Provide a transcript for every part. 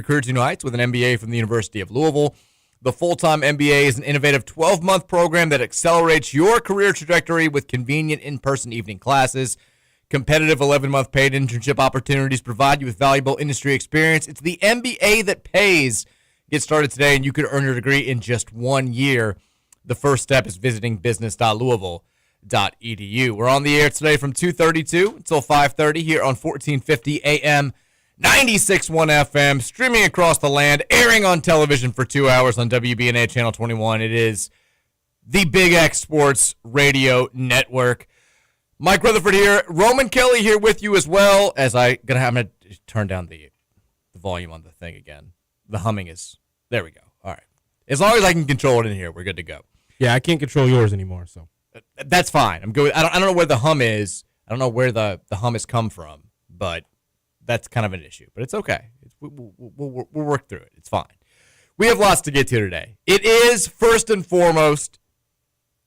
Career to new heights with an MBA from the University of Louisville. The full-time MBA is an innovative 12-month program that accelerates your career trajectory with convenient in-person evening classes. Competitive 11-month paid internship opportunities provide you with valuable industry experience. It's the MBA that pays. Get started today, and you could earn your degree in just 1 year. The first step is visiting business.louisville.edu. We're on the air today from 2:32 until 5:30 here on 1450 AM, 96.1 FM, streaming across the land, airing on television for 2 hours on WBNA Channel 21. It is the Big X Sports Radio Network. Mike Rutherford here. Roman Kelly here with you as well. I'm gonna turn down the volume on the thing again. The humming is there. We go. All right. As long as I can control it in here, we're good to go. Yeah, I can't control yours anymore, so that's fine. I'm good. I don't know where the hum is. I don't know where the hum has come from, but that's kind of an issue. But it's okay. We'll work through it. It's fine. We have lots to get to today. It is, first and foremost,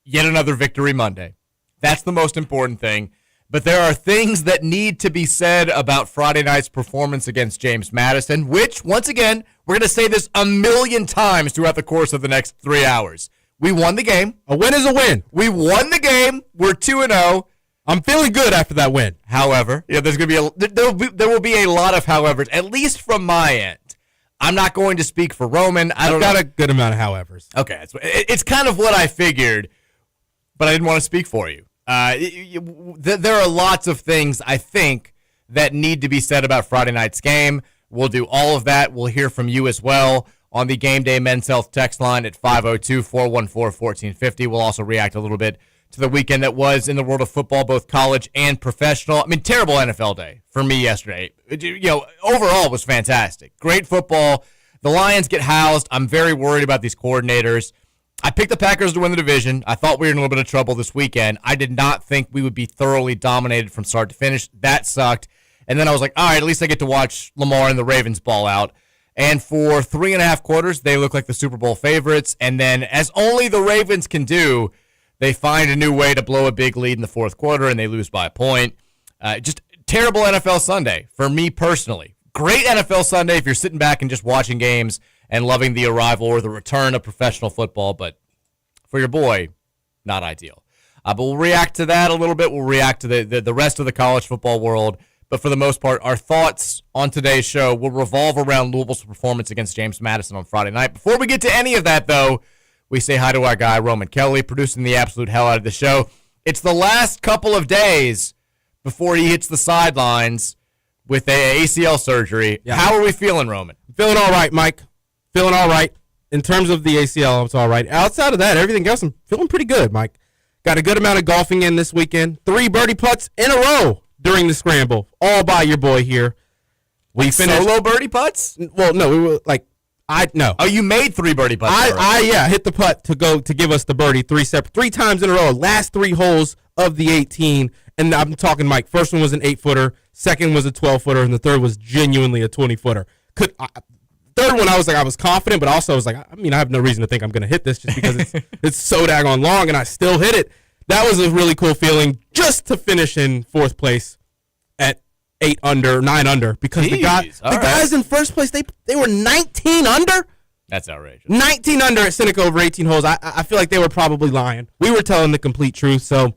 yet another Victory Monday. That's the most important thing. But there are things that need to be said about Friday night's performance against James Madison, which, once again, we're going to say this a million times throughout the course of the next 3 hours. We won the game. A win is a win. We won the game. We're 2-0. I'm feeling good after that win. However, there's going to be there will be a lot of howevers, at least from my end. I'm not going to speak for Roman. I've got a good amount of howevers. Okay, it's kind of what I figured, but I didn't want to speak for you. There are lots of things I think that need to be said about Friday night's game. We'll do all of that. We'll hear from you as well on the Game Day Men's Health text line at 502-414-1450. We'll also react a little bit to the weekend that was in the world of football, both college and professional. I mean, terrible NFL day for me yesterday. Overall it was fantastic. Great football. The Lions get housed. I'm very worried about these coordinators. I picked the Packers to win the division. I thought we were in a little bit of trouble this weekend. I did not think we would be thoroughly dominated from start to finish. That sucked. And then I was like, all right, at least I get to watch Lamar and the Ravens ball out. And for 3.5 quarters, they look like the Super Bowl favorites. And then, as only the Ravens can do, they find a new way to blow a big lead in the fourth quarter, and they lose by a point. Just terrible NFL Sunday for me personally. Great NFL Sunday if you're sitting back and just watching games and loving the arrival or the return of professional football. But for your boy, not ideal. But we'll react to that a little bit. We'll react to the rest of the college football world. But for the most part, our thoughts on today's show will revolve around Louisville's performance against James Madison on Friday night. Before we get to any of that, though, we say hi to our guy, Roman Kelly, producing the absolute hell out of the show. It's the last couple of days before he hits the sidelines with a ACL surgery. Yeah. How are we feeling, Roman? Feeling all right, Mike. Feeling all right. In terms of the ACL, it's all right. Outside of that, everything else, I'm feeling pretty good, Mike. Got a good amount of golfing in this weekend. 3 birdie putts in a row during the scramble, all by your boy here. We finished solo birdie putts? Well, no, we were like, no. Oh, you made 3 birdie putts. I hit the putt to give us the birdie 3 times in a row. Last 3 holes of the 18, and I'm talking, Mike. First one was an 8-footer, second was a 12-footer, and the third was genuinely a 20-footer. Third one, I was confident, but also I was like, I have no reason to think I'm going to hit this just because it's so daggone long, and I still hit it. That was a really cool feeling just to finish in 4th place at 9 under, because the guys in first place, they were 19 under. That's outrageous. 19 under at Seneca over 18 holes. I feel like they were probably lying. We were telling the complete truth. So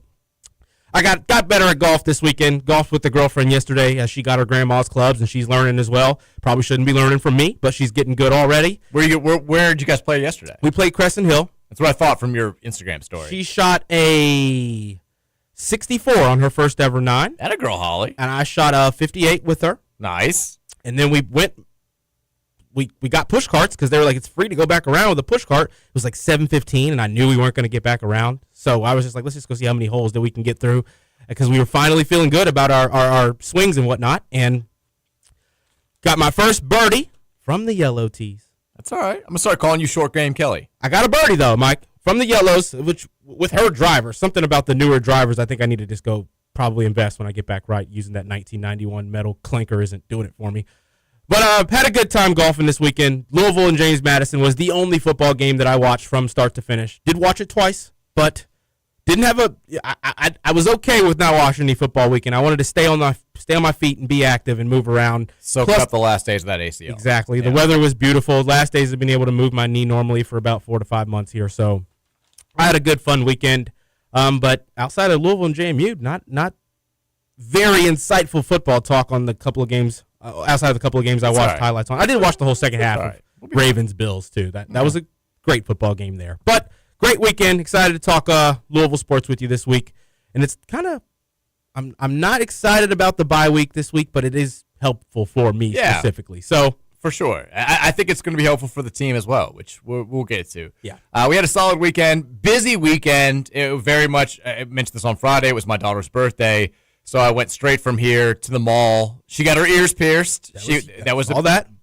I got better at golf this weekend. Golfed with the girlfriend yesterday as she got her grandma's clubs, and she's learning as well. Probably shouldn't be learning from me, but she's getting good already. Where did you guys play yesterday? We played Crescent Hill. That's what I thought from your Instagram story. She shot a 64 on her first ever 9. That a girl, Holly. And I shot a 58 with her. Nice. And then we got push carts because they were like, it's free to go back around with a push cart. It was like 7:15, and I knew we weren't going to get back around. So I was just like, let's just go see how many holes that we can get through, because we were finally feeling good about our swings and whatnot. And got my first birdie from the yellow tees. That's all right. I'm going to start calling you Short Game Kelly. I got a birdie, though, Mike, from the yellows, which with her driver. Something about the newer drivers, I think I need to just go probably invest when I get back right. Using that 1991 metal clinker isn't doing it for me. But had a good time golfing this weekend. Louisville and James Madison was the only football game that I watched from start to finish. Did watch it twice, but Didn't have I was okay with not watching any football weekend. I wanted to stay on my feet and be active and move around. Soak up the last days of that ACL. Exactly. Yeah. The weather was beautiful. Last days I've been able to move my knee normally for about 4 to 5 months here. So I had a good, fun weekend. But outside of Louisville and JMU, not very insightful football talk on the couple of games. Outside of the couple of games I watched highlights on. I did watch the whole second half of Ravens-Bills, too. That was a great football game there. But great weekend. Excited to talk Louisville sports with you this week. And it's kind of I'm not excited about the bye week this week, but it is helpful for me specifically. So for sure. I think it's going to be helpful for the team as well, which we'll get to. Yeah. We had a solid weekend, busy weekend. It very much, I mentioned this on Friday. It was my daughter's birthday. So I went straight from here to the mall. She got her ears pierced. That was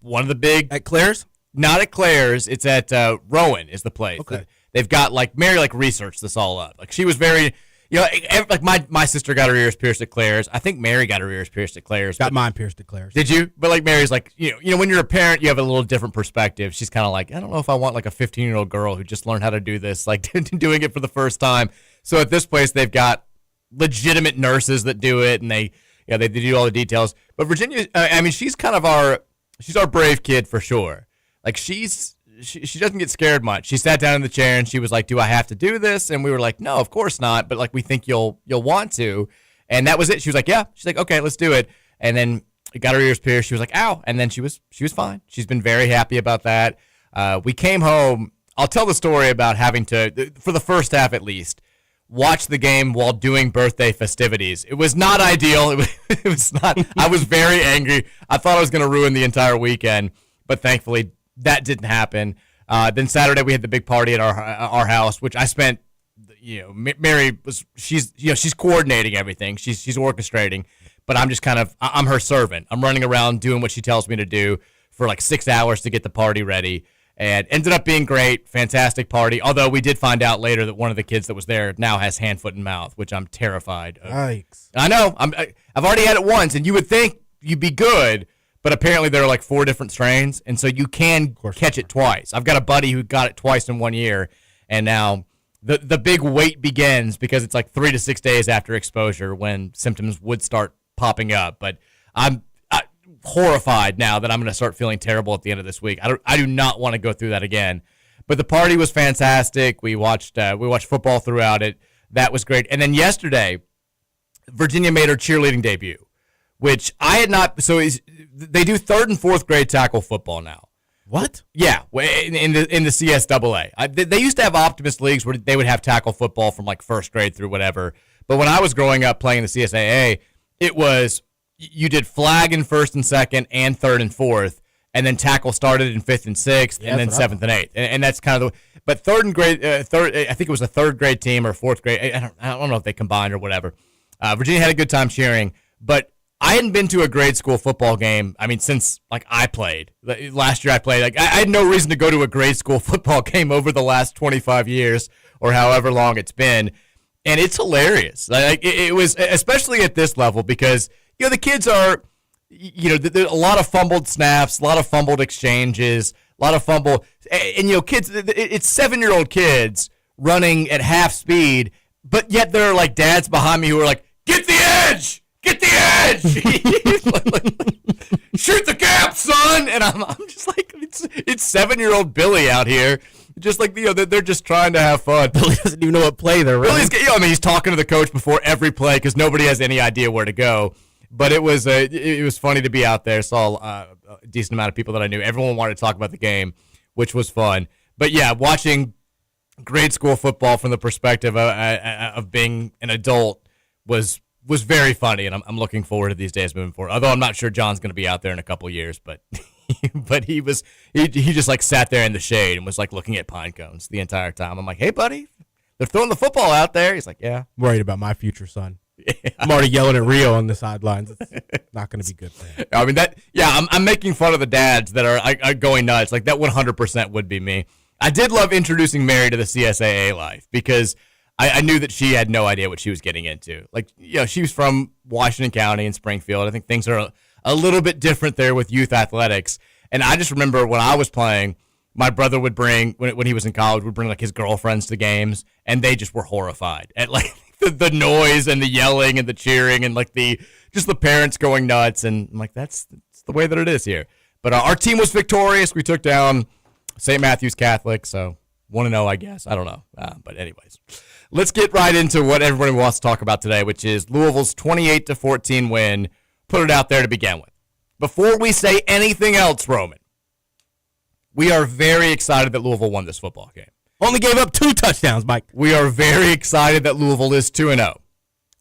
one of the big. At Claire's? Not at Claire's. It's at Rowan is the place. Okay. They've got, Mary, researched this all up. She was very, my sister got her ears pierced at Claire's. I think Mary got her ears pierced at Claire's. Got mine pierced at Claire's. Did you? But, Mary's when you're a parent, you have a little different perspective. She's kind of I don't know if I want, a 15-year-old girl who just learned how to do this, doing it for the first time. So at this place, they've got legitimate nurses that do it, and they do all the details. But Virginia, she's kind of she's our brave kid for sure. She doesn't get scared much. She sat down in the chair and she was like, "Do I have to do this?" And we were like, "No, of course not." But we think you'll want to. And that was it. She was like, "Yeah." She's like, "Okay, let's do it." And then got her ears pierced. She was like, "Ow!" And then she was fine. She's been very happy about that. We came home. I'll tell the story about having to, for the first half at least, watch the game while doing birthday festivities. It was not ideal. It was not. I was very angry. I thought I was going to ruin the entire weekend, but thankfully that didn't happen. Then Saturday we had the big party at our house, which I spent. Mary she's coordinating everything. She's orchestrating, but I'm just I'm her servant. I'm running around doing what she tells me to do for 6 hours to get the party ready. And ended up being great, fantastic party. Although we did find out later that one of the kids that was there now has hand, foot, and mouth, which I'm terrified of. Yikes. I know. I've already had it once, and you would think you'd be good, but apparently there are 4 different strains, and so you can catch it twice. I've got a buddy who got it twice in 1 year, and now the big wait begins because it's 3 to 6 days after exposure when symptoms would start popping up. But I'm horrified now that I'm going to start feeling terrible at the end of this week. I do not want to go through that again. But the party was fantastic. We watched football throughout it. That was great. And then yesterday, Virginia made her cheerleading debut, which I had not. So they do 3rd and 4th grade tackle football now. What? Yeah, in the CSAA. They used to have Optimist leagues where they would have tackle football from 1st grade through whatever. But when I was growing up playing the CSAA, it was. You did flag in 1st and 2nd and 3rd and 4th, and then tackle started in 5th and 6th, and then 7th and 8th. And that's kind of the. But 3rd and grade, I think it was a 3rd grade team or 4th grade. I don't know if they combined or whatever. Virginia had a good time cheering, but I hadn't been to a grade school football game. Since I played last year. I played I had no reason to go to a grade school football game over the last 25 years or however long it's been, and it's hilarious. It was especially at this level because. The kids are, there's a lot of fumbled snaps, a lot of fumbled exchanges, a lot of kids, it's 7-year-old kids running at half speed, but yet there are dads behind me who are like, get the edge, shoot the gap, son. And I'm just it's 7-year-old Billy out here. Just they're just trying to have fun. Billy doesn't even know what play they're running. He's talking to the coach before every play because nobody has any idea where to go. But it was funny to be out there. Saw a decent amount of people that I knew. Everyone wanted to talk about the game, which was fun. But yeah, watching grade school football from the perspective of being an adult was very funny, and I'm looking forward to these days moving forward. Although I'm not sure John's going to be out there in a couple of years, but he just sat there in the shade and was looking at pine cones the entire time. I'm like, hey buddy, they're throwing the football out there. He's like, yeah, I'm worried about my future son. Yeah. I'm already yelling at Rio on the sidelines. It's not going to be good for him. I'm making fun of the dads that are going nuts. That 100% would be me. I did love introducing Mary to the CSAA life because I knew that she had no idea what she was getting into. She was from Washington County in Springfield. I think things are a little bit different there with youth athletics. And I just remember when I was playing, my brother would bring, when he was in college, would bring like his girlfriends to games, and they just were horrified at like the noise and the yelling and the cheering and like the parents going nuts. And I'm like, that's the way that it is here. But our team was victorious. We took down St. Matthew's Catholic, so 1-0, I guess. I don't know. But anyways, let's get right into what everybody wants to talk about today, which is Louisville's 28-14 win. Put it out there to begin with. Before we say anything else, Roman, we are very excited that Louisville won this football game. Only gave up 2 touchdowns, Mike. We are very excited that Louisville is 2-0.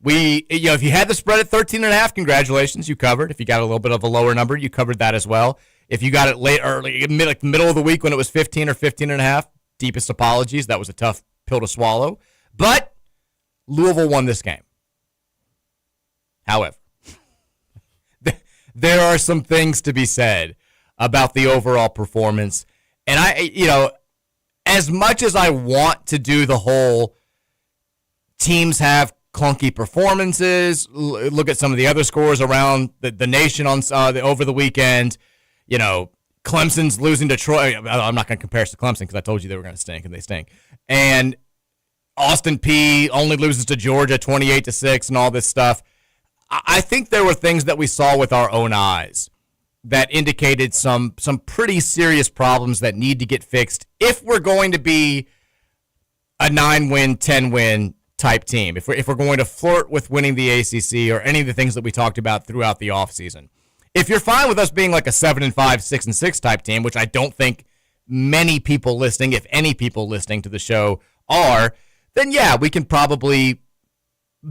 If you had the spread at 13.5, congratulations, you covered. If you got a little bit of a lower number, you covered that as well. If you got it late, early, like the middle of the week when it was 15 or 15.5, deepest apologies. That was a tough pill to swallow. But Louisville won this game. However, there are some things to be said about the overall performance. And as much as I want to do the whole teams have clunky performances, look at some of the other scores around the nation on over the weekend. Clemson's losing to Troy. I'm not going to compare us to Clemson because I told you they were going to stink, and they stink. And Austin Peay only loses to Georgia 28-6 and all this stuff. I think there were things that we saw with our own eyes that indicated some pretty serious problems that need to get fixed if we're going to be a 9-win, 10-win type team, if we're going to flirt with winning the ACC or any of the things that we talked about throughout the offseason. If you're fine with us being like a 7-5, 6-6 type team, which I don't think many people listening, if any people listening to the show are, then yeah, we can probably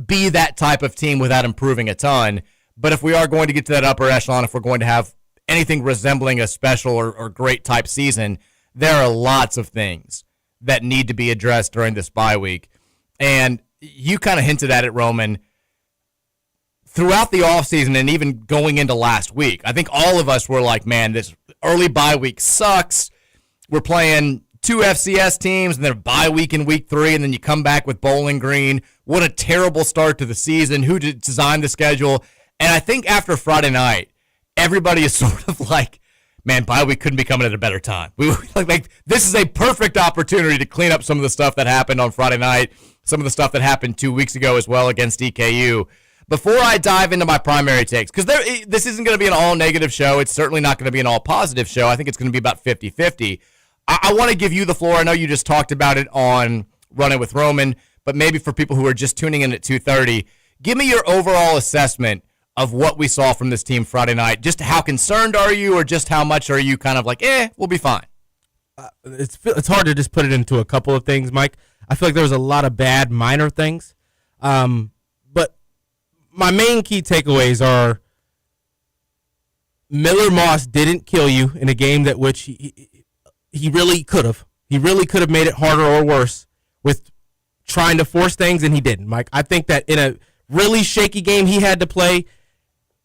be that type of team without improving a ton. But if we are going to get to that upper echelon, if we're going to have anything resembling a special or great type season, there are lots of things that need to be addressed during this bye week. And you kind of hinted at it, Roman, throughout the offseason and even going into last week. I think all of us were like, man, this early bye week sucks. We're playing 2 FCS teams, and then a bye week in week 3, and then you come back with Bowling Green. What a terrible start to the season. Who designed the schedule? And I think after Friday night, everybody is sort of like, man, bye week couldn't be coming at a better time. This is a perfect opportunity to clean up some of the stuff that happened on Friday night, some of the stuff that happened 2 weeks ago as well against EKU. Before I dive into my primary takes, because this isn't going to be an all-negative show. It's certainly not going to be an all-positive show. I think it's going to be about 50-50. I want to give you the floor. I know you just talked about it on Running with Roman, but maybe for people who are just tuning in at 2:30, give me your overall assessment of what we saw from this team Friday night. Just how concerned are you, or just how much are you kind of like, we'll be fine? It's hard to just put it into a couple of things, Mike. I feel like there was a lot of bad minor things. But my main key takeaways are Miller Moss didn't kill you in a game that which he really could have. He really could have made it harder or worse with trying to force things, and he didn't, Mike. I think that in a really shaky game he had to play,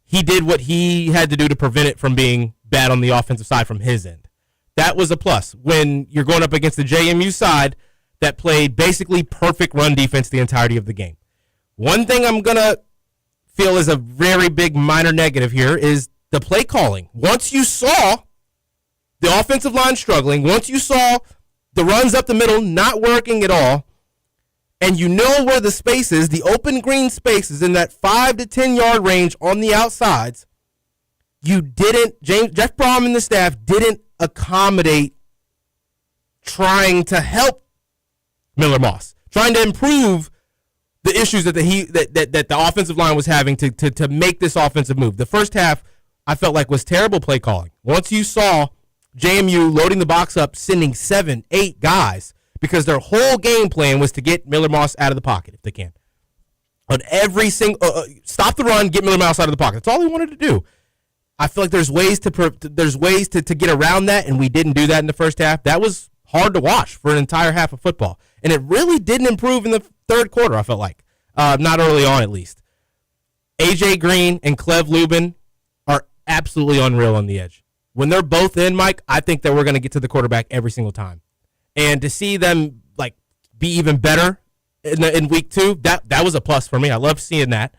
he did what he had to do to prevent it from being bad on the offensive side from his end. That was a plus. When you're going up against the JMU side that played basically perfect run defense the entirety of the game. One thing I'm going to feel is a very big minor negative here is the play calling. Once you saw the offensive line struggling, once you saw the runs up the middle not working at all, and you know where the space is, the open green space is in that 5 to 10 yard range on the outsides, Jeff Brom and the staff didn't accommodate trying to help Miller Moss, trying to improve the issues that the offensive line was having to make this offensive move. The first half, I felt like was terrible play calling. Once you saw JMU loading the box up, sending 7, 8 guys, because their whole game plan was to get Miller Moss out of the pocket if they can. On every single stop the run, get Miller Moss out of the pocket. That's all he wanted to do. I feel like there's ways to get around that, and we didn't do that in the first half. That was hard to watch for an entire half of football, and it really didn't improve in the third quarter. I felt like not early on, at least. AJ Green and Clev Lubin are absolutely unreal on the edge. When they're both in, Mike, I think that we're going to get to the quarterback every single time. And to see them like be even better in week 2, that was a plus for me. I love seeing that.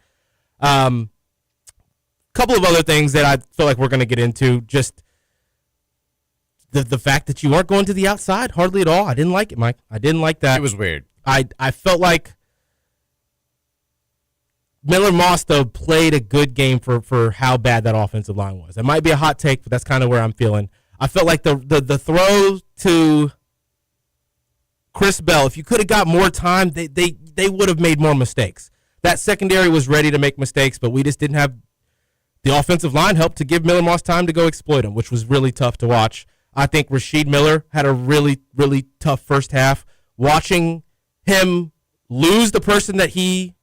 Couple of other things that I feel like we're going to get into. Just the fact that you weren't going to the outside hardly at all. I didn't like it, Mike. I didn't like that. It was weird. I felt like Miller Moss, though, played a good game for how bad that offensive line was. It might be a hot take, but that's kind of where I'm feeling. I felt like the throw to Chris Bell, if you could have got more time, they would have made more mistakes. That secondary was ready to make mistakes, but we just didn't have the offensive line helped to give Miller Moss time to go exploit him, which was really tough to watch. I think Rasheed Miller had a really, really tough first half. Watching him lose the person that he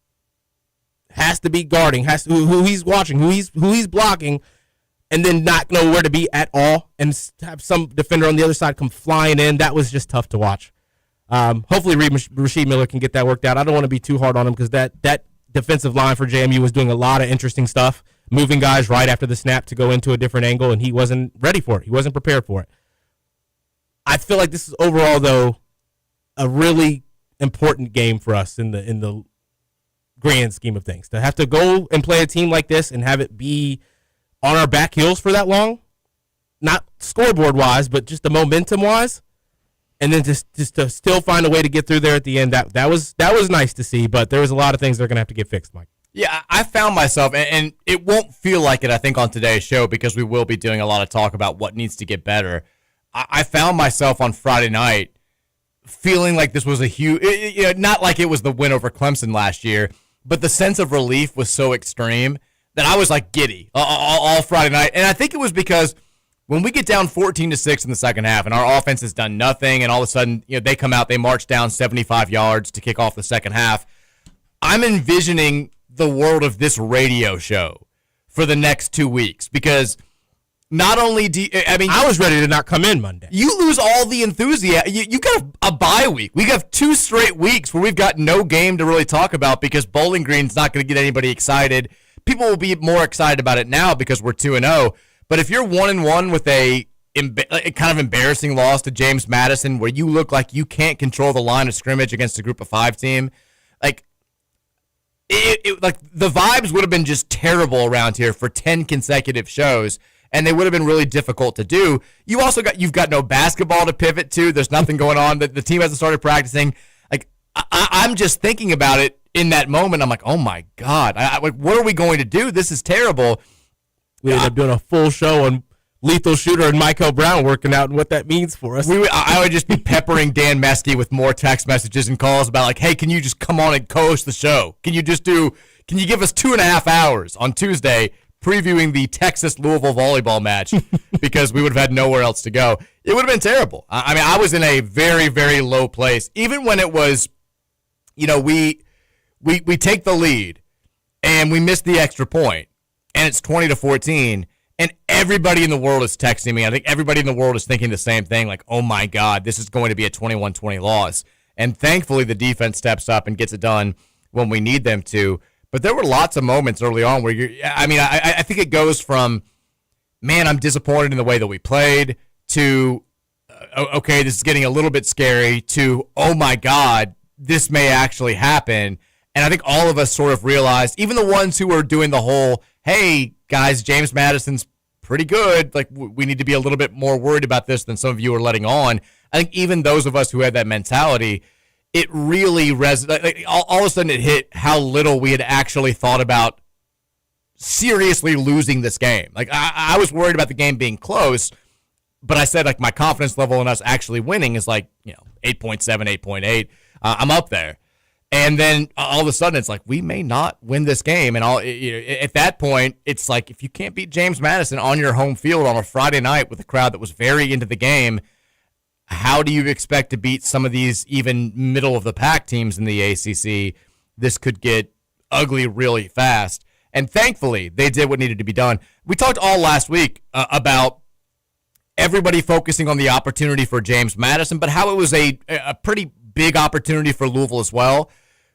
has to be guarding, who he's watching, who he's blocking, and then not know where to be at all, and have some defender on the other side come flying in. That was just tough to watch. Hopefully Rasheed Miller can get that worked out. I don't want to be too hard on him because that defensive line for JMU was doing a lot of interesting stuff, moving guys right after the snap to go into a different angle, and he wasn't ready for it. He wasn't prepared for it. I feel like this is overall, though, a really important game for us in the grand scheme of things. To have to go and play a team like this and have it be on our back heels for that long, not scoreboard-wise, but just the momentum-wise, and then just to still find a way to get through there at the end, that was nice to see, but there was a lot of things that are going to have to get fixed, Mike. Yeah, I found myself, and it won't feel like it, I think, on today's show because we will be doing a lot of talk about what needs to get better. I found myself on Friday night feeling like this was a huge, not like it was the win over Clemson last year, but the sense of relief was so extreme that I was like giddy all Friday night. And I think it was because when we get down 14-6 in the second half and our offense has done nothing and all of a sudden they come out, they march down 75 yards to kick off the second half, I'm envisioning the world of this radio show for the next 2 weeks because not only I was ready to not come in Monday. You lose all the enthusiasm. You got a bye week. We have 2 straight weeks where we've got no game to really talk about because Bowling Green's not going to get anybody excited. People will be more excited about it now because we're 2-0. But if you're 1-1 with a kind of embarrassing loss to James Madison, where you look like you can't control the line of scrimmage against a Group of 5 team, like the vibes would have been just terrible around here for 10 consecutive shows. And they would have been really difficult to do. You've got no basketball to pivot to. There's nothing going on. The team hasn't started practicing. Like I'm just thinking about it in that moment. I'm like, oh my God, what are we going to do? This is terrible. We ended up doing a full show on Lethal Shooter and Michael Brown working out and what that means for us. I would just be peppering Dan Meskey with more text messages and calls about like, hey, can you just come on and co-host the show? Can you give us 2.5 hours on Tuesday previewing the Texas-Louisville volleyball match because we would have had nowhere else to go. It would have been terrible. I mean, I was in a very, very low place. Even when it was, we take the lead and we miss the extra point and it's 20-14 and everybody in the world is texting me. I think everybody in the world is thinking the same thing, like, oh my God, this is going to be a 21-20 loss. And thankfully the defense steps up and gets it done when we need them to. But there were lots of moments early on where I think it goes from, man, I'm disappointed in the way that we played, to, okay, this is getting a little bit scary, to, oh my God, this may actually happen. And I think all of us sort of realized, even the ones who were doing the whole, hey, guys, James Madison's pretty good, like we need to be a little bit more worried about this than some of you are letting on. I think even those of us who had that mentality, it really resonated. All of a sudden it hit how little we had actually thought about seriously losing this game. Like I was worried about the game being close, but I said like my confidence level in us actually winning is like 8.7, 8.8. I'm up there, and then all of a sudden it's like we may not win this game, and at that point it's like if you can't beat James Madison on your home field on a Friday night with a crowd that was very into the game, how do you expect to beat some of these even middle-of-the-pack teams in the ACC? This could get ugly really fast. And thankfully, they did what needed to be done. We talked all last week about everybody focusing on the opportunity for James Madison, but how it was a pretty big opportunity for Louisville as well.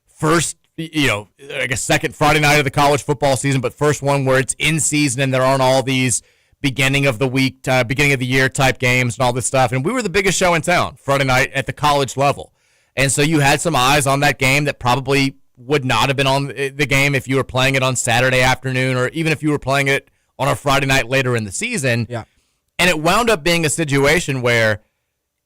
First, I guess second Friday night of the college football season, but first one where it's in season and there aren't all these beginning of the week, beginning of the year type games and all this stuff. And we were the biggest show in town Friday night at the college level. And so you had some eyes on that game that probably would not have been on the game if you were playing it on Saturday afternoon or even if you were playing it on a Friday night later in the season. Yeah. And it wound up being a situation where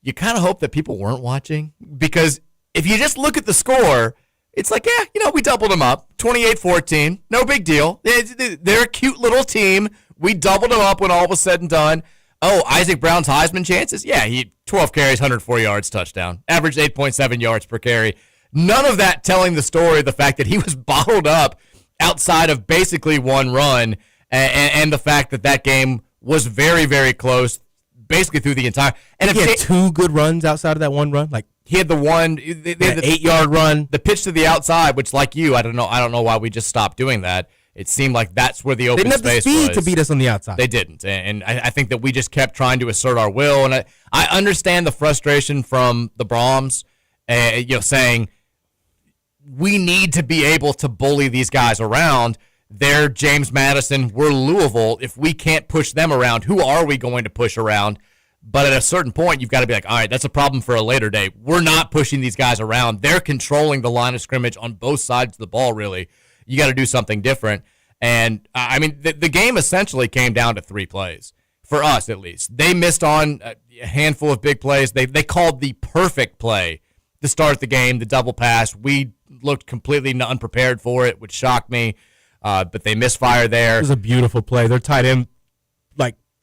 you kind of hope that people weren't watching, because if you just look at the score, it's like, yeah, we doubled them up. 28-14. No big deal. They're a cute little team. We doubled them up when all was said and done. Oh, Isaac Brown's Heisman chances? Yeah, he 12 carries, 104 yards, touchdown. Averaged 8.7 yards per carry. None of that telling the story of the fact that he was bottled up outside of basically one run, and the fact that that game was very, very close basically through the entire. And he had two good runs outside of that one run. Like he had the one, the 8-yard run, the pitch to the outside, which, like you, I don't know why we just stopped doing that. It seemed like that's where the open space was. They didn't have the speed to beat us on the outside. They didn't, and I think that we just kept trying to assert our will. And I understand the frustration from the Brahms, saying we need to be able to bully these guys around. They're James Madison, we're Louisville. If we can't push them around, who are we going to push around? But at a certain point, you've got to be like, all right, that's a problem for a later day. We're not pushing these guys around. They're controlling the line of scrimmage on both sides of the ball, really. You got to do something different. And, the game essentially came down to 3 plays, for us at least. They missed on a handful of big plays. They called the perfect play to start the game, the double pass. We looked completely unprepared for it, which shocked me. But they misfire there. It was a beautiful play. Their tight end,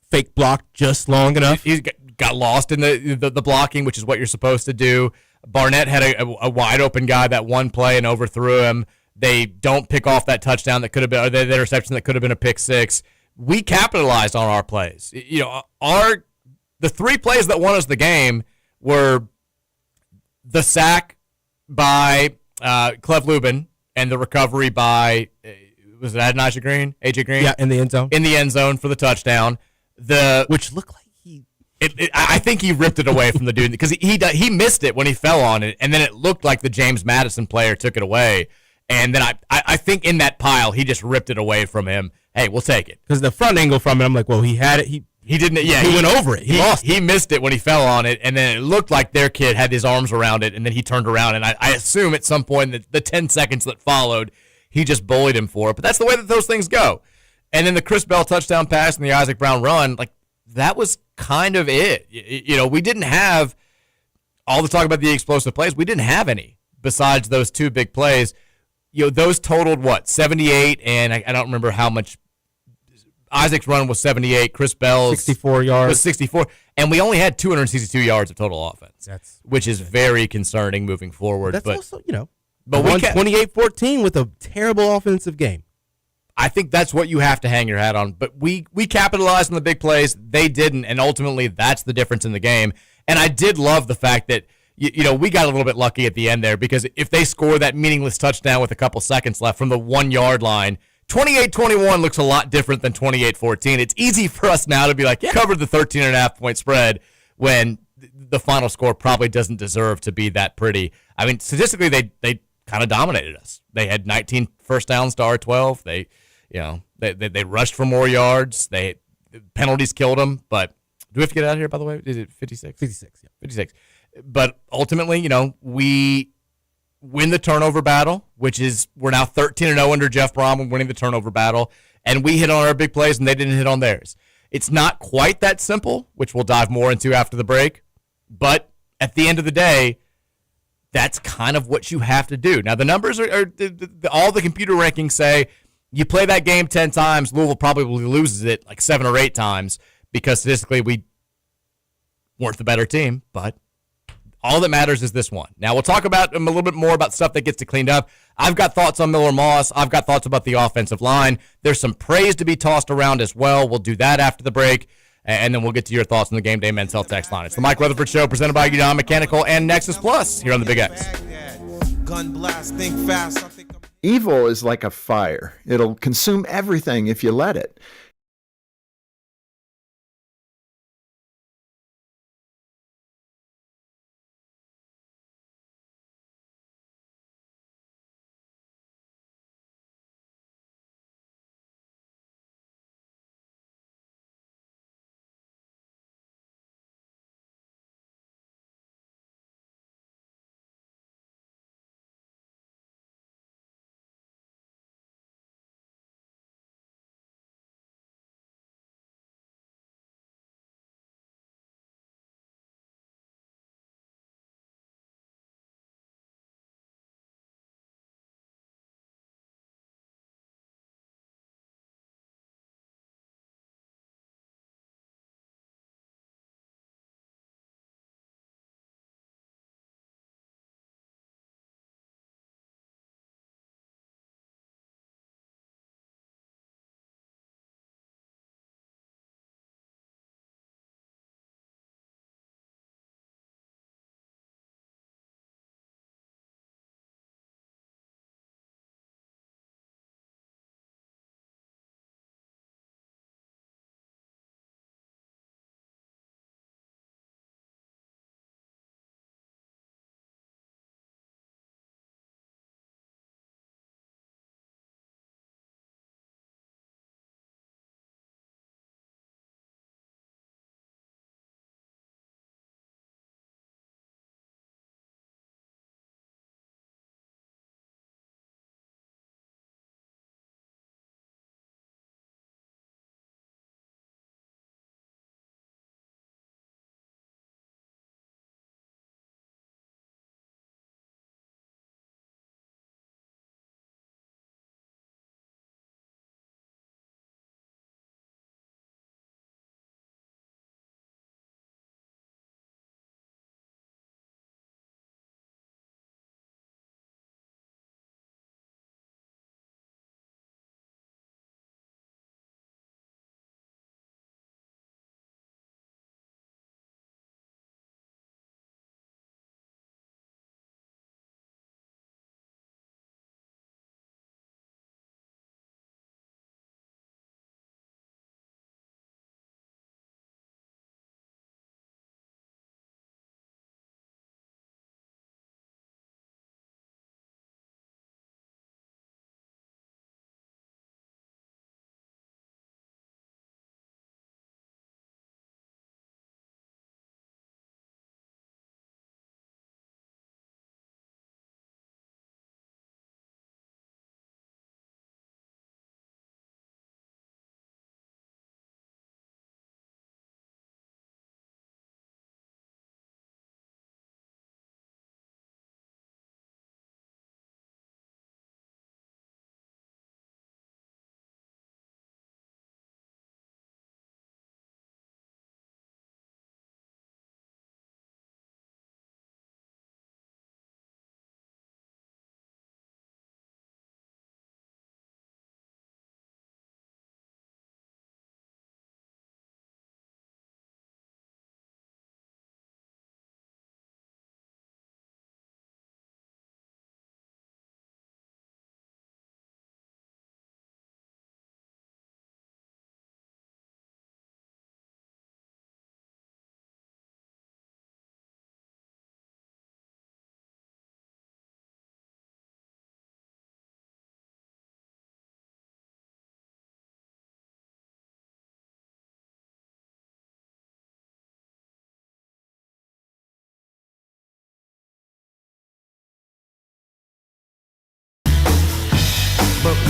fake block just long enough. He got lost in the blocking, which is what you're supposed to do. Barnett had a wide open guy that one play and overthrew him. They don't pick off that touchdown that could have been, or the interception that could have been a pick six. We capitalized on our plays. The 3 plays that won us the game were the sack by Clef Lubin and the recovery by was it AJ Green? Yeah, in the end zone. In the end zone for the touchdown. Which looked like I think he ripped it away from the dude because he missed it when he fell on it, and then it looked like the James Madison player took it away. And then I think in that pile, he just ripped it away from him. Hey, we'll take it. Because the front angle from it, I'm like, well, he had it. He didn't. Yeah, he went over it. He lost it. He missed it when he fell on it, and then it looked like their kid had his arms around it, and then he turned around. And I assume at some point in the 10 seconds that followed, he just bullied him for it. But that's the way that those things go. And then the Chris Bell touchdown pass and the Isaac Brown run, that was kind of it. We didn't have all the talk about the explosive plays. We didn't have any besides those 2 big plays. Those totaled what? 78, and I don't remember how much. Isaac's run was 78. Chris Bell's 64 yards was 64, and we only had 262 yards of total offense, which is very concerning moving forward. That's but also, but we won 28-14 with a terrible offensive game. I think that's what you have to hang your hat on. But we capitalized on the big plays. They didn't, and ultimately that's the difference in the game. And I did love the fact that we got a little bit lucky at the end there, because if they score that meaningless touchdown with a couple seconds left from the 1-yard line, 28-21 looks a lot different than 28-14. It's easy for us now to be like, yeah, covered the 13.5-point spread when the final score probably doesn't deserve to be that pretty. Statistically, they kind of dominated us. They had 19 first downs to our 12. They rushed for more yards. Penalties killed them. But do we have to get out of here, by the way? Is it 56? 56, yeah. 56. But ultimately, we win the turnover battle, which is we're now 13-0 under Jeff Brom, winning the turnover battle, and we hit on our big plays and they didn't hit on theirs. It's not quite that simple, which we'll dive more into after the break, but at the end of the day, that's kind of what you have to do. Now, the numbers are all the computer rankings say you play that game 10 times, Louisville probably loses it 7 or 8 times because statistically we weren't the better team, but all that matters is this one. Now, we'll talk about a little bit more about stuff that gets cleaned up. I've got thoughts on Miller Moss. I've got thoughts about the offensive line. There's some praise to be tossed around as well. We'll do that after the break, and then we'll get to your thoughts on the Game Day Men's Health Text line. It's the Mike Rutherford Show, presented by Udon Mechanical and Nexus Plus here on the Big X. Gun blast, think fast. Evil is like a fire. It'll consume everything if you let it.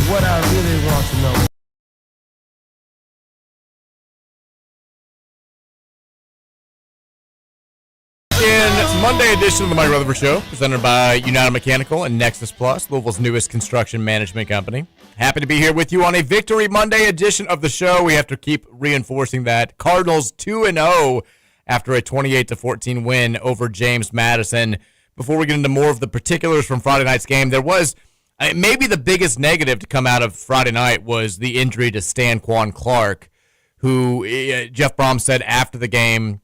what I really want to know. In Monday edition of the Mike Rutherford Show, presented by United Mechanical and Nexus Plus, Louisville's newest construction management company. Happy to be here with you on a Victory Monday edition of the show. We have to keep reinforcing that. Cardinals 2-0 after a 28-14 win over James Madison. Before we get into more of the particulars from Friday night's game, there was maybe the biggest negative to come out of Friday night was the injury to Stanquan Clark, who Jeff Brom said after the game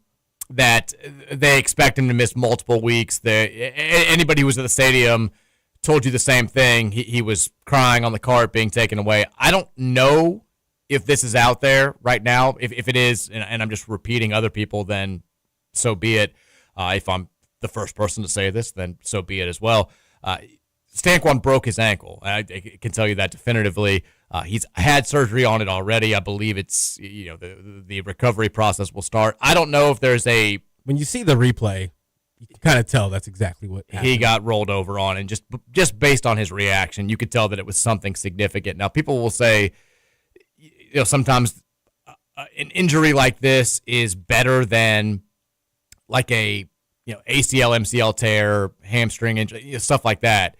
that they expect him to miss multiple weeks. Anybody who was at the stadium told you the same thing. He was crying on the cart being taken away. I don't know if this is out there right now. If it is, and I'm just repeating other people, then so be it. If I'm the first person to say this, then so be it as well. Stanquan broke his ankle. I can tell you that definitively. He's had surgery on it already. I believe it's, the recovery process will start. I don't know if there's when you see the replay, you can kind of tell that's exactly what happened. He got rolled over on, and just based on his reaction, you could tell that it was something significant. Now, people will say, sometimes an injury like this is better than like a ACL, MCL tear, hamstring injury, stuff like that.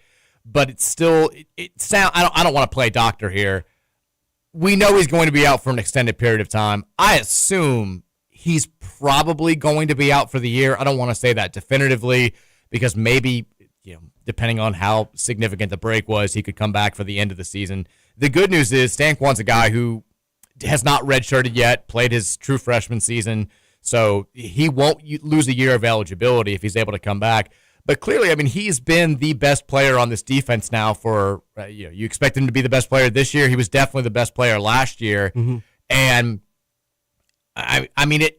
But it's still, I don't want to play doctor here. We know he's going to be out for an extended period of time. I assume he's probably going to be out for the year. I don't want to say that definitively because maybe, depending on how significant the break was, he could come back for the end of the season. The good news is Stanquan's a guy who has not redshirted yet, played his true freshman season, so he won't lose a year of eligibility if he's able to come back. But clearly, he's been the best player on this defense now for, you expect him to be the best player this year. He was definitely the best player last year. Mm-hmm. And,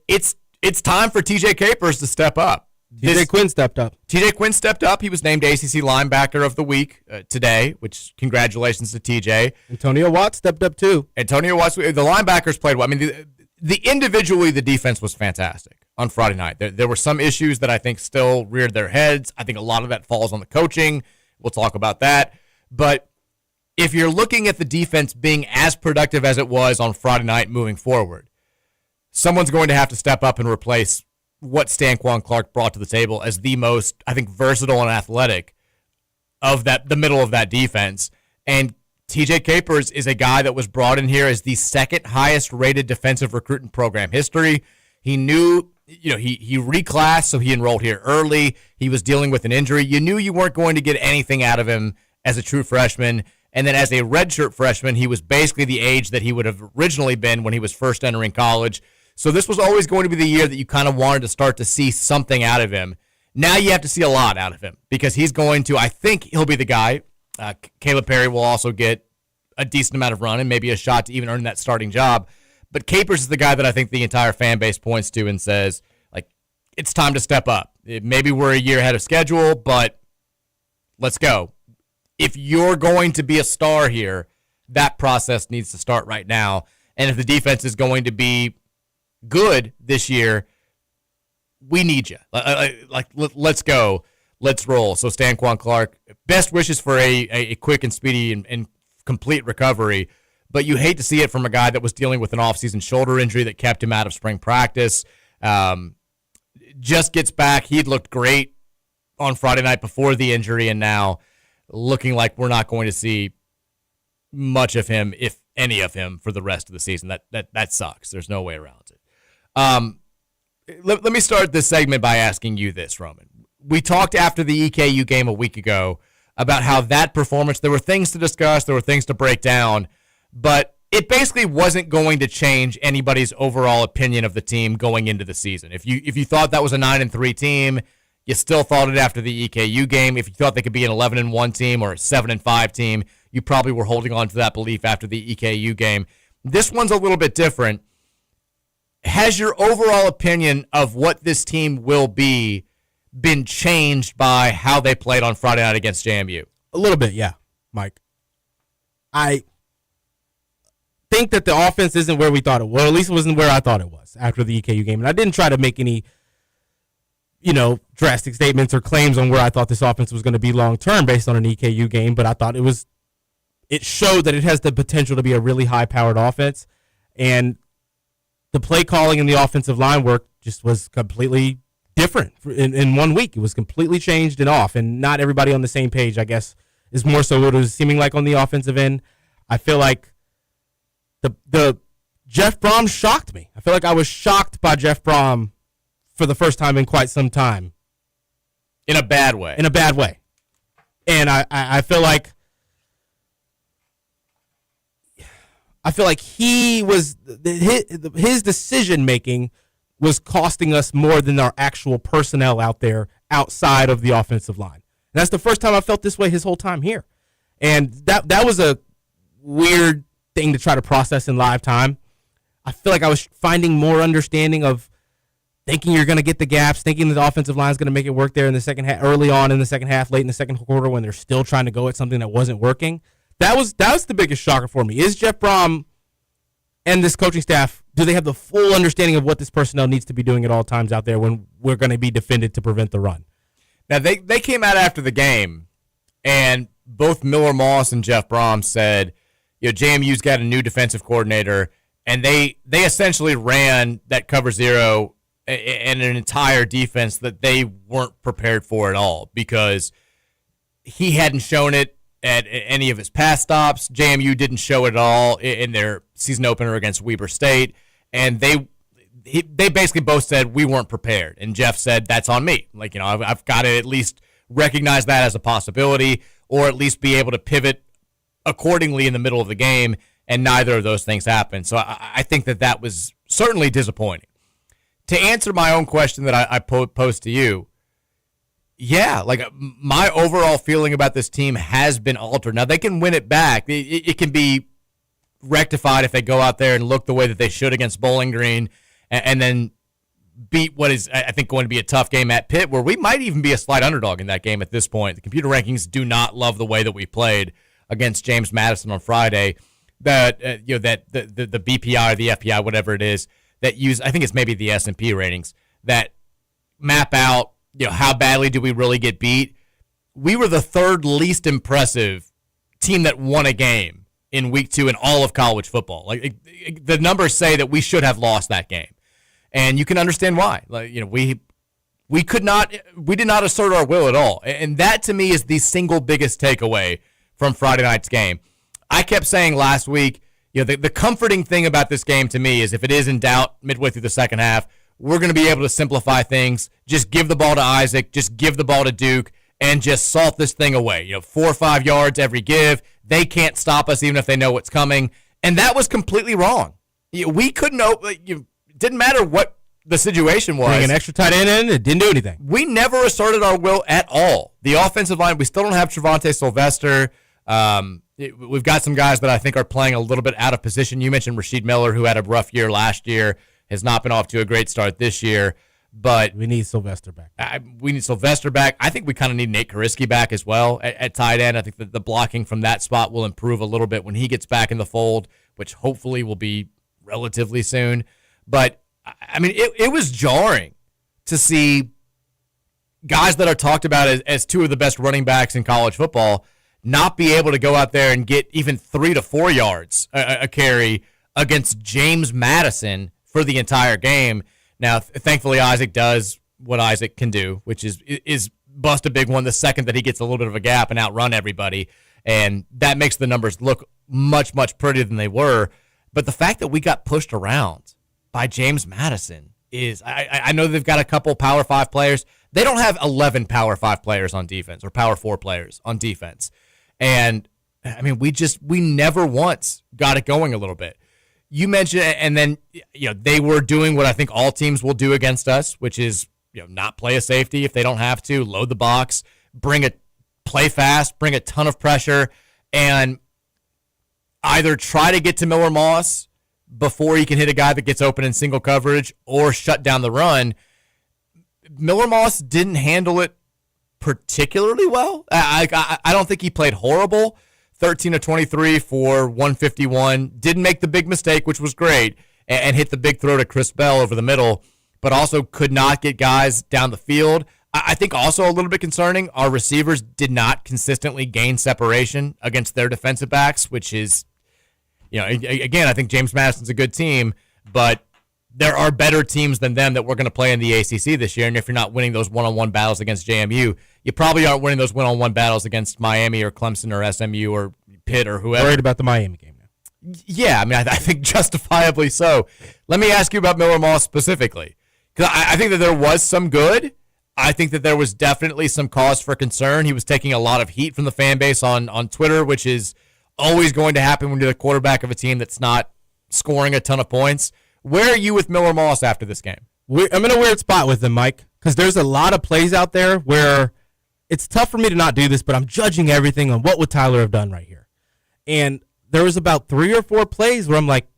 it's time for TJ Capers to step up. TJ Quinn stepped up. TJ Quinn stepped up. He was named ACC Linebacker of the Week today, which congratulations to TJ. Antonio Watts stepped up too. Antonio Watts, the linebackers played well. The individually, the defense was fantastic on Friday night. There were some issues that I think still reared their heads. I think a lot of that falls on the coaching. We'll talk about that. But if you're looking at the defense being as productive as it was on Friday night moving forward, someone's going to have to step up and replace what Stanquan Clark brought to the table as the most, I think, versatile and athletic of the middle of that defense. And TJ Capers is a guy that was brought in here as the second highest rated defensive recruit in program history. He knew, he reclassed, so he enrolled here early. He was dealing with an injury. You knew you weren't going to get anything out of him as a true freshman. And then as a redshirt freshman, he was basically the age that he would have originally been when he was first entering college. So this was always going to be the year that you kind of wanted to start to see something out of him. Now you have to see a lot out of him because he's going to, I think he'll be the guy. Caleb Perry will also get a decent amount of run and maybe a shot to even earn that starting job. But Capers is the guy that I think the entire fan base points to and says, it's time to step up. Maybe we're a year ahead of schedule, but let's go. If you're going to be a star here, that process needs to start right now. And if the defense is going to be good this year, we need you. Let's go. Let's roll. So Stanquan Clark, best wishes for a quick and speedy and complete recovery. But you hate to see it from a guy that was dealing with an offseason shoulder injury that kept him out of spring practice. Just gets back. He'd looked great on Friday night before the injury, and now looking like we're not going to see much of him, if any of him, for the rest of the season. That sucks. There's no way around it. Let me start this segment by asking you this, Roman. We talked after the EKU game a week ago about how that performance, there were things to discuss, there were things to break down, but it basically wasn't going to change anybody's overall opinion of the team going into the season. If you thought that was a 9-3 team, you still thought it after the EKU game. If you thought they could be an 11-1 team or a 7-5 team, you probably were holding on to that belief after the EKU game. This one's a little bit different. Has your overall opinion of what this team will be been changed by how they played on Friday night against JMU? A little bit, yeah, Mike. I think that the offense isn't where we thought it was. Well, at least it wasn't where I thought it was after the EKU game. And I didn't try to make any, drastic statements or claims on where I thought this offense was going to be long-term based on an EKU game, but I thought it was it showed that it has the potential to be a really high-powered offense. And the play calling and the offensive line work just was completely different in 1 week. It was completely changed and off, and not everybody on the same page, I guess, is more so what it was seeming like on the offensive end. I feel like the Jeff Brom shocked me. I feel like I was shocked by Jeff Brom for the first time in quite some time. In a bad way. In a bad way. And I feel like his decision making was costing us more than our actual personnel out there outside of the offensive line. And that's the first time I felt this way his whole time here. And that was a weird thing to try to process in live time. I feel like I was finding more understanding of thinking you're going to get the gaps, thinking the offensive line is going to make it work there in the second half, early on in the second half, late in the second quarter when they're still trying to go at something that wasn't working. That was the biggest shocker for me. Is Jeff Brom and this coaching staff, do they have the full understanding of what this personnel needs to be doing at all times out there when we're going to be defended to prevent the run? Now, they came out after the game, and both Miller Moss and Jeff Brom said, JMU's got a new defensive coordinator, and they essentially ran that cover zero and an entire defense that they weren't prepared for at all because he hadn't shown it at any of his pass stops. JMU didn't show it at all in their season opener against Weber State, and they basically both said we weren't prepared. And Jeff said that's on me. I've got to at least recognize that as a possibility, or at least be able to pivot accordingly in the middle of the game. And neither of those things happened. So I think that was certainly disappointing. To answer my own question that I posed to you, yeah, my overall feeling about this team has been altered. Now, they can win it back. It can be rectified if they go out there and look the way that they should against Bowling Green and then beat what is, I think, going to be a tough game at Pitt, where we might even be a slight underdog in that game at this point. The computer rankings do not love the way that we played against James Madison on Friday. That the BPI or the FPI, whatever it is, that use, I think it's maybe the S&P ratings that map out how badly do we really get beat. We were the third least impressive team that won a game in week 2 in all of college football. The numbers say that we should have lost that game, and you can understand why. We did not assert our will at all, and that to me is the single biggest takeaway from Friday night's game. I kept saying last week, the comforting thing about this game to me is if it is in doubt midway through the second half, we're going to be able to simplify things. Just give the ball to Isaac, just give the ball to Duke, and just salt this thing away. 4 or 5 yards every give. They can't stop us even if they know what's coming. And that was completely wrong. We couldn't, it didn't matter what the situation was. Bring an extra tight end in, it didn't do anything. We never asserted our will at all. The offensive line, we still don't have Trevante Sylvester. We've got some guys that I think are playing a little bit out of position. You mentioned Rasheed Miller, who had a rough year last year, has not been off to a great start this year. But we need Sylvester back. We need Sylvester back. I think we kind of need Nate Kariski back as well at tight end. I think that the blocking from that spot will improve a little bit when he gets back in the fold, which hopefully will be relatively soon. But, it was jarring to see guys that are talked about as two of the best running backs in college football not be able to go out there and get even 3 to 4 yards a carry against James Madison for the entire game. Now, thankfully, Isaac does what Isaac can do, which is bust a big one the second that he gets a little bit of a gap and outrun everybody, and that makes the numbers look much, much prettier than they were. But the fact that we got pushed around by James Madison is, I know they've got a couple Power 5 players. They don't have 11 Power 5 players on defense or Power 4 players on defense. And, we never once got it going a little bit. You mentioned, and then, they were doing what I think all teams will do against us, which is, not play a safety if they don't have to, load the box, play fast, bring a ton of pressure, and either try to get to Miller Moss before he can hit a guy that gets open in single coverage or shut down the run. Miller Moss didn't handle it particularly well. I don't think he played horrible. 13 of 23 for 151. Didn't make the big mistake, which was great, and hit the big throw to Chris Bell over the middle, but also could not get guys down the field. I think also a little bit concerning, our receivers did not consistently gain separation against their defensive backs, which is, again, I think James Madison's a good team, but there are better teams than them that we're going to play in the ACC this year. And if you're not winning those one-on-one battles against JMU, you probably aren't winning those one-on-one battles against Miami or Clemson or SMU or Pitt or whoever. Worried about the Miami game now. Yeah, I think justifiably so. Let me ask you about Miller Moss specifically, because I think that there was some good. I think that there was definitely some cause for concern. He was taking a lot of heat from the fan base on Twitter, which is always going to happen when you're the quarterback of a team that's not scoring a ton of points. Where are you with Miller Moss after this game? I'm in a weird spot with him, Mike, because there's a lot of plays out there where it's tough for me to not do this, but I'm judging everything on what would Tyler have done right here. And there was about 3 or 4 plays where I'm like,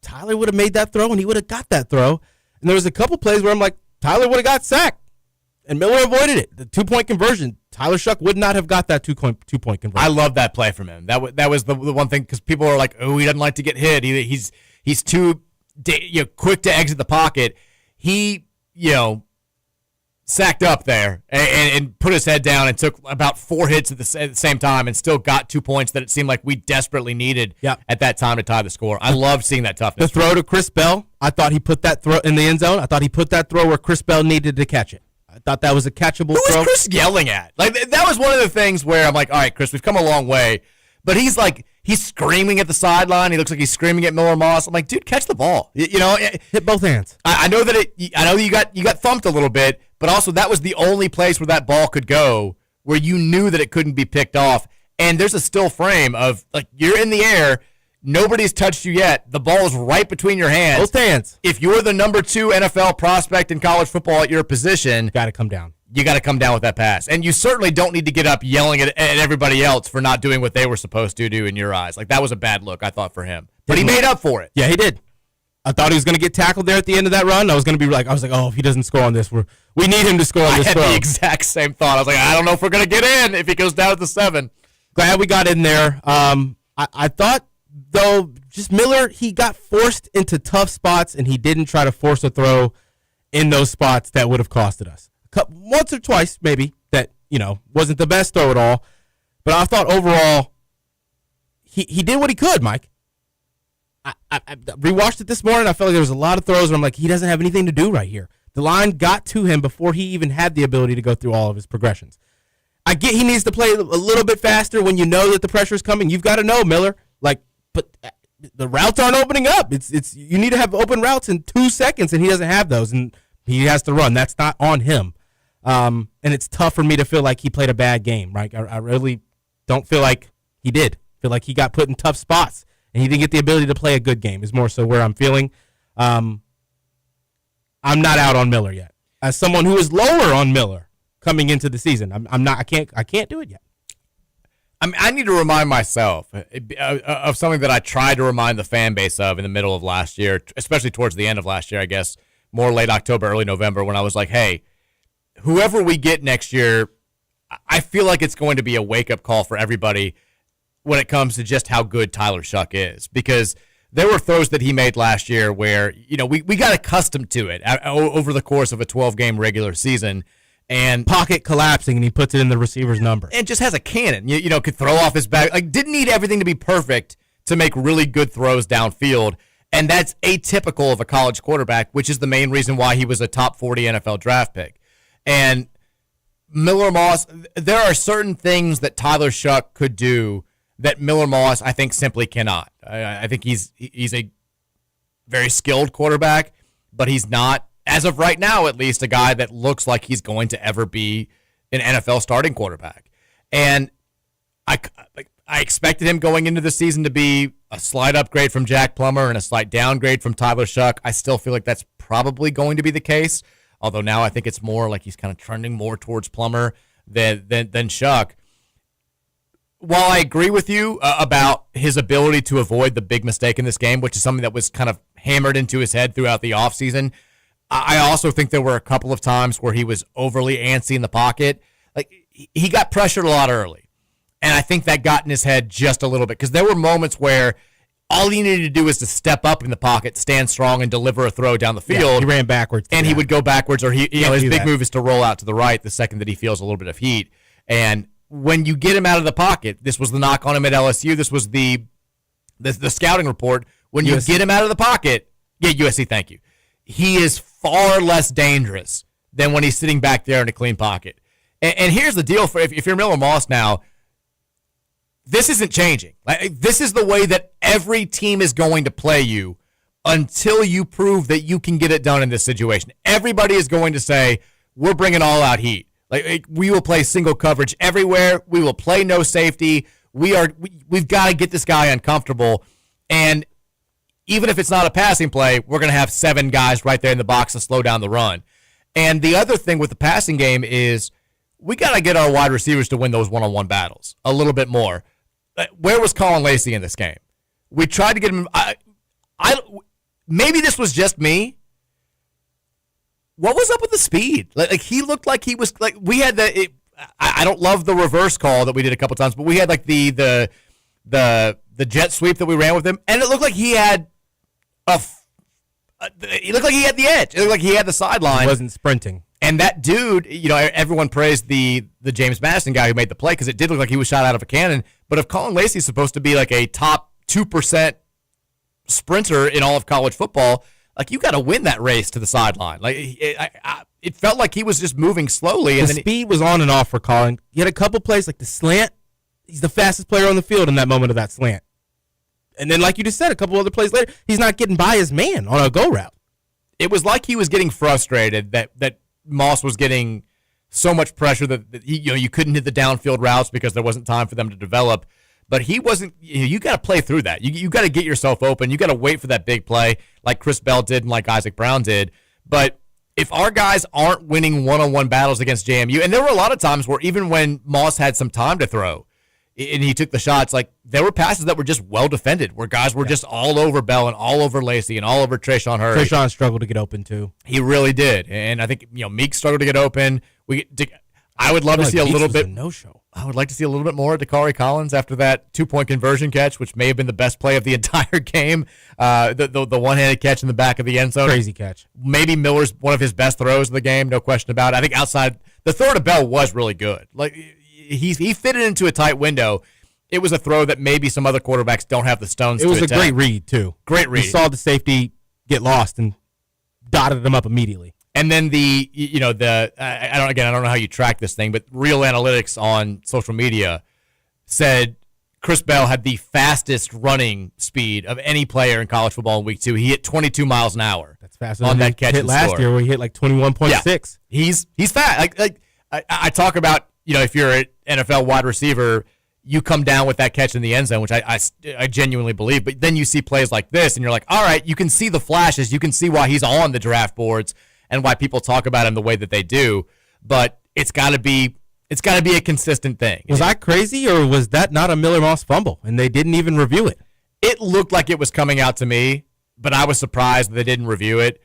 Tyler would have made that throw and he would have got that throw. And there was a couple plays where I'm like, Tyler would have got sacked. And Miller avoided it. The 2-point conversion, Tyler Shuck would not have got that 2-point conversion. I love that play from him. That was the one thing, because people are like, oh, he doesn't like to get hit. He's too quick to exit the pocket. He sacked up there and put his head down and took about 4 hits at the same time and still got 2 points that it seemed like we desperately needed at that time to tie the score. I loved seeing that toughness. The throw to Chris Bell, I thought he put that throw in the end zone. I thought he put that throw where Chris Bell needed to catch it. I thought that was a catchable throw. Who was Chris yelling at? Like, that was one of the things where I'm like, all right, Chris, we've come a long way. But he's screaming at the sideline. He looks like he's screaming at Miller Moss. I'm like, dude, catch the ball. Hit both hands. I know that I know you got thumped a little bit, but also that was the only place where that ball could go where you knew that it couldn't be picked off. And there's a still frame of, like, you're in the air. Nobody's touched you yet. The ball is right between your hands. Both hands. If you're the number 2 NFL prospect in college football at your position, got to come down. You got to come down with that pass. And you certainly don't need to get up yelling at everybody else for not doing what they were supposed to do in your eyes. Like, that was a bad look, I thought, for him. But he made up for it. Yeah, he did. I thought he was going to get tackled there at the end of that run. I was like, oh, if he doesn't score on this, we need him to score on this throw. I had the exact same thought. I was like, I don't know if we're going to get in if he goes down at the 7. Glad we got in there. I thought, though, just Miller, he got forced into tough spots, and he didn't try to force a throw in those spots that would have costed us. Once or twice, maybe, that, wasn't the best throw at all. But I thought overall, he did what he could, Mike. I rewatched it this morning. I felt like there was a lot of throws where I'm like, he doesn't have anything to do right here. The line got to him before he even had the ability to go through all of his progressions. I get he needs to play a little bit faster when you know that the pressure is coming. You've got to know, Miller. But the routes aren't opening up. It's you need to have open routes in 2 seconds, and he doesn't have those, and he has to run. That's not on him. And it's tough for me to feel like he played a bad game, right? I really don't feel like he did. I feel like he got put in tough spots, and he didn't get the ability to play a good game is more so where I'm feeling. I'm not out on Miller yet. As someone who is lower on Miller coming into the season, I'm not. I can't do it yet. I need to remind myself of something that I tried to remind the fan base of in the middle of last year, especially towards the end of last year, I guess, more late October, early November, when I was like, hey, whoever we get next year, I feel like it's going to be a wake-up call for everybody when it comes to just how good Tyler Shuck is. Because there were throws that he made last year where, we got accustomed to it over the course of a 12-game regular season. And pocket collapsing, and he puts it in the receiver's number. And just has a cannon. Could throw off his back. Like, didn't need everything to be perfect to make really good throws downfield. And that's atypical of a college quarterback, which is the main reason why he was a top 40 NFL draft pick. And Miller Moss, there are certain things that Tyler Shuck could do that Miller Moss, I think, simply cannot. I think he's a very skilled quarterback, but he's not, as of right now, at least, a guy that looks like he's going to ever be an NFL starting quarterback. And I expected him going into the season to be a slight upgrade from Jack Plummer and a slight downgrade from Tyler Shuck. I still feel like that's probably going to be the case, although now I think it's more like he's kind of trending more towards Plummer than Shuck. While I agree with you about his ability to avoid the big mistake in this game, which is something that was kind of hammered into his head throughout the offseason, I also think there were a couple of times where he was overly antsy in the pocket. Like, he got pressured a lot early, and I think that got in his head just a little bit, because there were moments where All he needed to do was to step up in the pocket, stand strong, and deliver a throw down the field. Yeah, he ran backwards. And he would go backwards, or his big that. move is to roll out to the right the second that he feels a little bit of heat. And when you get him out of the pocket, this was the knock on him at LSU. This was the scouting report. When you get him out of the pocket, USC, thank you. He is far less dangerous than when he's sitting back there in a clean pocket. And here's the deal for if you're Miller Moss now. This isn't changing. This is the way that every team is going to play you until you prove that you can get it done in this situation. Everybody is going to say, we're bringing all-out heat. We will play single coverage everywhere. We will play no safety. We've got to get this guy uncomfortable. And even if it's not a passing play, we're going to have 7 guys right there in the box to slow down the run. And the other thing with the passing game is we got to get our wide receivers to win those one-on-one battles a little bit more. Where was Colin Lacey in this game? We tried to get him. Maybe this was just me. What was up with the speed? He looked like he was we had the. I don't love the reverse call that we did a couple times, but we had the jet sweep that we ran with him, and it looked like he had he looked like he had the edge. It looked like he had the sideline. He wasn't sprinting. And that dude, everyone praised the James Madison guy who made the play because it did look like he was shot out of a cannon. But if Colin Lacey is supposed to be like a top 2% sprinter in all of college football, you got to win that race to the sideline. It felt like he was just moving slowly. The speed was on and off for Colin. He had a couple plays like the slant. He's the fastest player on the field in that moment of that slant. And then, like you just said, a couple other plays later, he's not getting by his man on a go route. It was like he was getting frustrated that Moss was getting so much pressure that you couldn't hit the downfield routes because there wasn't time for them to develop. But he wasn't. You got to play through that. You got to get yourself open. You got to wait for that big play like Chris Bell did and like Isaac Brown did. But if our guys aren't winning one-on-one battles against JMU, and there were a lot of times where even when Moss had some time to throw and he took the shots, there were passes that were just well defended, where guys were just all over Bell and all over Lacey and all over Trayshawn Hurry. Trayshawn struggled to get open too. He really did, and I think Meek struggled to get open. I would love to see a little bit. No-show. I would like to see a little bit more of Dakari Collins after that 2-point conversion catch, which may have been the best play of the entire game. The one-handed catch in the back of the end zone, crazy catch. Maybe Miller's one of his best throws of the game, no question about it. I think outside the throw to Bell was really good. He fit it into a tight window. It was a throw that maybe some other quarterbacks don't have the stones to attempt. It was a great read, too. Great read. He saw the safety get lost and dotted him up immediately. And then I don't know how you track this thing, but Real Analytics on social media said Chris Bell had the fastest running speed of any player in college football in week 2. He hit 22 miles an hour. That's faster on that catch hit last year where he hit 21.6. Yeah. He's fast. I talk about, if you're an NFL wide receiver, you come down with that catch in the end zone, which I genuinely believe. But then you see plays like this, and you're like, all right, you can see the flashes. You can see why he's on the draft boards and why people talk about him the way that they do. But it's got to be a consistent thing. Was I crazy, or was that not a Miller Moss fumble, and they didn't even review it? It looked like it was coming out to me, but I was surprised that they didn't review it.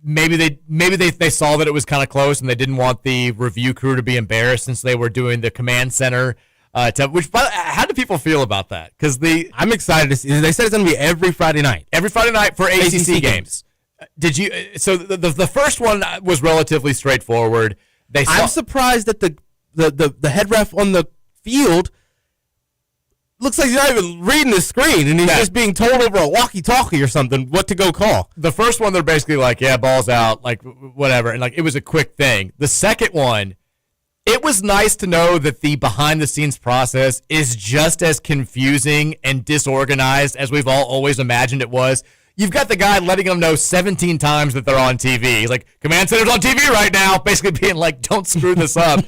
Maybe they saw that it was kind of close, and they didn't want the review crew to be embarrassed since they were doing the command center. How do people feel about that? Because I'm excited to see. They said it's going to be every Friday night. Every Friday night for ACC games. Did you? So the first one was relatively straightforward. I'm surprised that the head ref on the field looks like he's not even reading the screen, and he's just being told over a walkie-talkie or something what to go call. The first one, they're basically like, yeah, ball's out, whatever, and it was a quick thing. The second one, it was nice to know that the behind-the-scenes process is just as confusing and disorganized as we've all always imagined it was. You've got the guy letting them know 17 times that they're on TV. He's like, command center's on TV right now, basically being like, don't screw this up.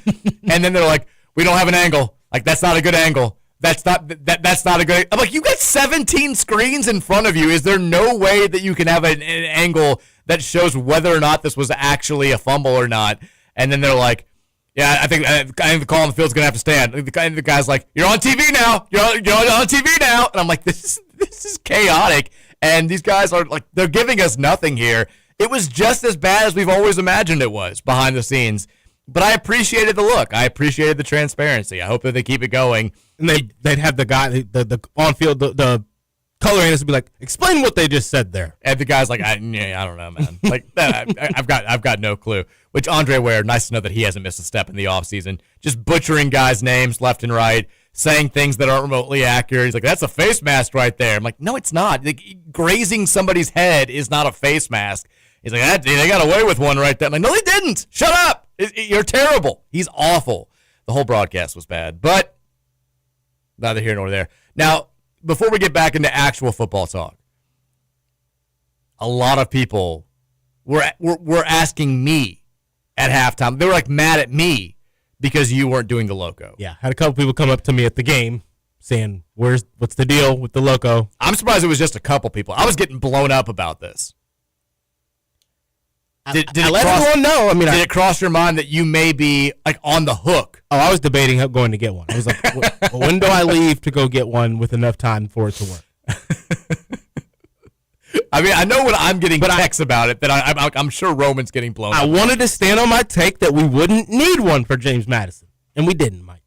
And then they're like, we don't have an angle. That's not a good angle. That's not a good. I'm like, you got 17 screens in front of you. Is there no way that you can have an angle that shows whether or not this was actually a fumble or not? And then they're like, yeah, I think the call on the field's gonna have to stand. The guy's like, you're on TV now. You're on TV now. And I'm like, this is chaotic. And these guys are like, they're giving us nothing here. It was just as bad as we've always imagined it was behind the scenes. But I appreciated the look. I appreciated the transparency. I hope that they keep it going. And they'd have the guy, the on-field, the color analysts would be like, explain what they just said there. And the guy's like, I don't know, man. Like, I've got no clue. Which Andre Ware, nice to know that he hasn't missed a step in the offseason. Just butchering guys' names left and right, saying things that aren't remotely accurate. He's like, that's a face mask right there. I'm like, no, it's not. Like, grazing somebody's head is not a face mask. He's like, they got away with one right there. I'm like, no, they didn't. Shut up. You're terrible. He's awful. The whole broadcast was bad, but neither here nor there. Now, before we get back into actual football talk, a lot of people were asking me at halftime. They were like mad at me because you weren't doing the loco. Yeah, had a couple people come up to me at the game saying, what's the deal with the loco? I'm surprised it was just a couple people. I was getting blown up about this. Did I let everyone know. I mean, did it cross your mind that you may be like on the hook? Oh, I was debating going to get one. I was like, when do I leave to go get one with enough time for it to work? I mean, I know when I'm getting texts about it that I'm sure Roman's getting blown up. I wanted to stand on my take that we wouldn't need one for James Madison, and we didn't, Mike.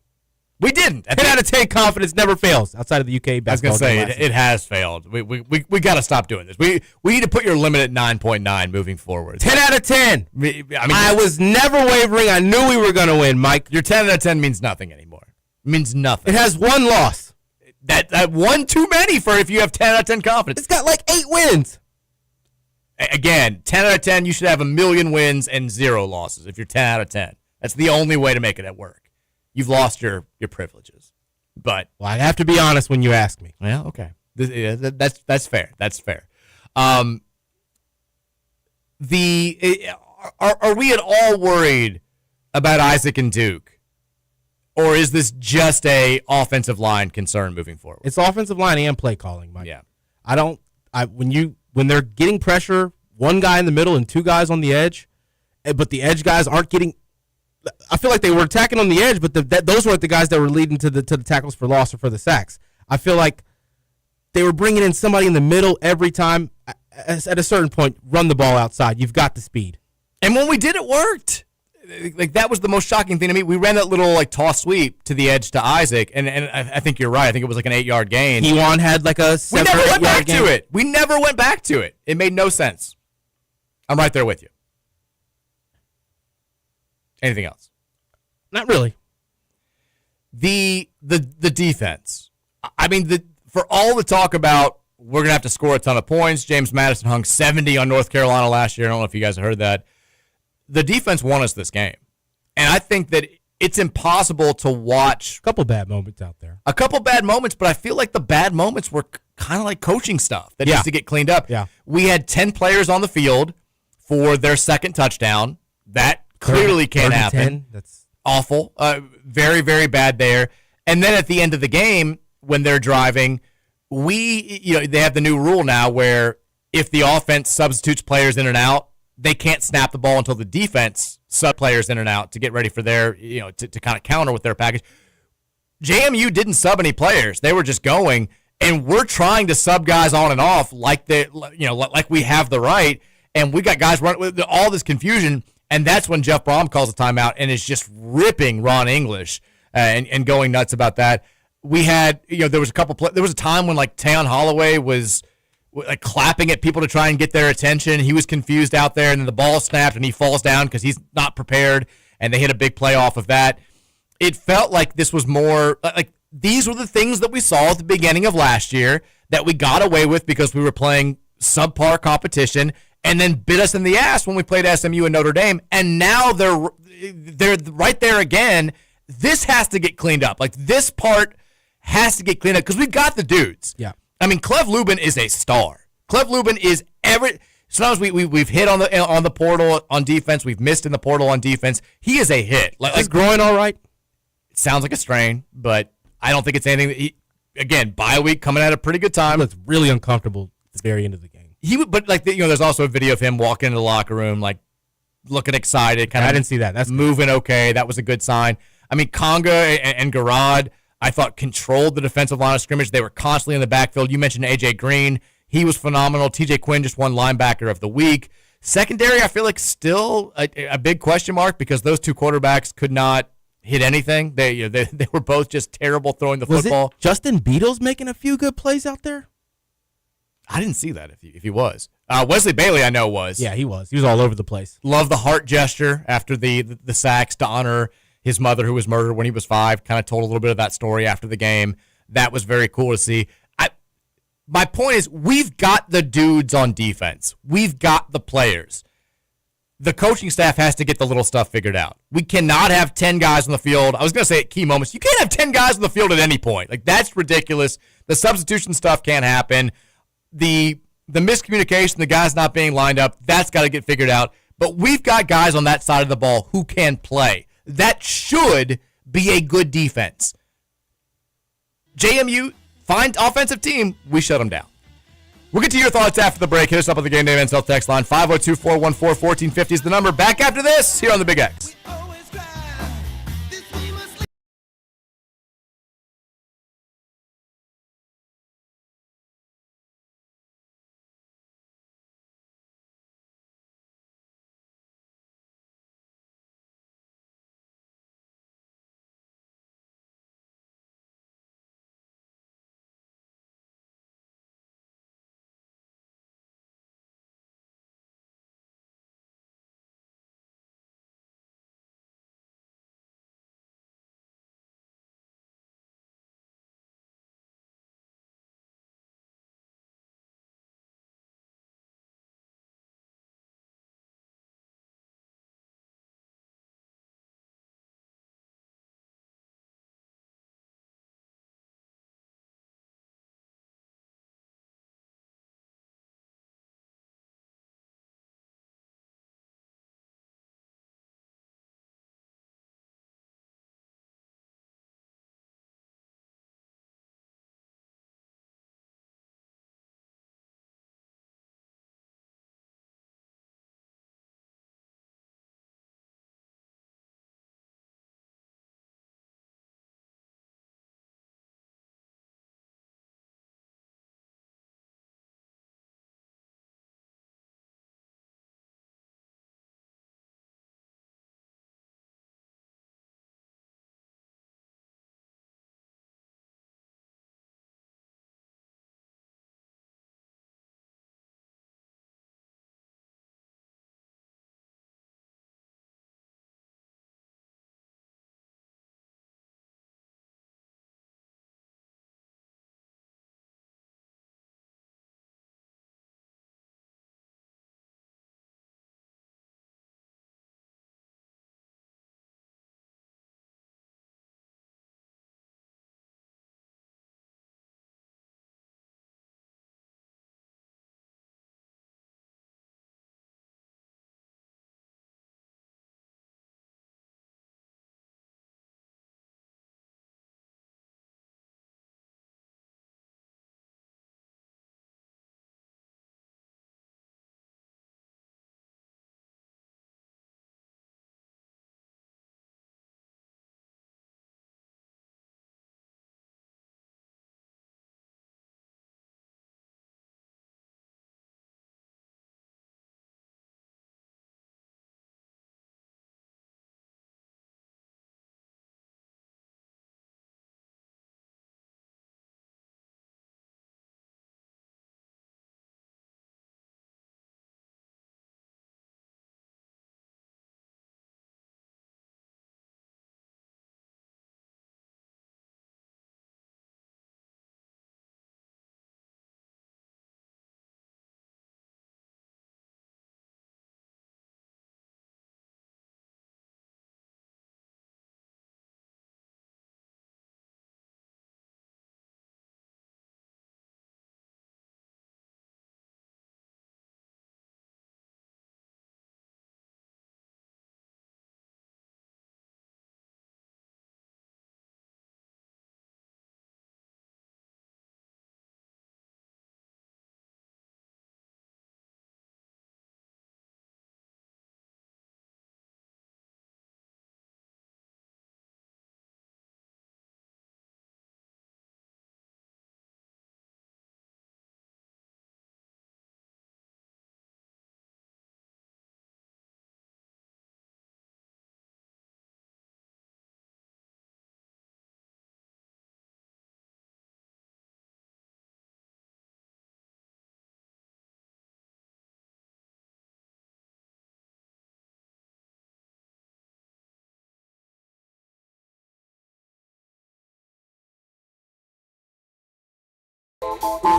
We didn't. 10 out of 10 confidence never fails outside of the UK basketball. I was going to say, it has failed. We got to stop doing this. We need to put your limit at 9.9 moving forward. 10 out of 10. I mean, I was never wavering. I knew we were going to win, Mike. Your 10 out of 10 means nothing anymore. It means nothing. It has one loss. That one too many for if you have 10 out of 10 confidence. It's got like 8 wins. Again, 10 out of 10, you should have 1,000,000 wins and 0 losses if you're 10 out of 10. That's the only way to make it at work. You've lost your privileges. But I have to be honest when you ask me. Well, okay. That's fair. That's fair. Are we at all worried about Isaac and Duke? Or is this just a offensive line concern moving forward? It's offensive line and play calling, Mike. Yeah. When they're getting pressure, one guy in the middle and 2 guys on the edge, but the edge guys aren't getting. I feel like they were attacking on the edge, but those weren't the guys that were leading to the tackles for loss or for the sacks. I feel like they were bringing in somebody in the middle every time. At a certain point, run the ball outside. You've got the speed. And when we did, it worked. Like, that was the most shocking thing to me. We ran that little like toss sweep to the edge to Isaac, and I think you're right. I think it was like an 8-yard gain. Ewan had like a 7 We never went back gain. to it. We never went back to it. It made no sense. I'm right there with you. Anything else? Not really. The defense. I mean, for all the talk about we're going to have to score a ton of points, James Madison hung 70 on North Carolina last year. I don't know if you guys heard that. The defense won us this game. And I think that it's impossible to watch. A couple bad moments out there. A couple bad moments, but I feel like the bad moments were kind of like coaching stuff that needs to get cleaned up. Yeah. We had 10 players on the field for their second touchdown. That clearly can't happen. That's awful. Very, very bad there. And then at the end of the game, when they're driving, they have the new rule now where if the offense substitutes players in and out, they can't snap the ball until the defense sub players in and out to get ready for their, to kind of counter with their package. JMU didn't sub any players. They were just going, and we're trying to sub guys on and off like like we have the right, and we got guys running with all this confusion. And that's when Jeff Brom calls a timeout and is just ripping Ron English and going nuts about that. We had, there was a time when like Tayon Holloway was like clapping at people to try and get their attention. He was confused out there, and then the ball snapped and he falls down because he's not prepared, and they hit a big play off of that. It felt like this was more like these were the things that we saw at the beginning of last year that we got away with because we were playing subpar competition, and then bit us in the ass when we played SMU and Notre Dame, and now they're right there again. This has to get cleaned up. Like, this part has to get cleaned up because we've got the dudes. Yeah. I mean, Clev Lubin is a star. Clev Lubin is sometimes we've hit on the portal on defense. We've missed in the portal on defense. He is a hit. Is growing all right? It sounds like a strain, but I don't think it's anything. Again, bye week, coming at a pretty good time. He looks really uncomfortable at the very end of the game. There's also a video of him walking into the locker room, like looking excited. I didn't see that. That's moving okay. That was a good sign. I mean, Conga and Garad, I thought, controlled the defensive line of scrimmage. They were constantly in the backfield. You mentioned A.J. Green. He was phenomenal. T.J. Quinn just won linebacker of the week. Secondary, I feel like still a big question mark because those two quarterbacks could not hit anything. They were both just terrible throwing the football. Was it Justin Beatles making a few good plays out there? I didn't see that if he was. Wesley Bailey, I know was. Yeah, he was. He was all over the place. Love the heart gesture after the sacks to honor his mother who was murdered when he was 5. Kind of told a little bit of that story after the game. That was very cool to see. My point is, we've got the dudes on defense. We've got the players. The coaching staff has to get the little stuff figured out. We cannot have 10 guys on the field. I was going to say at key moments. You can't have 10 guys on the field at any point. Like, that's ridiculous. The substitution stuff can't happen. The miscommunication, the guys not being lined up, that's got to get figured out. But we've got guys on that side of the ball who can play. That should be a good defense. JMU, fine offensive team, we shut them down. We'll get to your thoughts after the break. Hit us up on the Game Day Men's Health text line. 502-414-1450 is the number. Back after this here on the Big X.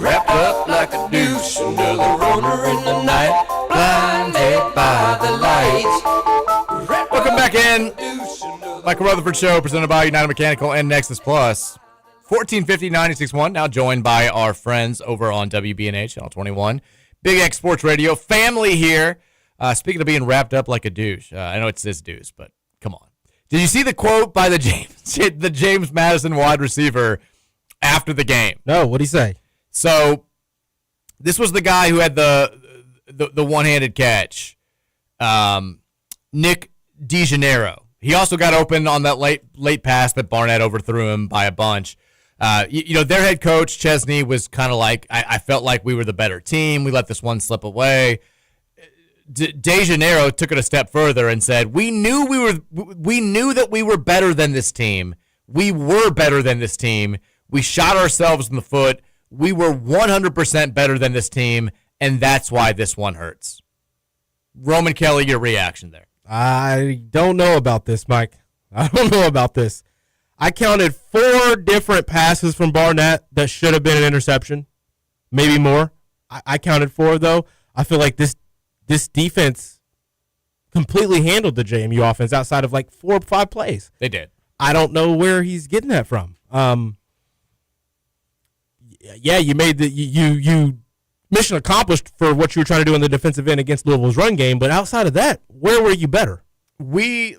wrapped up like a douche under the roller in the night, blinded by the lights. Welcome back in. Michael Rutherford Show, presented by United Mechanical and Nexus Plus. 1450-96.1, now joined by our friends over on WBNH, Channel 21. Big X Sports Radio. Family here. Speaking of being wrapped up like a douche, I know it says douche, but come on. Did you see the quote by the James Madison wide receiver after the game? No, what'd he say? So this was the guy who had the one-handed catch, Nick DeGennaro. He also got open on that late pass, but Barnett overthrew him by a bunch. Their head coach, Chesney, was kind of like, I felt like we were the better team. We let this one slip away. DeGennaro took it a step further and said, we knew that we were better than this team. We were better than this team. We shot ourselves in the foot. We were 100% better than this team, and that's why this one hurts. Roman Kelly, your reaction there? I don't know about this, Mike. I don't know about this. I counted 4 different passes from Barnett that should have been an interception, maybe more. I counted 4, though. I feel like this defense completely handled the JMU offense outside of like 4 or 5 plays. They did. I don't know where he's getting that from. You made you mission accomplished for what you were trying to do on the defensive end against Louisville's run game, but outside of that, where were you better? I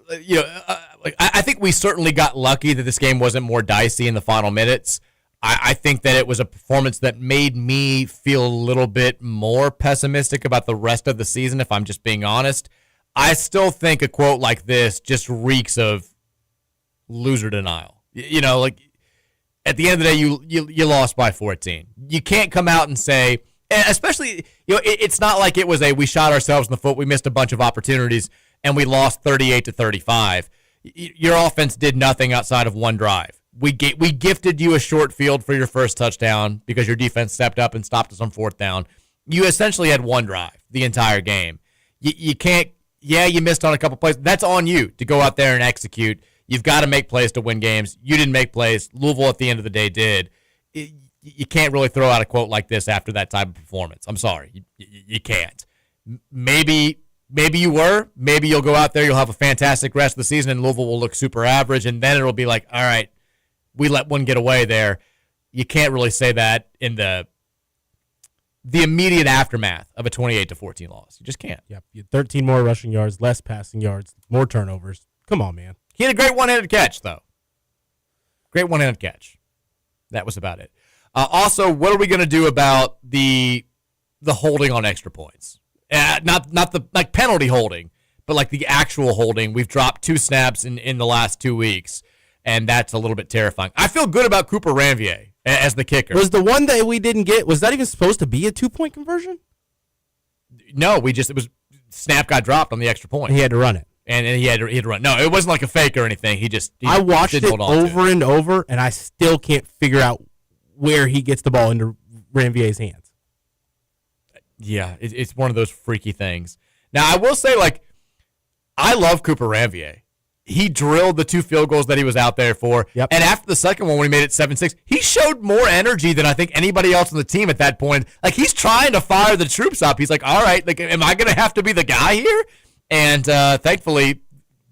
think we certainly got lucky that this game wasn't more dicey in the final minutes. I think that it was a performance that made me feel a little bit more pessimistic about the rest of the season, if I'm just being honest. I still think a quote like this just reeks of loser denial. At the end of the day, you lost by 14. You can't come out and say, and especially, it's not like it was we shot ourselves in the foot, we missed a bunch of opportunities, and we lost 38-35. Your offense did nothing outside of one drive. We gifted you a short field for your first touchdown because your defense stepped up and stopped us on 4th down. You essentially had one drive the entire game. You can't, you missed on a couple plays. That's on you to go out there and execute. You've got to make plays to win games. You didn't make plays. Louisville, at the end of the day, did. You can't really throw out a quote like this after that type of performance. I'm sorry. You can't. Maybe you were. Maybe you'll go out there, you'll have a fantastic rest of the season, and Louisville will look super average, and then it'll be like, all right, we let one get away there. You can't really say that in the immediate aftermath of a 28-14 loss. You just can't. Yep. You had 13 more rushing yards, less passing yards, more turnovers. Come on, man. He had a great one-handed catch, though. Great one-handed catch. That was about it. Also, what are we going to do about the holding on extra points? Not the penalty holding, but like the actual holding. We've dropped 2 snaps in the last 2 weeks, and that's a little bit terrifying. I feel good about Cooper Ranvier as the kicker. Was the one that we didn't get, was that even supposed to be a 2-point conversion? No, snap got dropped on the extra point. He had to run it. And he had to run. No, it wasn't like a fake or anything. I watched it over and over, and I still can't figure out where he gets the ball into Ranvier's hands. Yeah, it's one of those freaky things. Now, I will say, I love Cooper Ranvier. He drilled the 2 field goals that he was out there for. Yep. And after the second one, when he made it 7-6, he showed more energy than I think anybody else on the team at that point. He's trying to fire the troops up. He's like, all right, am I going to have to be the guy here? And thankfully,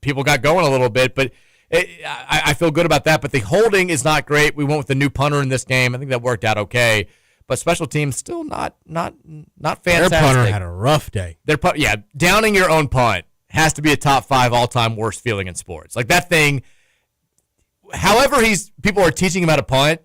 people got going a little bit. But I feel good about that. But the holding is not great. We went with the new punter in this game. I think that worked out okay. But special teams still not fantastic. Their punter had a rough day. Downing your own punt has to be a top 5 all-time worst feeling in sports. That thing, however people are teaching him how to punt,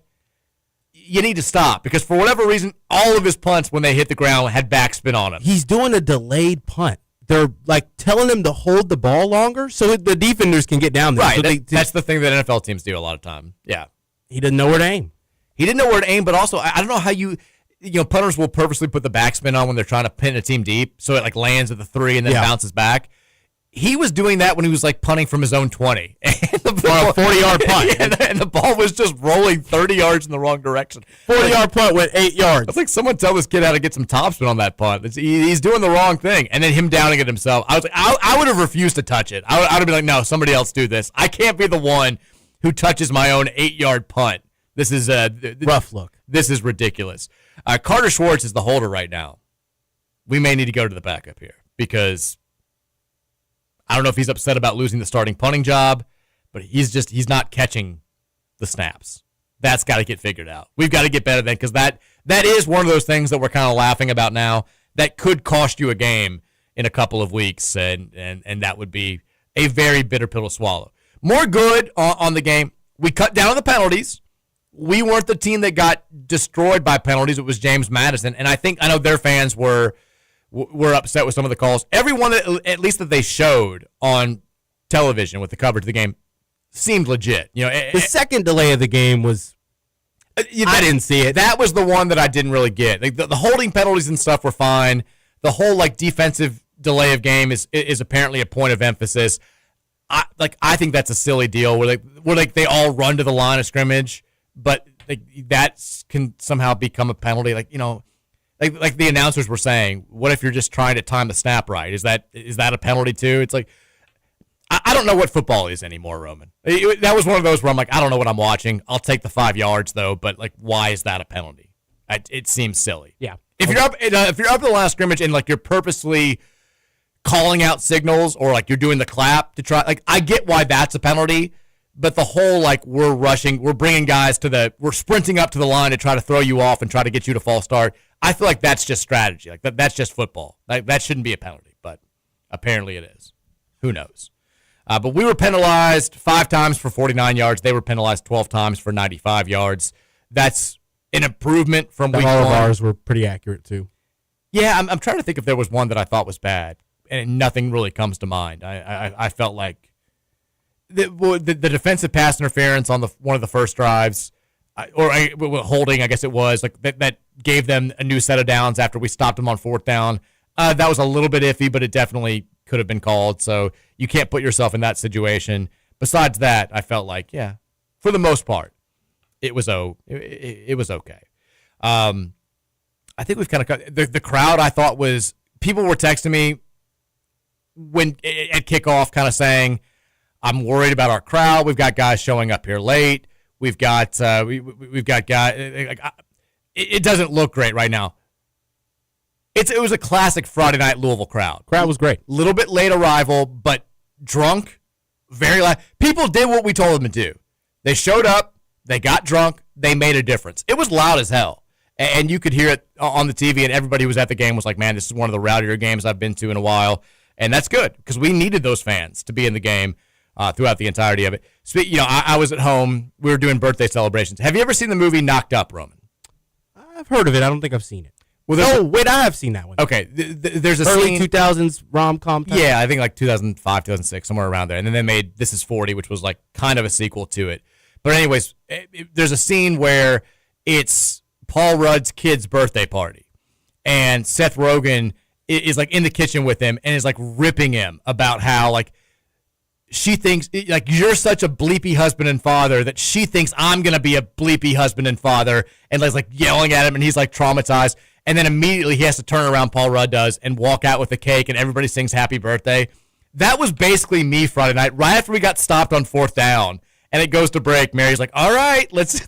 you need to stop. Because for whatever reason, all of his punts when they hit the ground had backspin on him. He's doing a delayed punt. They're telling him to hold the ball longer so the defenders can get down there. Right, So that's the thing that NFL teams do a lot of time. Yeah. He didn't know where to aim. He didn't know where to aim, but also, I don't know how punters will purposely put the backspin on when they're trying to pin a team deep, so it lands at the 3 and then bounces back. He was doing that when he was punting from his own 20. And on a 40-yard punt. And the ball was just rolling 30 yards in the wrong direction. 40-yard punt went 8 yards. It's someone tell this kid how to get some topspin on that punt. He's doing the wrong thing. And then him downing it himself. I was I would have refused to touch it. I would have been like, no, somebody else do this. I can't be the one who touches my own 8-yard punt. This is rough look. This is ridiculous. Carter Schwartz is the holder right now. We may need to go to the backup here because I don't know if he's upset about losing the starting punting job, but he's not catching the snaps. That's got to get figured out. We've got to get better then because that is one of those things that we're kind of laughing about now that could cost you a game in a couple of weeks, and that would be a very bitter pill to swallow. More good on the game. We cut down on the penalties. We weren't the team that got destroyed by penalties. It was James Madison, and I know their fans were upset with some of the calls. Everyone, at least that they showed on television with the coverage of the game, seemed legit. The second delay of the game was. I didn't see it. That was the one that I didn't really get. Like, the holding penalties and stuff were fine. The whole defensive delay of game is apparently a point of emphasis. I think that's a silly deal where they all run to the line of scrimmage, but that can somehow become a penalty. Like the announcers were saying, what if you're just trying to time the snap right? Is that a penalty too? It's like I don't know what football is anymore, Roman. That was one of those where I'm like, I don't know what I'm watching. I'll take the 5 yards though, but why is that a penalty? It seems silly. Yeah. If you're up at the line of scrimmage and you're purposely calling out signals or you're doing the clap to try, I get why that's a penalty, but the whole we're bringing guys we're sprinting up to the line to try to throw you off and try to get you to false start. I feel like that's just strategy. That's just football. That shouldn't be a penalty, but apparently it is. Who knows? But we were penalized 5 times for 49 yards. They were penalized 12 times for 95 yards. That's an improvement from week 1. All of ours were pretty accurate, too. Yeah, I'm trying to think if there was one that I thought was bad, and nothing really comes to mind. I felt like the defensive pass interference on one of the first drives, or holding, I guess it was, that gave them a new set of downs after we stopped them on 4th down. That was a little bit iffy, but it definitely could have been called, so you can't put yourself in that situation. Besides that, I felt like, yeah, for the most part, it was okay. I think we've kind of cut the crowd. I thought people were texting me when at kickoff, kind of saying, "I'm worried about our crowd. We've got guys showing up here late. We've got we've got guys. It doesn't look great right now." It was a classic Friday night Louisville crowd. Crowd was great. Little bit late arrival, but drunk, very loud. People did what we told them to do. They showed up, they got drunk, they made a difference. It was loud as hell. And you could hear it on the TV, and everybody who was at the game was like, man, this is one of the rowdier games I've been to in a while. And that's good, because we needed those fans to be in the game throughout the entirety of it. So, I was at home. We were doing birthday celebrations. Have you ever seen the movie Knocked Up, Roman? I've heard of it. I don't think I've seen it. Well, I have seen that one. Okay, there's a early scene, 2000s rom-com type. Yeah, I think 2005, 2006, somewhere around there. And then they made This Is 40, which was kind of a sequel to it. But anyways, there's a scene where it's Paul Rudd's kid's birthday party, and Seth Rogen is in the kitchen with him and is ripping him about how she thinks you're such a bleepy husband and father that she thinks I'm gonna be a bleepy husband and father, and yelling at him, and he's traumatized. And then immediately he has to turn around, Paul Rudd does, and walk out with a cake, and everybody sings happy birthday. That was basically me Friday night, right after we got stopped on 4th down, and it goes to break. Mary's like, all right, let's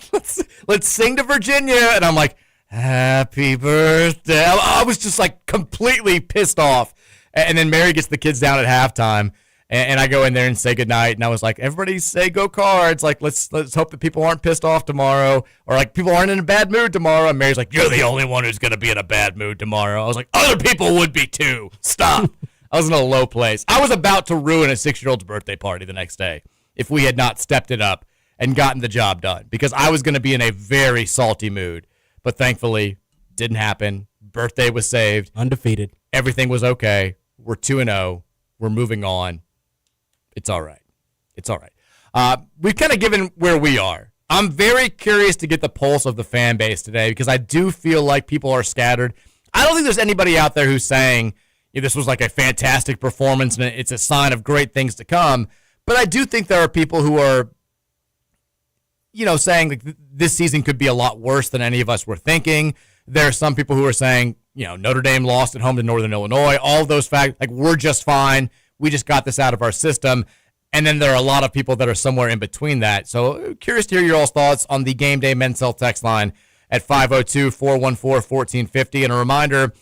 sing to Virginia. And I'm like, happy birthday. I was just completely pissed off. And then Mary gets the kids down at halftime, and I go in there and say goodnight, and I was like, everybody say go Cards. Let's hope that people aren't pissed off tomorrow, or people aren't in a bad mood tomorrow. And Mary's like, you're the only one who's going to be in a bad mood tomorrow. I was like, other people would be too. Stop. I was in a low place. I was about to ruin a 6-year-old's birthday party the next day if we had not stepped it up and gotten the job done, because I was going to be in a very salty mood. But thankfully, didn't happen. Birthday was saved. Undefeated. Everything was okay. We're 2-0. We're moving on. It's all right. It's all right. We've kind of given where we are. I'm very curious to get the pulse of the fan base today, because I do feel like people are scattered. I don't think there's anybody out there who's saying this was a fantastic performance and it's a sign of great things to come. But I do think there are people who are, saying this season could be a lot worse than any of us were thinking. There are some people who are saying, Notre Dame lost at home to Northern Illinois. All of those facts, we're just fine. We just got this out of our system. And then there are a lot of people that are somewhere in between that. So curious to hear your all's thoughts on the Game Day Men's Health text line at 502-414-1450. And a reminder,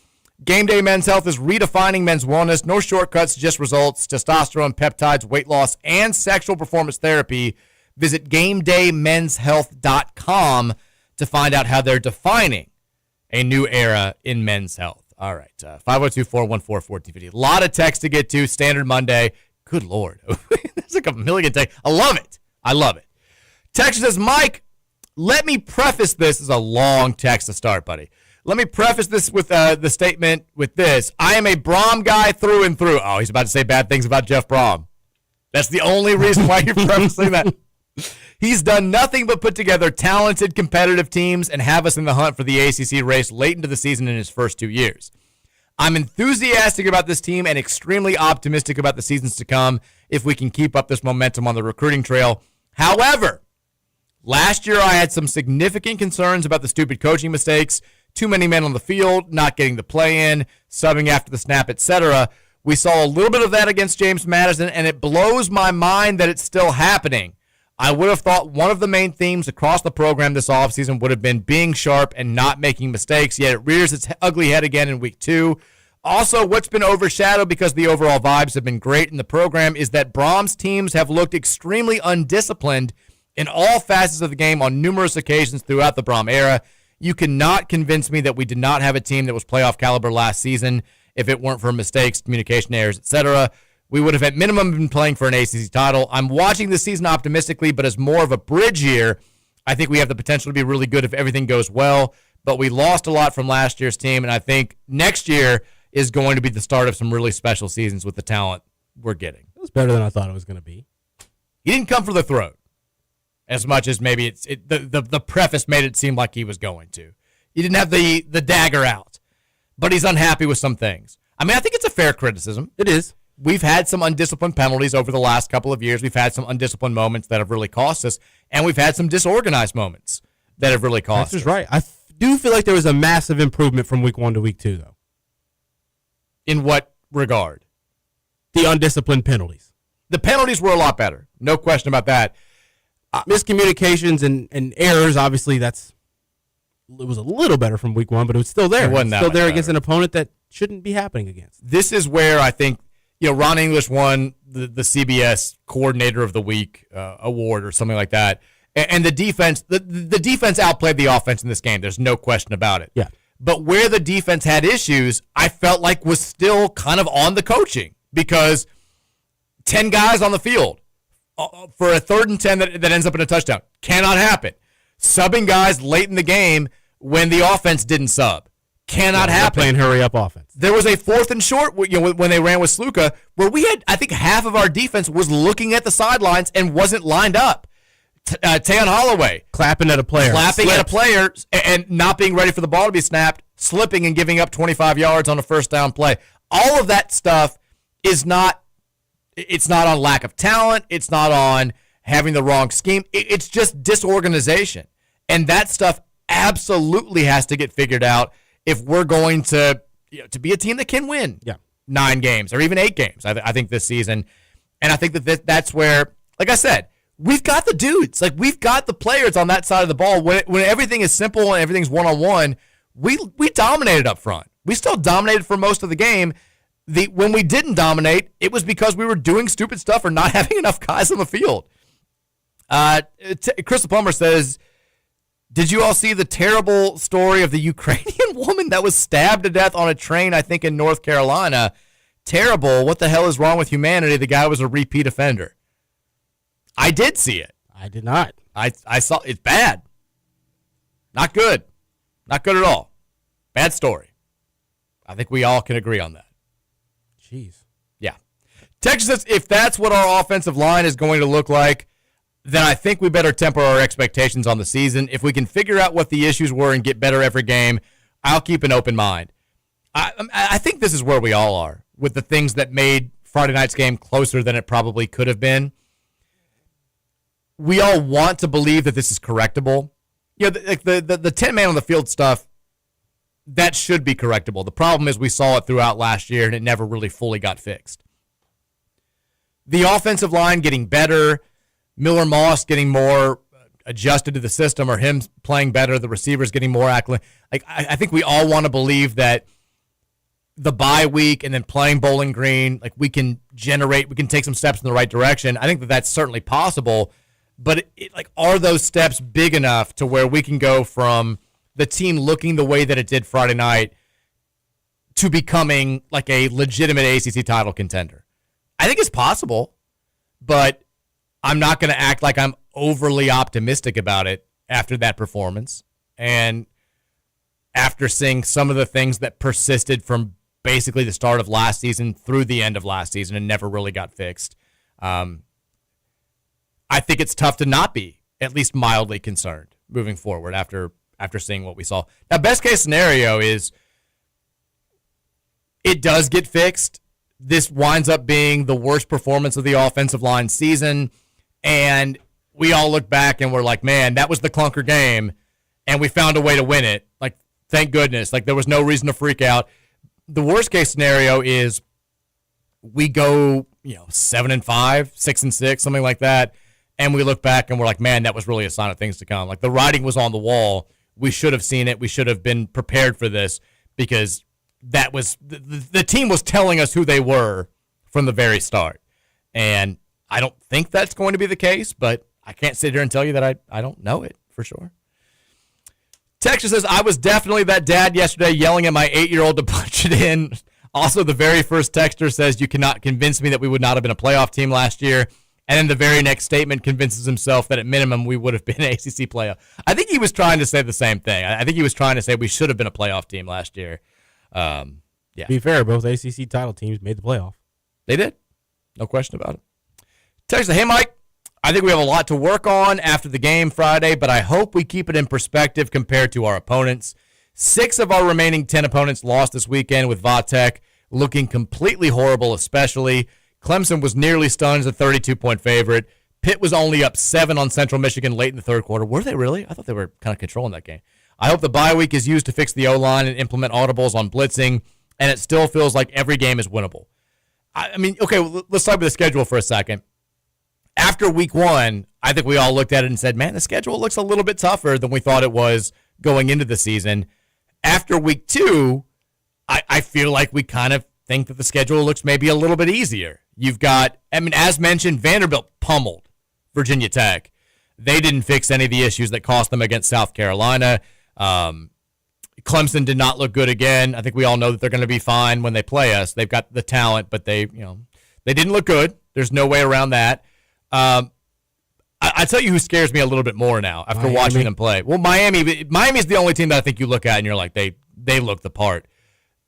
Gameday Men's Health is redefining men's wellness. No shortcuts, just results. Testosterone, peptides, weight loss, and sexual performance therapy. Visit GameDayMen'sHealth.com to find out how they're defining a new era in men's health. All right, 502-414-1450. A lot of text to get to. Standard Monday. Good Lord. There's like a million texts. I love it. I love it. Text says, Mike, let me preface this. This is a long text to start, buddy. Let me preface this with the statement with this. I am a Brom guy through and through. Oh, he's about to say bad things about Jeff Brom. That's the only reason why you're prefacing that. He's done nothing but put together talented, competitive teams and have us in the hunt for the ACC race late into the season in his first 2 years. I'm enthusiastic about this team and extremely optimistic about the seasons to come if we can keep up this momentum on the recruiting trail. However, last year I had some significant concerns about the stupid coaching mistakes, too many men on the field, not getting the play in, subbing after the snap, etc. We saw a little bit of that against James Madison, and it blows my mind that it's still happening. I would have thought one of the main themes across the program this offseason would have been being sharp and not making mistakes, yet it rears its ugly head again in week 2. Also, what's been overshadowed because the overall vibes have been great in the program is that Brom's teams have looked extremely undisciplined in all facets of the game on numerous occasions throughout the Brom era. You cannot convince me that we did not have a team that was playoff caliber last season if it weren't for mistakes, communication errors, etc. We would have at minimum been playing for an ACC title. I'm watching this season optimistically, but as more of a bridge year, I think we have the potential to be really good if everything goes well. But we lost a lot from last year's team, and I think next year is going to be the start of some really special seasons with the talent we're getting. It was better than I thought it was going to be. He didn't come for the throat as much as maybe the preface made it seem like he was going to. He didn't have the dagger out, but he's unhappy with some things. I mean, I think it's a fair criticism. It is. We've had some undisciplined penalties over the last couple of years. We've had some undisciplined moments that have really cost us, and we've had some disorganized moments that have really cost us. That's right. I do feel like there was a massive improvement from week 1 to week 2, though. In what regard? The undisciplined penalties. The penalties were a lot better. No question about that. Miscommunications and errors, obviously, it was a little better from week 1, but it was still there. It wasn't that still much there better. against an opponent that shouldn't be happening against. This is where I think, Ron English won the CBS Coordinator of the Week award or something like that. And the defense, the defense outplayed the offense in this game. There's no question about it. Yeah. But where the defense had issues, I felt like was still kind of on the coaching because 10 guys on the field for a 3rd and 10 that ends up in a touchdown cannot happen. Subbing guys late in the game when the offense didn't sub cannot happen. Playing hurry up offense. There was a 4th and short when they ran with Sluka where we had, I think, half of our defense was looking at the sidelines and wasn't lined up. Tayon Holloway Clapping at a player. At a player and not being ready for the ball to be snapped, slipping and giving up 25 yards on a first down play. All of that stuff is not, it's not on lack of talent. It's not on having the wrong scheme. It's just disorganization. And that stuff absolutely has to get figured out if we're going to be a team that can win 9 games or even 8 games, I think, this season. And I think that's where, like I said, we've got the dudes. Like, we've got the players on that side of the ball. When everything is simple and everything's one-on-one, we dominated up front. We still dominated for most of the game. When we didn't dominate, it was because we were doing stupid stuff or not having enough guys on the field. Crystal Plummer says, did you all see the terrible story of the Ukrainian woman that was stabbed to death on a train, I think, in North Carolina? Terrible. What the hell is wrong with humanity? The guy was a repeat offender. I did see it. I did not. I saw it's bad. Not good. Not good at all. Bad story. I think we all can agree on that. Jeez. Yeah. Texas says, if that's what our offensive line is going to look like, then I think we better temper our expectations on the season. If we can figure out what the issues were and get better every game, I'll keep an open mind. I think this is where we all are with the things that made Friday night's game closer than it probably could have been. We all want to believe that this is correctable. The 10-man on the field stuff, that should be correctable. The problem is we saw it throughout last year, and it never really fully got fixed. The offensive line getting better, Miller Moss getting more adjusted to the system or him playing better, the receivers getting more accolade. Like I think we all want to believe that the bye week and then playing Bowling Green, like we can take some steps in the right direction. I think that that's certainly possible, but like, are those steps big enough to where we can go from the team looking the way that it did Friday night to becoming like a legitimate ACC title contender? I think it's possible, but I'm not going to act like I'm overly optimistic about it after that performance and after seeing some of the things that persisted from basically the start of last season through the end of last season and never really got fixed. I think it's tough to not be at least mildly concerned moving forward after seeing what we saw. Now, best case scenario is it does get fixed. This winds up being the worst performance of the offensive line season, and we all look back and we're like, man, that was the clunker game, and we found a way to win it. Like, thank goodness. Like, there was no reason to freak out. The worst case scenario is we go, 7-5, 6-6, something like that, and we look back and we're like, man, that was really a sign of things to come. Like, the writing was on the wall. We should have seen it. We should have been prepared for this because that was the team was telling us who they were from the very start. And I don't think that's going to be the case, but I can't sit here and tell you that I don't know it for sure. Texas says, I was definitely that dad yesterday yelling at my 8-year-old to punch it in. Also, the very first texter says, you cannot convince me that we would not have been a playoff team last year. And then the very next statement convinces himself that at minimum we would have been an ACC playoff. I think he was trying to say the same thing. I think he was trying to say we should have been a playoff team last year. Yeah. To be fair, both ACC title teams made the playoff. They did. No question about it. Texas, hey, Mike. I think we have a lot to work on after the game Friday, but I hope we keep it in perspective compared to our opponents. 6 of our remaining 10 opponents lost this weekend, with Vatech looking completely horrible, especially. Clemson was nearly stunned as a 32-point favorite. Pitt was only up 7 on Central Michigan late in the third quarter. Were they really? I thought they were kind of controlling that game. I hope the bye week is used to fix the O-line and implement audibles on blitzing, and it still feels like every game is winnable. I mean, okay, let's talk about the schedule for a second. After week 1, I think we all looked at it and said, man, the schedule looks a little bit tougher than we thought it was going into the season. After week 2, I feel like we kind of think that the schedule looks maybe a little bit easier. You've got, as mentioned, Vanderbilt pummeled Virginia Tech. They didn't fix any of the issues that cost them against South Carolina. Clemson did not look good again. I think we all know that they're going to be fine when they play us. They've got the talent, but they didn't look good. There's no way around that. I tell you who scares me a little bit more now after watching them play. Well, Miami's the only team that I think you look at and you're like, they look the part.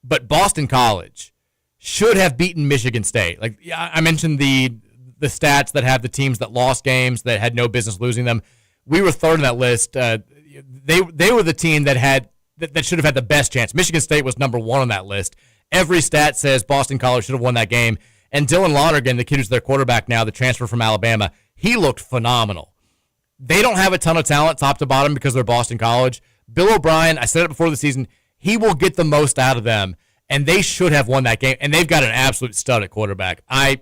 But Boston College should have beaten Michigan State. Like I mentioned the stats that have the teams that lost games that had no business losing them. We were third in that list. They were the team that should have had the best chance. Michigan State was number 1 on that list. Every stat says Boston College should have won that game. And Dylan Lonergan, the kid who's their quarterback now, the transfer from Alabama, he looked phenomenal. They don't have a ton of talent top to bottom because they're Boston College. Bill O'Brien, I said it before the season, he will get the most out of them, and they should have won that game. And they've got an absolute stud at quarterback. I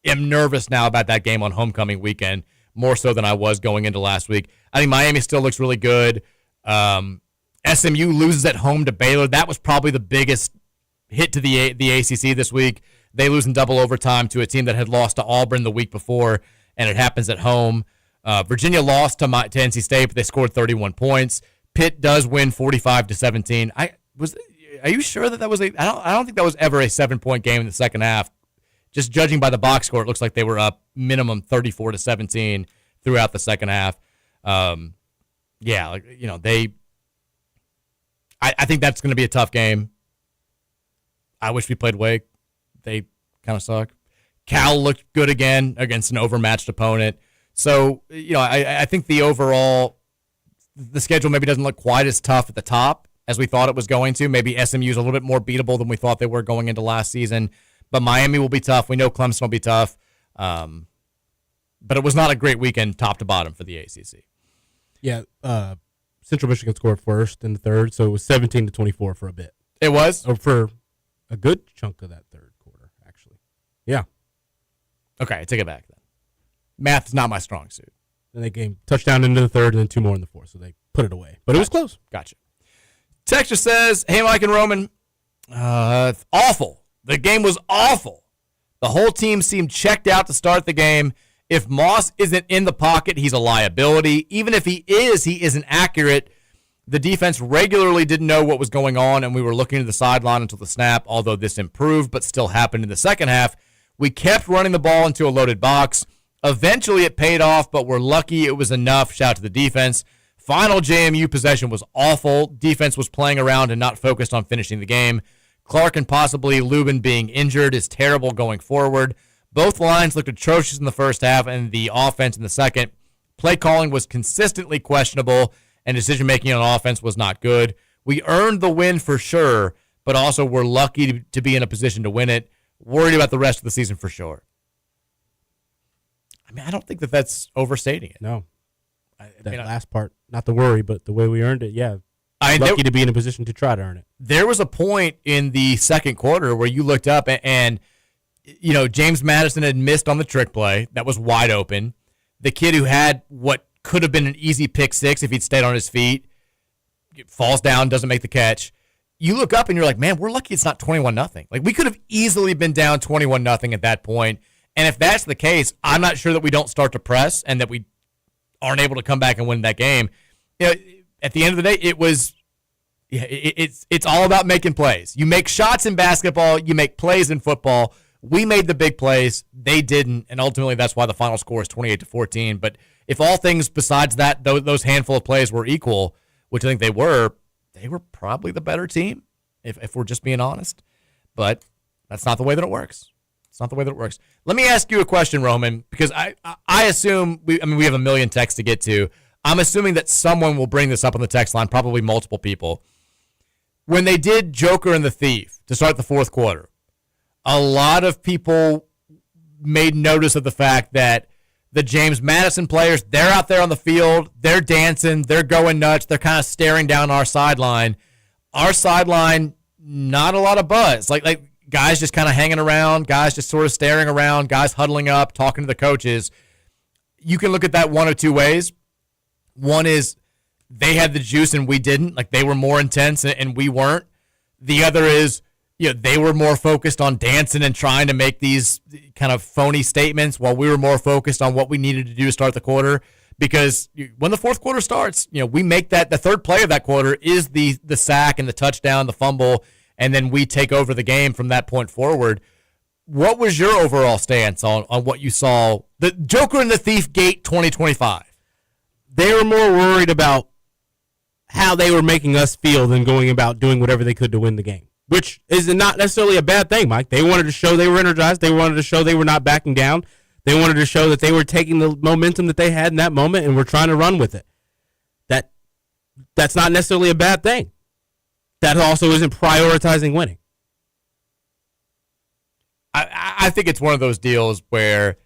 am nervous now about that game on homecoming weekend, more so than I was going into last week. I think Miami still looks really good. SMU loses at home to Baylor. That was probably the biggest hit to the ACC this week. They lose in double overtime to a team that had lost to Auburn the week before, and it happens at home. Virginia lost to NC State, but they scored 31 points. Pitt does win 45-17. Are you sure that was I don't think that was ever a 7-point game in the second half. Just judging by the box score, it looks like they were up minimum 34-17 throughout the second half. I think that's going to be a tough game. I wish we played Wake. They kind of suck. Cal looked good again against an overmatched opponent. So, I think the schedule maybe doesn't look quite as tough at the top as we thought it was going to. Maybe SMU's a little bit more beatable than we thought they were going into last season. But Miami will be tough. We know Clemson will be tough. But it was not a great weekend top to bottom for the ACC. Yeah, Central Michigan scored first in the third, so it was 17-24 for a bit. It was? Or for a good chunk of that third quarter, actually. Yeah. Okay, I take it back then. Math is not my strong suit. And they came touchdown into the third and then 2 more in the fourth. So they put it away. But it was close. Gotcha. Texture says, hey, Mike and Roman, awful. The game was awful. The whole team seemed checked out to start the game. If Moss isn't in the pocket, he's a liability. Even if he isn't accurate. The defense regularly didn't know what was going on, and we were looking to the sideline until the snap, although this improved but still happened in the second half. We kept running the ball into a loaded box. Eventually it paid off, but we're lucky it was enough. Shout out to the defense. Final JMU possession was awful. Defense was playing around and not focused on finishing the game. Clark and possibly Lubin being injured is terrible going forward. Both lines looked atrocious in the first half and the offense in the second. Play calling was consistently questionable, and decision-making on offense was not good. We earned the win for sure, but also we're lucky to be in a position to win it. Worried about the rest of the season for sure. I mean, I don't think that's overstating it. No. Last part, not the worry, but the way we earned it, yeah. Lucky to be in a position to try to earn it. There was a point in the second quarter where you looked up and James Madison had missed on the trick play. That was wide open. The kid who had what could have been an easy pick six if he'd stayed on his feet falls down, doesn't make the catch. You look up and you're like, man, we're lucky it's not 21-0. Like, we could have easily been down 21-0 at that point. And if that's the case, I'm not sure that we don't start to press and that we aren't able to come back and win that game. At the end of the day, it's all about making plays. You make shots in basketball, you make plays in football. We made the big plays, they didn't, and ultimately that's why the final score is 28-14. But if all things besides that, those handful of plays were equal, which I think they were probably the better team, if we're just being honest. But that's not the way that it works. It's not the way that it works. Let me ask you a question, Roman, because I assume we have a million texts to get to. I'm assuming that someone will bring this up on the text line, probably multiple people. When they did Joker and the Thief to start the fourth quarter, a lot of people made notice of the fact that the James Madison players, they're out there on the field, they're dancing, they're going nuts, they're kind of staring down our sideline. Our sideline, not a lot of buzz. Like guys just kind of hanging around, guys just sort of staring around, guys huddling up, talking to the coaches. You can look at that one of two ways. One is they had the juice and we didn't. Like, they were more intense and we weren't. The other is, they were more focused on dancing and trying to make these kind of phony statements while we were more focused on what we needed to do to start the quarter. Because when the fourth quarter starts, we make that the third play of that quarter is the sack and the touchdown, the fumble, and then we take over the game from that point forward. What was your overall stance on what you saw? The Joker and the Thief Gate 2025. They were more worried about how they were making us feel than going about doing whatever they could to win the game, which is not necessarily a bad thing, Mike. They wanted to show they were energized. They wanted to show they were not backing down. They wanted to show that they were taking the momentum that they had in that moment and were trying to run with it. That's not necessarily a bad thing. That also isn't prioritizing winning. I think it's one of those deals where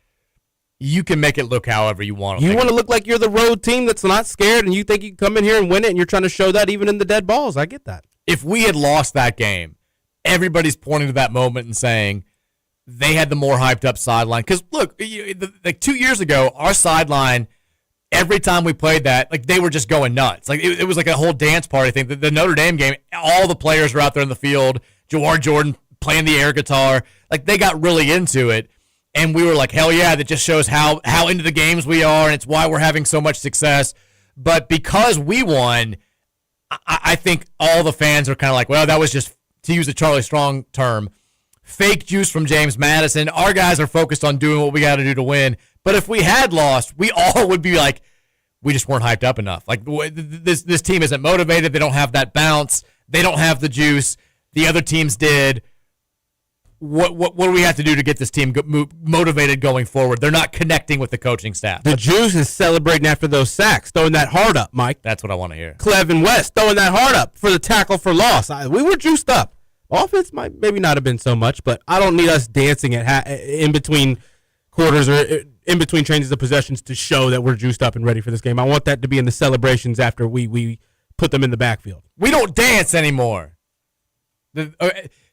you can make it look however you want. You want to look like you're the road team that's not scared, and you think you can come in here and win it, and you're trying to show that even in the dead balls. I get that. If we had lost that game, everybody's pointing to that moment and saying they had the more hyped up sideline. Because, look, like 2 years ago, our sideline, every time we played that, like, they were just going nuts. Like, it was like a whole dance party thing. The Notre Dame game, all the players were out there in the field. Jawar Jordan playing the air guitar. Like, they got really into it. And we were like, hell yeah, that just shows how into the games we are, and it's why we're having so much success. But because we won, I think all the fans are kind of like, well, that was just, to use a Charlie Strong term, fake juice from James Madison. Our guys are focused on doing what we got to do to win. But if we had lost, we all would be like, we just weren't hyped up enough. Like, this team isn't motivated. They don't have that bounce. They don't have the juice. The other teams did. What do we have to do to get this team motivated going forward? They're not connecting with the coaching staff. The juice is celebrating after those sacks, throwing that hard up, Mike. That's what I want to hear. Clevin West throwing that hard up for the tackle for loss. We were juiced up. Offense might maybe not have been so much, but I don't need us dancing in between quarters or in between changes of possessions to show that we're juiced up and ready for this game. I want that to be in the celebrations after we put them in the backfield. We don't dance anymore.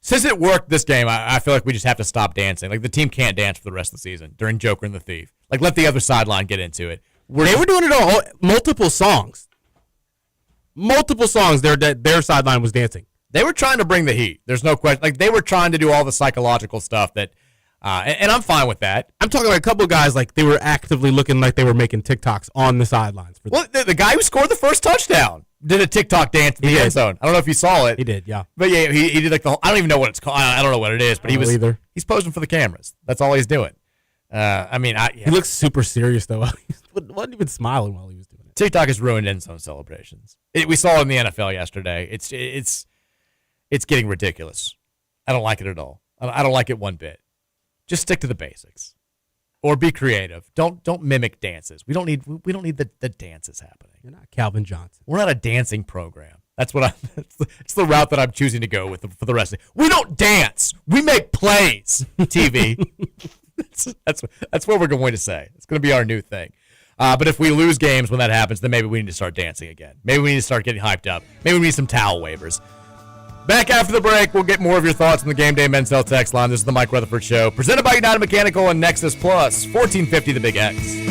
Since it worked this game, I feel like we just have to stop dancing. Like, the team can't dance for the rest of the season during Joker and the Thief. Like, let the other sideline get into it. They were doing it all multiple songs. Multiple songs. Their sideline was dancing. They were trying to bring the heat. There's no question. Like they were trying to do all the psychological stuff that, and I'm fine with that. I'm talking about a couple of guys like they were actively looking like they were making TikToks on the sidelines. Well, the guy who scored the first touchdown did a TikTok dance in the end zone. I don't know if you saw it. He did, yeah. But yeah, he did like the whole, I don't even know what it's called. I don't know what it is, but he's posing for the cameras. That's all he's doing. He looks super serious though. He wasn't even smiling while he was doing it. TikTok has ruined end zone celebrations. We saw it in the NFL yesterday. It's getting ridiculous. I don't like it at all. I don't like it one bit. Just stick to the basics, or be creative. Don't mimic dances. We don't need the dances happening. You're not Calvin Johnson. We're not a dancing program. That's what it's the route that I'm choosing to go with for the rest of it. We don't dance. We make plays. TV. That's what we're going to say. It's going to be our new thing. But if we lose games when that happens, then maybe we need to start dancing again. Maybe we need to start getting hyped up. Maybe we need some towel wavers. Back after the break, we'll get more of your thoughts on the Game Day Men's Health text line. This is the Mike Rutherford Show, presented by United Mechanical and Nexus Plus, 1450 The Big X.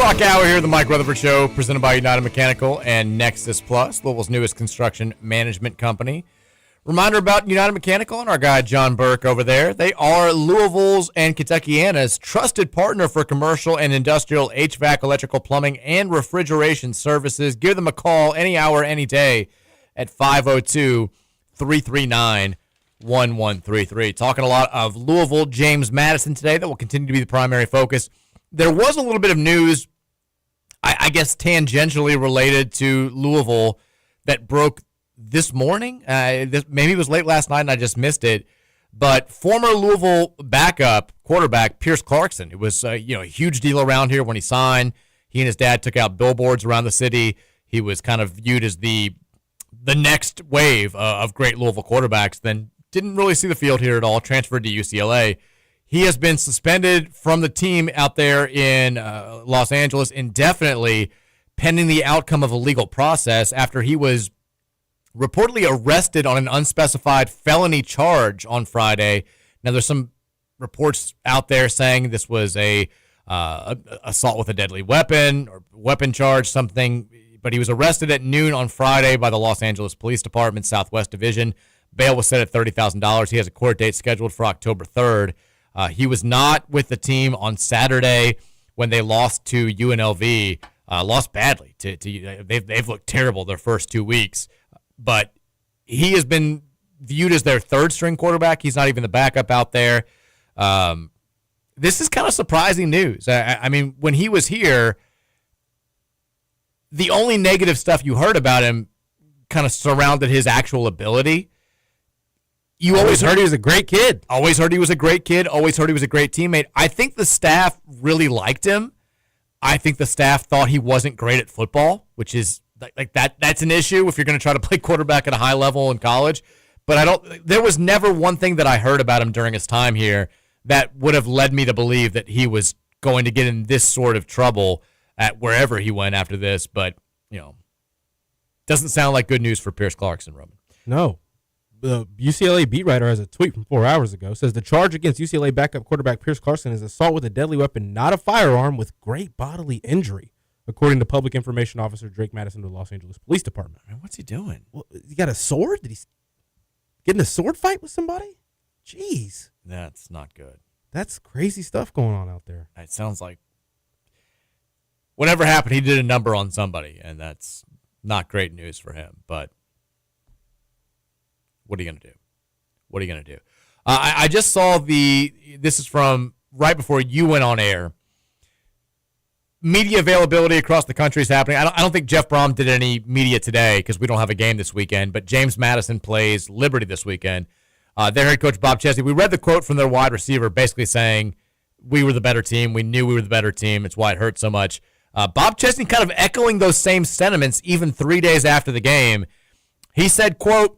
Rock Hour here, the Mike Rutherford Show, presented by United Mechanical and Nexus Plus, Louisville's newest construction management company. Reminder about United Mechanical and our guy John Burke over there. They are Louisville's and Kentuckiana's trusted partner for commercial and industrial HVAC, electrical, plumbing, and refrigeration services. Give them a call any hour, any day at 502-339-1133. Talking a lot of Louisville, James Madison today. That will continue to be the primary focus. There was a little bit of news, I guess tangentially related to Louisville, that broke this morning. Maybe it was late last night and I just missed it. But former Louisville backup quarterback Pierce Clarkson, it was a huge deal around here when he signed. He and his dad took out billboards around the city. He was kind of viewed as the next wave of great Louisville quarterbacks. Then didn't really see the field here at all. Transferred to UCLA. He has been suspended from the team out there in Los Angeles indefinitely, pending the outcome of a legal process after he was reportedly arrested on an unspecified felony charge on Friday. Now, there's some reports out there saying this was a assault with a deadly weapon or weapon charge, something, but he was arrested at noon on Friday by the Los Angeles Police Department, Southwest Division. Bail was set at $30,000. He has a court date scheduled for October 3rd. He was not with the team on Saturday when they lost to UNLV. Lost badly. They've looked terrible their first 2 weeks. But he has been viewed as their third-string quarterback. He's not even the backup out there. This is kind of surprising news. I mean, when he was here, the only negative stuff you heard about him kind of surrounded his actual ability. You always heard he was a great kid. Always heard he was a great kid. Always heard he was a great teammate. I think the staff really liked him. I think the staff thought he wasn't great at football, which is like that. That's an issue if you're going to try to play quarterback at a high level in college. But there was never one thing that I heard about him during his time here that would have led me to believe that he was going to get in this sort of trouble at wherever he went after this. But, doesn't sound like good news for Pierce Clarkson, Roman. No. The UCLA beat writer has a tweet from 4 hours ago. Says the charge against UCLA backup quarterback Pierce Clarkson is assault with a deadly weapon, not a firearm, with great bodily injury, according to Public Information Officer Drake Madison of the Los Angeles Police Department. Man, what's he doing? Well, he got a sword? Did he get in a sword fight with somebody? Jeez. That's not good. That's crazy stuff going on out there. It sounds like whatever happened, he did a number on somebody, and that's not great news for him. But what are you going to do? What are you going to do? I just saw this is from right before you went on air. Media availability across the country is happening. I don't think Jeff Brom did any media today because we don't have a game this weekend, but James Madison plays Liberty this weekend. Their head coach, Bob Chesney, we read the quote from their wide receiver basically saying, we were the better team. We knew we were the better team. It's why it hurt so much. Bob Chesney kind of echoing those same sentiments even 3 days after the game. He said, quote,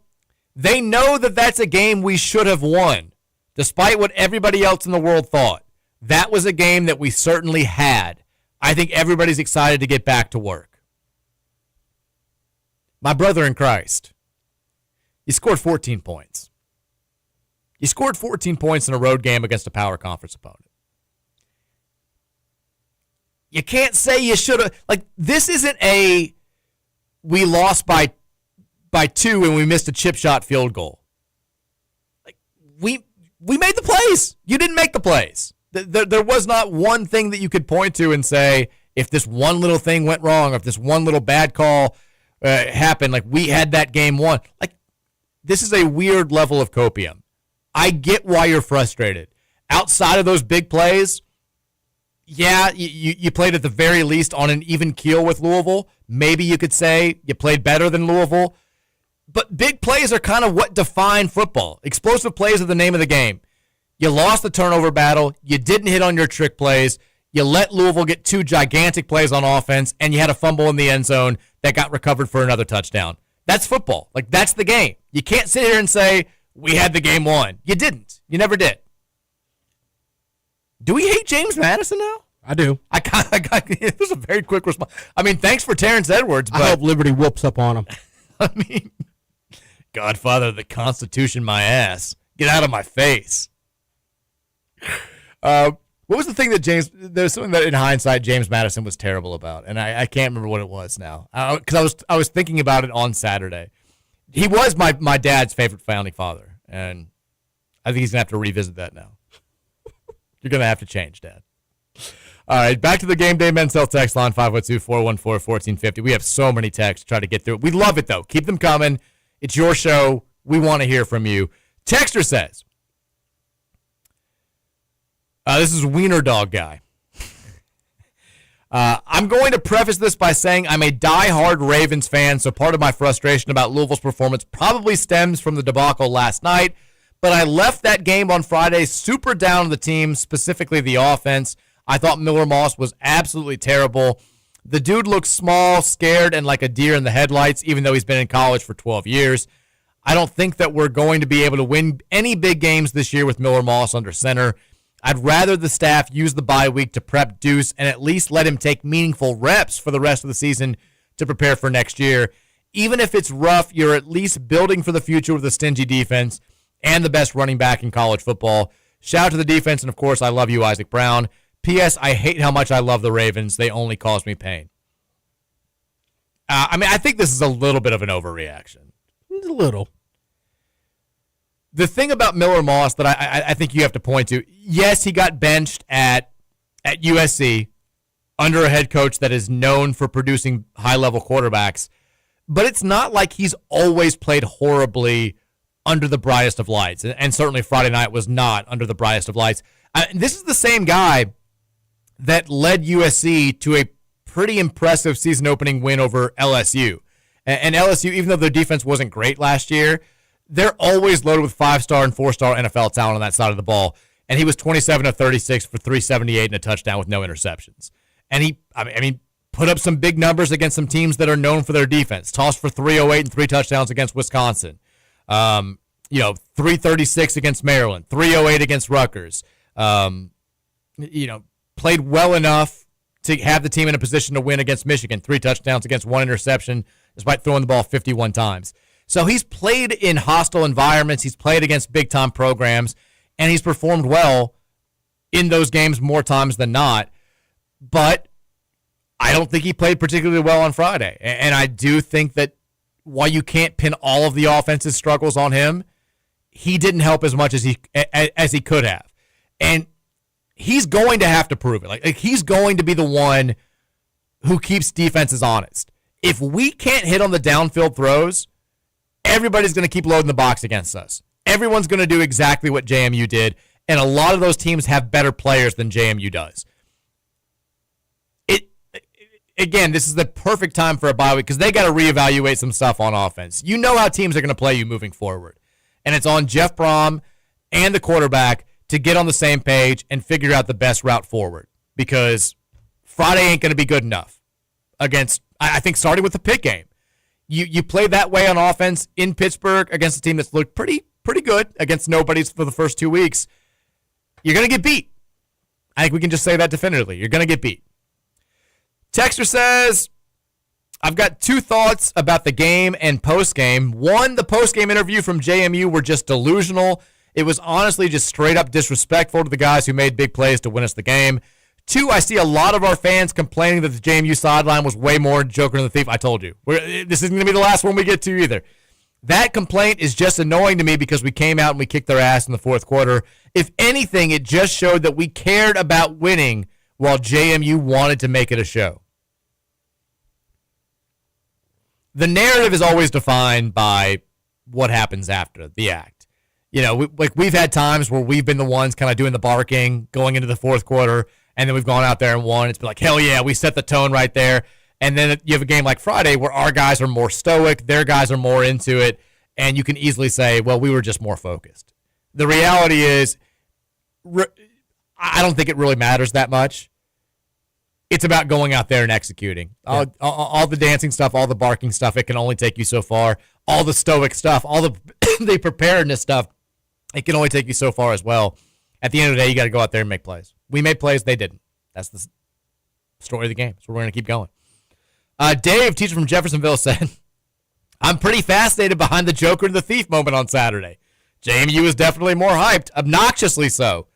"They know that that's a game we should have won, despite what everybody else in the world thought. That was a game that we certainly had. I think everybody's excited to get back to work." My brother in Christ, you scored 14 points. You scored 14 points in a road game against a power conference opponent. You can't say you should have. Like, this isn't we lost by 2 and we missed a chip shot field goal. Like, we made the plays. You didn't make the plays. There was not one thing that you could point to and say, if this one little thing went wrong, or if this one little bad call happened, like, we had that game won. Like, this is a weird level of copium. I get why you're frustrated. Outside of those big plays, yeah, you played at the very least on an even keel with Louisville. Maybe you could say you played better than Louisville. But big plays are kind of what define football. Explosive plays are the name of the game. You lost the turnover battle. You didn't hit on your trick plays. You let Louisville get 2 gigantic plays on offense, and you had a fumble in the end zone that got recovered for another touchdown. That's football. Like, that's the game. You can't sit here and say, we had the game won. You didn't. You never did. Do we hate James Madison now? I do. It was a very quick response. I mean, thanks for Terrence Edwards. But I hope Liberty whoops up on him. I mean, Godfather of the Constitution, my ass. Get out of my face. What was the thing that there's something that in hindsight James Madison was terrible about, and I can't remember what it was now. Because I was thinking about it on Saturday. He was my dad's favorite founding father, and I think he's going to have to revisit that now. You're going to have to change, Dad. All right, back to the Game Day Men's Health text line, 502-414-1450. We have so many texts to try to get through it. We love it, though. Keep them coming. It's your show. We want to hear from you. Texter says, this is Wiener Dog Guy. I'm going to preface this by saying I'm a diehard Ravens fan, so part of my frustration about Louisville's performance probably stems from the debacle last night, but I left that game on Friday super down on the team, specifically the offense. I thought Miller Moss was absolutely terrible. The dude looks small, scared, and like a deer in the headlights, even though he's been in college for 12 years. I don't think that we're going to be able to win any big games this year with Miller Moss under center. I'd rather the staff use the bye week to prep Deuce and at least let him take meaningful reps for the rest of the season to prepare for next year. Even if it's rough, you're at least building for the future with a stingy defense and the best running back in college football. Shout out to the defense, and of course, I love you, Isaac Brown. P.S. I hate how much I love the Ravens. They only cause me pain. I think this is a little bit of an overreaction. A little. The thing about Miller Moss that I think you have to point to, yes, he got benched at USC under a head coach that is known for producing high-level quarterbacks, but it's not like he's always played horribly under the brightest of lights, and certainly Friday night was not under the brightest of lights. This is the same guy that led USC to a pretty impressive season-opening win over LSU. And LSU, even though their defense wasn't great last year, they're always loaded with 5-star and 4-star NFL talent on that side of the ball. And he was 27 of 36 for 378 and a touchdown with no interceptions. And he put up some big numbers against some teams that are known for their defense. Tossed for 308 and 3 touchdowns against Wisconsin. 336 against Maryland, 308 against Rutgers. Played well enough to have the team in a position to win against Michigan. 3 touchdowns against 1 interception, despite throwing the ball 51 times. So he's played in hostile environments. He's played against big-time programs, and he's performed well in those games more times than not. But I don't think he played particularly well on Friday. And I do think that while you can't pin all of the offense's struggles on him, he didn't help as much as he could have. And he's going to have to prove it. Like he's going to be the one who keeps defenses honest. If we can't hit on the downfield throws, everybody's going to keep loading the box against us. Everyone's going to do exactly what JMU did, and a lot of those teams have better players than JMU does. Again, this is the perfect time for a bye week because they got to reevaluate some stuff on offense. You know how teams are going to play you moving forward, and it's on Jeff Brom and the quarterback to get on the same page and figure out the best route forward because Friday ain't going to be good enough against, I think, starting with the Pitt game. You play that way on offense in Pittsburgh against a team that's looked pretty good against nobodies for the first 2 weeks. You're going to get beat. I think we can just say that definitively. You're going to get beat. Texter says, I've got 2 thoughts about the game and postgame. 1, the postgame interview from JMU were just delusional. It was honestly just straight up disrespectful to the guys who made big plays to win us the game. 2, I see a lot of our fans complaining that the JMU sideline was way more Joker than the Thief. I told you. This isn't going to be the last one we get to either. That complaint is just annoying to me because we came out and we kicked their ass in the fourth quarter. If anything, it just showed that we cared about winning while JMU wanted to make it a show. The narrative is always defined by what happens after the act. We've had times where we've been the ones kind of doing the barking going into the fourth quarter, and then we've gone out there and won. It's been like, hell yeah, we set the tone right there. And then you have a game like Friday where our guys are more stoic, their guys are more into it, and you can easily say, well, we were just more focused. The reality is, I don't think it really matters that much. It's about going out there and executing. Yeah. All the dancing stuff, all the barking stuff, it can only take you so far. All the stoic stuff, all the preparedness stuff, it can only take you so far as well. At the end of the day, you got to go out there and make plays. We made plays, they didn't. That's the story of the game. So we're going to keep going. Dave, teacher from Jeffersonville, said, I'm pretty fascinated behind the Joker and the Thief moment on Saturday. JMU is definitely more hyped, obnoxiously so.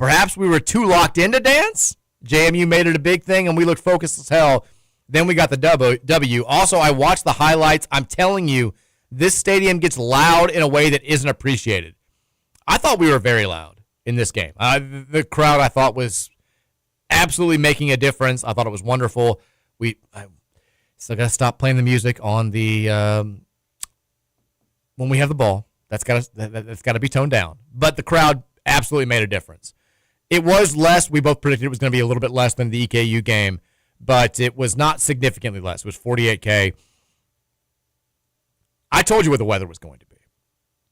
Perhaps we were too locked in to dance. JMU made it a big thing, and we looked focused as hell. Then we got the W. Also, I watched the highlights. I'm telling you, this stadium gets loud in a way that isn't appreciated. I thought we were very loud in this game. The crowd, I thought, was absolutely making a difference. I thought it was wonderful. I still got to stop playing the music on the when we have the ball. That's got to be toned down. But the crowd absolutely made a difference. It was less. We both predicted it was going to be a little bit less than the EKU game, but it was not significantly less. It was 48K. I told you what the weather was going to be.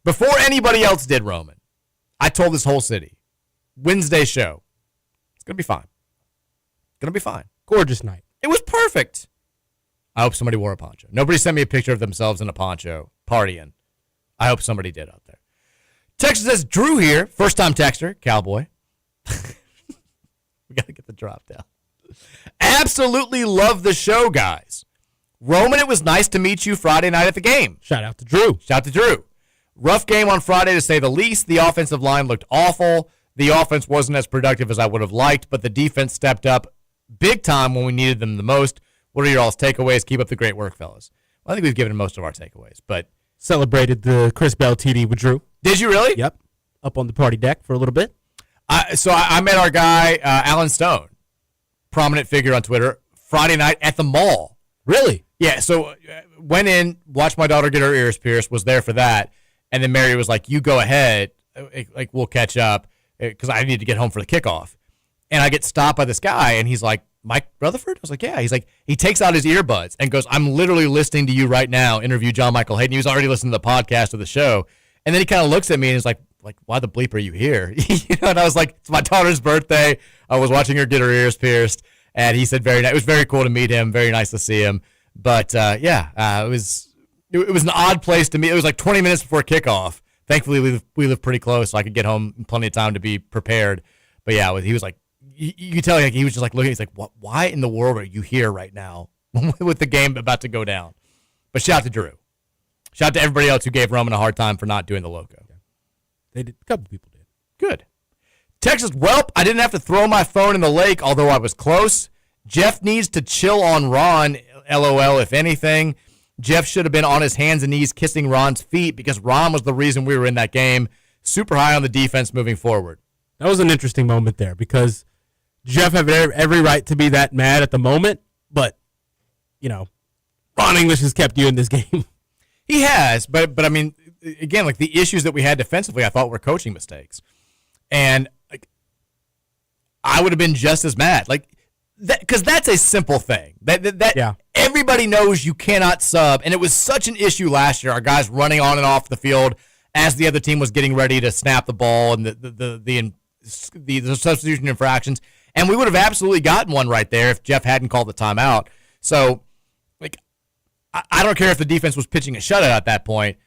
Before anybody else did, Roman, I told this whole city, Wednesday show, it's going to be fine. Going to be fine. Gorgeous night. It was perfect. I hope somebody wore a poncho. Nobody sent me a picture of themselves in a poncho partying. I hope somebody did out there. Texas says, Drew here, first-time texter, cowboy. We got to get the drop down. Absolutely love the show, guys. Roman, it was nice to meet you Friday night at the game. Shout out to Drew. Shout out to Drew. Rough game on Friday, to say the least. The offensive line looked awful. The offense wasn't as productive as I would have liked, but the defense stepped up big time when we needed them the most. What are your all's takeaways? Keep up the great work, fellas. Well, I think we've given most of our takeaways, but celebrated the Chris Bell TD with Drew. Did you really? Yep. Up on the party deck for a little bit. So I met our guy, Alan Stone, prominent figure on Twitter, Friday night at the mall. Really? Yeah, so went in, watched my daughter get her ears pierced, was there for that, and then Mary was like, you go ahead, like we'll catch up, because I need to get home for the kickoff. And I get stopped by this guy, and he's like, Mike Rutherford? I was like, yeah. He's like, he takes out his earbuds and goes, I'm literally listening to you right now, interview John Michael Hayden. He was already listening to the podcast of the show. And then he kind of looks at me and is like, why the bleep are you here? And I was like, it's my daughter's birthday. I was watching her get her ears pierced. And he said, it was very cool to meet him. Very nice to see him. But, it was an odd place to meet. It was like 20 minutes before kickoff. Thankfully, we live pretty close, so I could get home in plenty of time to be prepared. But, yeah, he was like, you could tell he was just like looking. He's like, why in the world are you here right now with the game about to go down? But shout out to Drew. Shout out to everybody else who gave Roman a hard time for not doing the logo. They did. A couple people did. Good. Texas, welp, I didn't have to throw my phone in the lake, although I was close. Jeff needs to chill on Ron, LOL, if anything. Jeff should have been on his hands and knees kissing Ron's feet because Ron was the reason we were in that game. Super high on the defense moving forward. That was an interesting moment there because Jeff had every right to be that mad at the moment, but, Ron English has kept you in this game. He has, but I mean, again, like the issues that we had defensively, I thought were coaching mistakes. And I would have been just as mad. Because that's a simple thing. That everybody knows you cannot sub, and it was such an issue last year. Our guys running on and off the field as the other team was getting ready to snap the ball and the substitution infractions, and we would have absolutely gotten one right there if Jeff hadn't called the timeout. So, I don't care if the defense was pitching a shutout at that point.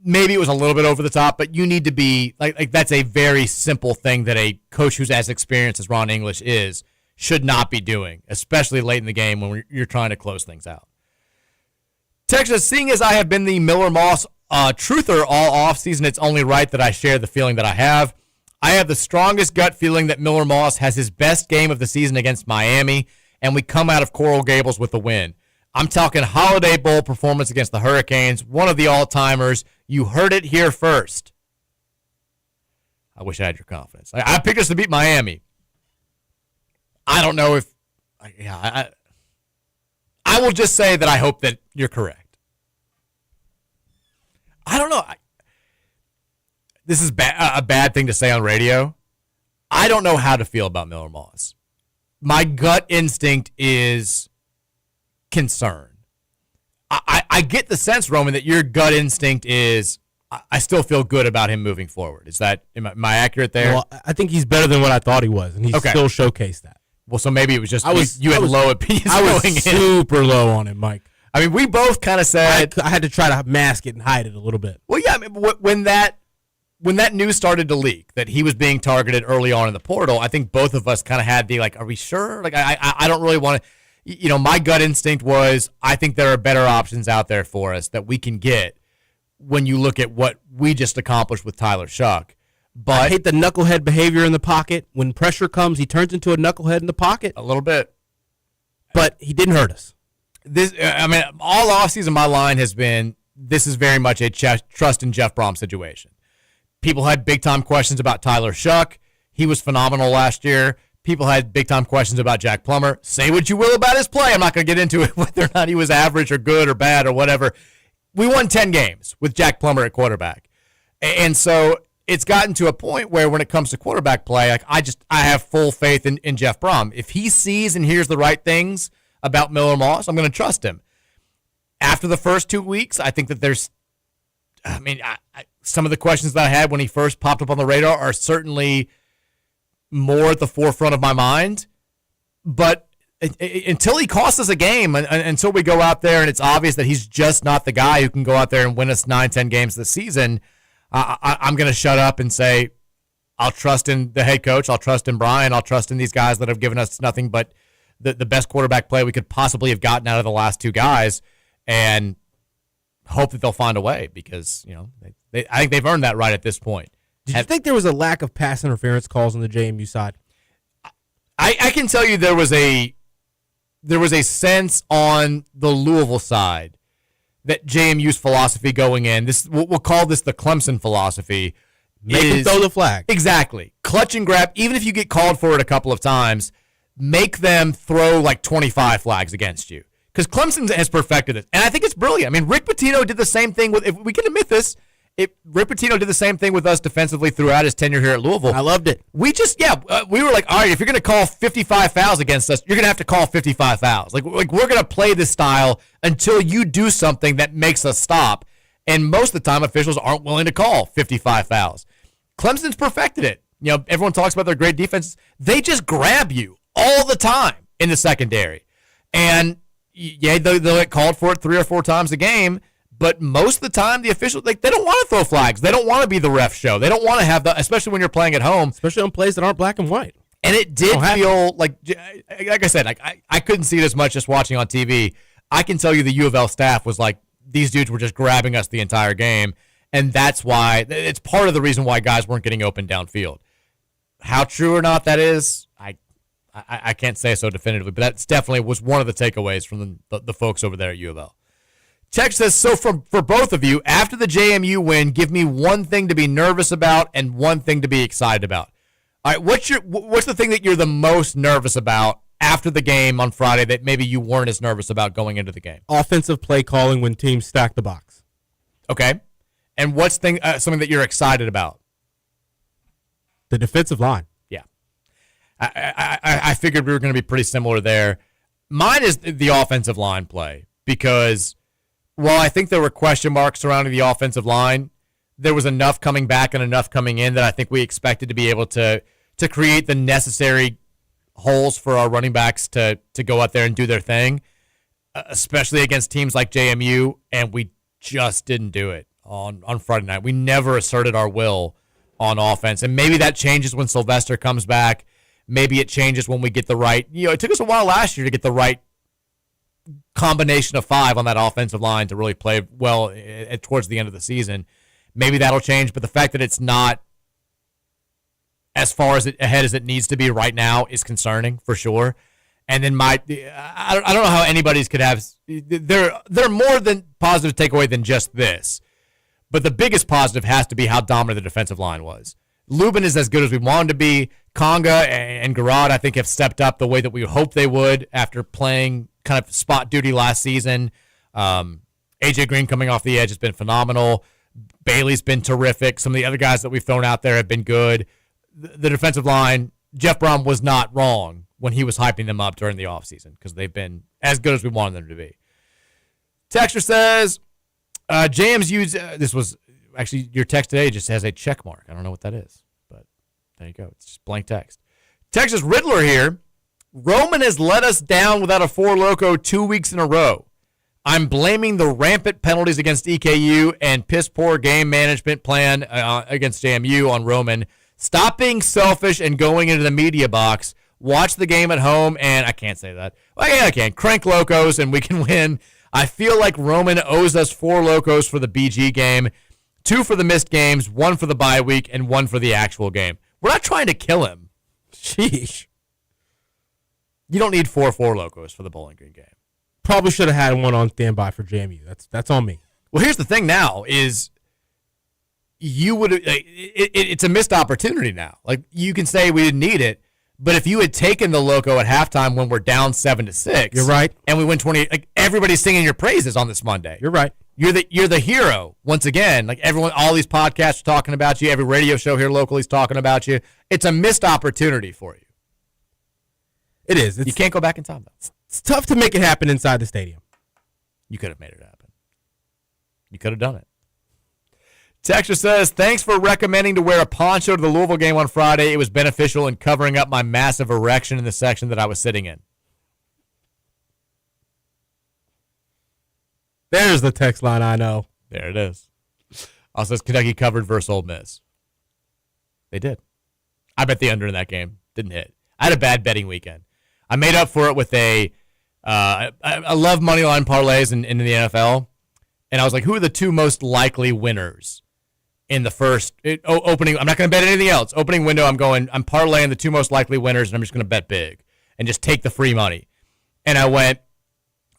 Maybe it was a little bit over the top, but you need to be that's a very simple thing that a coach who's as experienced as Ron English is should not be doing, especially late in the game when you're trying to close things out. Texas, seeing as I have been the Miller Moss truther all offseason, it's only right that I share the feeling that I have. I have the strongest gut feeling that Miller Moss has his best game of the season against Miami, and we come out of Coral Gables with a win. I'm talking Holiday Bowl performance against the Hurricanes, one of the all-timers. You heard it here first. I wish I had your confidence. I picked us to beat Miami. I don't know if I will just say that I hope that you're correct. I don't know. This is a bad thing to say on radio. I don't know how to feel about Miller Moss. My gut instinct is concern. I get the sense, Roman, that your gut instinct is I still feel good about him moving forward. Am I accurate there? Well, I think he's better than what I thought he was, and he still showcased that. Well, so maybe it was just you had low opinions going in. I was super low on him, Mike. I mean, we both kind of said I had to try to mask it and hide it a little bit. Well, yeah, I mean, when that news started to leak that he was being targeted early on in the portal, I think both of us kind of had the are we sure? I don't really want to. My gut instinct was I think there are better options out there for us that we can get when you look at what we just accomplished with Tyler Shuck. But I hate the knucklehead behavior in the pocket. When pressure comes, he turns into a knucklehead in the pocket. a little bit. But he didn't hurt us. All offseason, my line has been, this is very much a trust in Jeff Brom situation. People had big-time questions about Tyler Shuck. He was phenomenal last year. People had big-time questions about Jack Plummer. Say what you will about his play. I'm not going to get into it, whether or not he was average or good or bad or whatever. We won 10 games with Jack Plummer at quarterback. And so it's gotten to a point where when it comes to quarterback play, like I have full faith in Jeff Brom. If he sees and hears the right things about Miller Moss, I'm going to trust him. After the first 2 weeks, I think that there's, some of the questions that I had when he first popped up on the radar are certainly more at the forefront of my mind. But until he costs us a game, until we go out there and it's obvious that he's just not the guy who can go out there and win us 9-10 games this season, I'm going to shut up and say I'll trust in the head coach. I'll trust in Brian. I'll trust in these guys that have given us nothing but the best quarterback play we could possibly have gotten out of the last two guys, and hope that they'll find a way because, I think they've earned that right at this point. Did you think there was a lack of pass interference calls on the JMU side? I can tell you there was a sense on the Louisville side that JMU's philosophy going in, we'll call this the Clemson philosophy. Make them throw the flag. Exactly. Clutch and grab, even if you get called for it a couple of times, make them throw like 25 flags against you. Because Clemson has perfected it. And I think it's brilliant. Rick Pitino did the same thing if we can admit this, Rick Pitino did the same thing with us defensively throughout his tenure here at Louisville. I loved it. We were like, all right, if you're going to call 55 fouls against us, you're going to have to call 55 fouls. Like we're going to play this style until you do something that makes us stop. And most of the time, officials aren't willing to call 55 fouls. Clemson's perfected it. Everyone talks about their great defenses. They just grab you all the time in the secondary. And yeah, they'll get called for it 3 or 4 times a game. But most of the time, the officials, they don't want to throw flags. They don't want to be the ref show. They don't want to have especially when you're playing at home. Especially on plays that aren't black and white. And it did feel like I said, I couldn't see it as much just watching on TV. I can tell you the U of L staff was like, these dudes were just grabbing us the entire game. And that's why, it's part of the reason why guys weren't getting open downfield. How true or not that is, I can't say so definitively, but that definitely was one of the takeaways from the folks over there at U of L. Text says, so for both of you, after the JMU win, give me one thing to be nervous about and one thing to be excited about. All right, what's the thing that you're the most nervous about after the game on Friday that maybe you weren't as nervous about going into the game? Offensive play calling when teams stack the box. Okay. And what's something that you're excited about? The defensive line. Yeah. I figured we were going to be pretty similar there. Mine is the offensive line play because while I think there were question marks surrounding the offensive line, there was enough coming back and enough coming in that I think we expected to be able to create the necessary holes for our running backs to go out there and do their thing, especially against teams like JMU, and we just didn't do it on Friday night. We never asserted our will on offense, and maybe that changes when Sylvester comes back. Maybe it changes when we get the right, it took us a while last year to get the right combination of 5 on that offensive line to really play well towards the end of the season. Maybe that'll change, but the fact that it's not as far ahead as it needs to be right now is concerning for sure. And then I don't know how anybody's could have. They're more than positive takeaway than just this, but the biggest positive has to be how dominant the defensive line was. Lubin is as good as we want him to be. Conga and Garrod, I think, have stepped up the way that we hoped they would after playing kind of spot duty last season. AJ Green coming off the edge has been phenomenal. Bailey's been terrific. Some of the other guys that we've thrown out there have been good. The defensive line, Jeff Brom was not wrong when he was hyping them up during the offseason because they've been as good as we wanted them to be. Texter says, James used, this was actually your text today just has a check mark. I don't know what that is, but there you go. It's just blank text. Texas Riddler here. Roman has let us down without a 4 Loco 2 weeks in a row. I'm blaming the rampant penalties against EKU and piss-poor game management plan against JMU on Roman. Stop being selfish and going into the media box. Watch the game at home, and I can't say that. Well, yeah, I can. Crank Locos, and we can win. I feel like Roman owes us 4 Locos for the BG game. 2 for the missed games, 1 for the bye week, and 1 for the actual game. We're not trying to kill him. Sheesh. You don't need 4 Locos for the Bowling Green game. Probably should have had one on standby for JMU. That's on me. Well, here's the thing now is you would it's a missed opportunity now. Like, you can say we didn't need it, but if you had taken the Loco at halftime when we're down 7-6, you're right, and we win 28, like, everybody's singing your praises on this Monday. You're right. You're the hero once again. Like, everyone, all these podcasts are talking about you. Every radio show here locally is talking about you. It's a missed opportunity for you. It is. You can't go back in time, though. It's tough to make it happen inside the stadium. You could have made it happen. You could have done it. Texture says, thanks for recommending to wear a poncho to the Louisville game on Friday. It was beneficial in covering up my massive erection in the section that I was sitting in. There's the text line I know. There it is. Also says Kentucky covered versus Ole Miss. They did. I bet the under in that game didn't hit. I had a bad betting weekend. I made up for it with I love money line parlays in the NFL, and I was like, who are the 2 most likely winners in the first opening? I'm not going to bet anything else. Opening window, I'm parlaying the 2 most likely winners, and I'm just going to bet big and just take the free money. And I went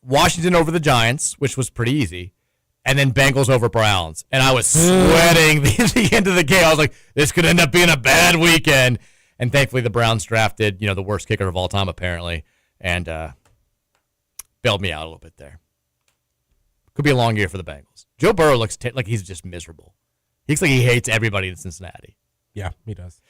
Washington over the Giants, which was pretty easy, and then Bengals over Browns. And I was sweating the end of the game. I was like, this could end up being a bad weekend. And thankfully, the Browns drafted, the worst kicker of all time, apparently, and bailed me out a little bit there. Could be a long year for the Bengals. Joe Burrow looks like he's just miserable. He looks like he hates everybody in Cincinnati. Yeah, he does.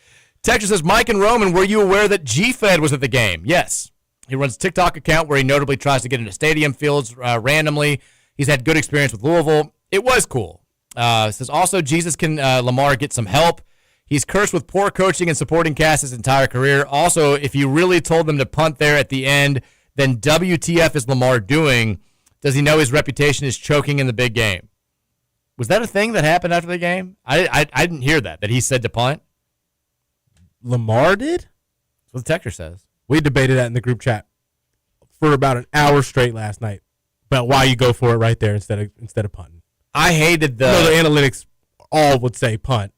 Texas says, Mike and Roman, were you aware that G-Fed was at the game? Yes. He runs a TikTok account where he notably tries to get into stadium fields randomly. He's had good experience with Louisville. It was cool. Says, also, Jesus, can Lamar get some help? He's cursed with poor coaching and supporting cast his entire career. Also, if you really told them to punt there at the end, then WTF is Lamar doing? Does he know his reputation is choking in the big game? Was that a thing that happened after the game? I didn't hear that he said to punt. Lamar did? That's what the texter says. We debated that in the group chat for about an hour straight last night about why you go for it right there instead of punting. I hated the analytics all would say punt.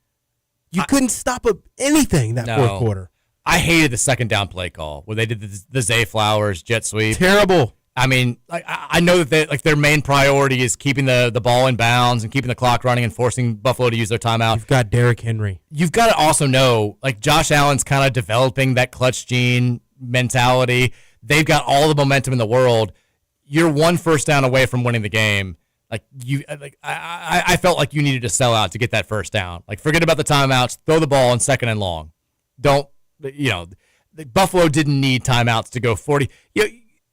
You couldn't stop anything that fourth quarter. I hated the second down play call where they did the Zay Flowers jet sweep. Terrible. I mean, I know that their main priority is keeping the ball in bounds and keeping the clock running and forcing Buffalo to use their timeout. You've got Derrick Henry. You've got to also know, Josh Allen's kind of developing that clutch gene mentality. They've got all the momentum in the world. You're 1 first down away from winning the game. I felt like you needed to sell out to get that first down. Forget about the timeouts. Throw the ball on second and long. Buffalo didn't need timeouts to go 40.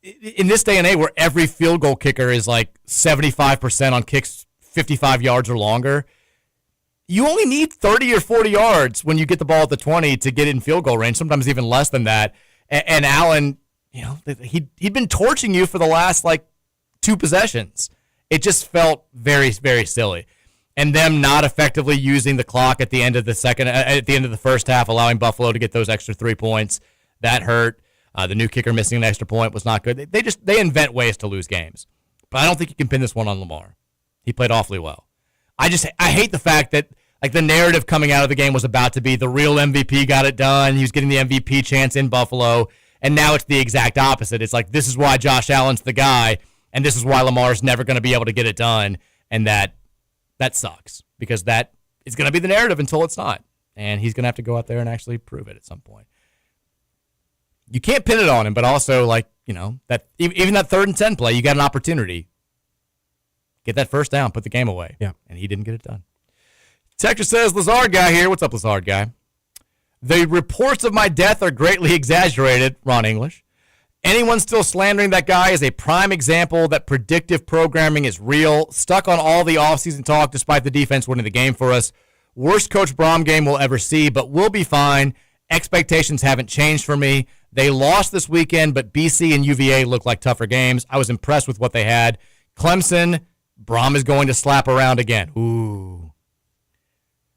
In this day and age where every field goal kicker is 75% on kicks 55 yards or longer, you only need 30 or 40 yards when you get the ball at the 20 to get in field goal range, sometimes even less than that. And Allen, he'd been torching you for the last 2 possessions. It just felt very, very silly. And them not effectively using the clock at the end of the first half, allowing Buffalo to get those extra 3 points, that hurt. The new kicker missing an extra point was not good. They invent ways to lose games. But I don't think you can pin this one on Lamar. He played awfully well. I hate the fact that the narrative coming out of the game was about to be the real MVP got it done. He was getting the MVP chance in Buffalo. And now it's the exact opposite. It's this is why Josh Allen's the guy. And this is why Lamar's never going to be able to get it done. And that sucks because that is going to be the narrative until it's not. And he's going to have to go out there and actually prove it at some point. You can't pin it on him, but also, that even that 3rd and 10 play, you got an opportunity. Get that first down, put the game away. Yeah. And he didn't get it done. Texas says, Lazard guy here. What's up, Lazard guy? The reports of my death are greatly exaggerated. Ron English. Anyone still slandering that guy is a prime example that predictive programming is real. Stuck on all the offseason talk despite the defense winning the game for us. Worst Coach Brom game we'll ever see, but we'll be fine. Expectations haven't changed for me. They lost this weekend, but BC and UVA look like tougher games. I was impressed with what they had. Clemson, Brom is going to slap around again. Ooh.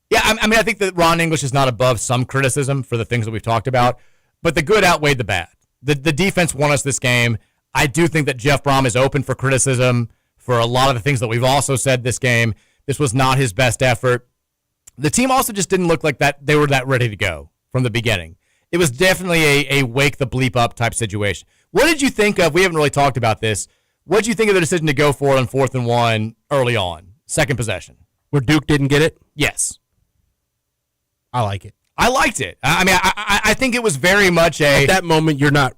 Yeah, I think that Ron English is not above some criticism for the things that we've talked about, but the good outweighed the bad. The defense won us this game. I do think that Jeff Brom is open for criticism for a lot of the things that we've also said this game This was not his best effort. The team also just didn't look like that they were that ready to go from the beginning. It was definitely a wake the bleep up type situation. What did you think of? We haven't really talked about this. What did you think of the decision to go for it on 4th and 1 early on, second possession? Where Duke didn't get it? Yes. I like it. I liked it. I mean, I think it was very much At that moment, you're not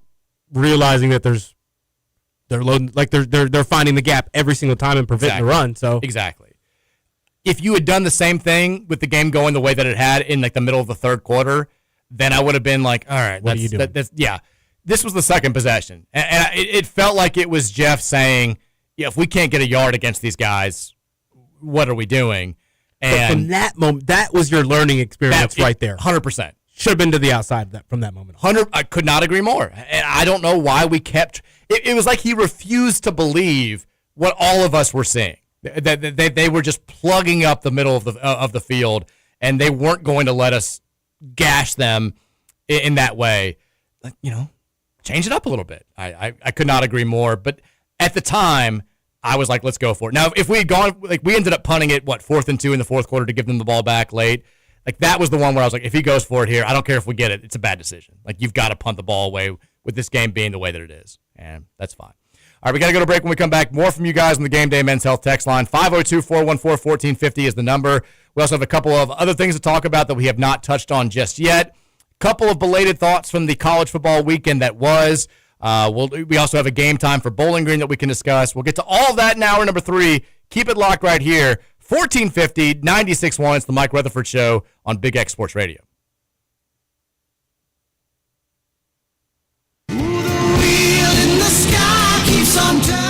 realizing that they're loading, like they're finding the gap every single time and preventing the run. So exactly. If you had done the same thing with the game going the way that it had in like the middle of the third quarter, then I would have been like, all right, what are you doing? Yeah. This was the second possession. And it felt like it was Jeff saying, yeah, if we can't get a yard against these guys, what are we doing? And but from that moment, that was your learning experience right there. 100%. Should have been to the outside of that from that moment. 100. I could not agree more. And I don't know why we kept. It was like he refused to believe what all of us were seeing. That they were just plugging up the middle of the field, and they weren't going to let us gash them in that way. Like, change it up a little bit. I could not agree more. But at the time, I was like, let's go for it. Now, if we had gone, like, we ended up punting it, 4th and 2 in the fourth quarter to give them the ball back late. Like, that was the one where I was like, if he goes for it here, I don't care if we get it. It's a bad decision. Like, you've got to punt the ball away with this game being the way that it is. And that's fine. All right, we got to go to break. When we come back, more from you guys on the Game Day Men's Health text line. 502-414-1450 is the number. We also have a couple of other things to talk about that we have not touched on just yet. Couple of belated thoughts from the college football weekend that was. We also have a game time for Bowling Green that we can discuss. We'll get to all of that in hour number 3. Keep it locked right here. 1450, 96.1. It's the Mike Rutherford Show on Big X Sports Radio. Ooh, the wheel in the sky keeps on turning.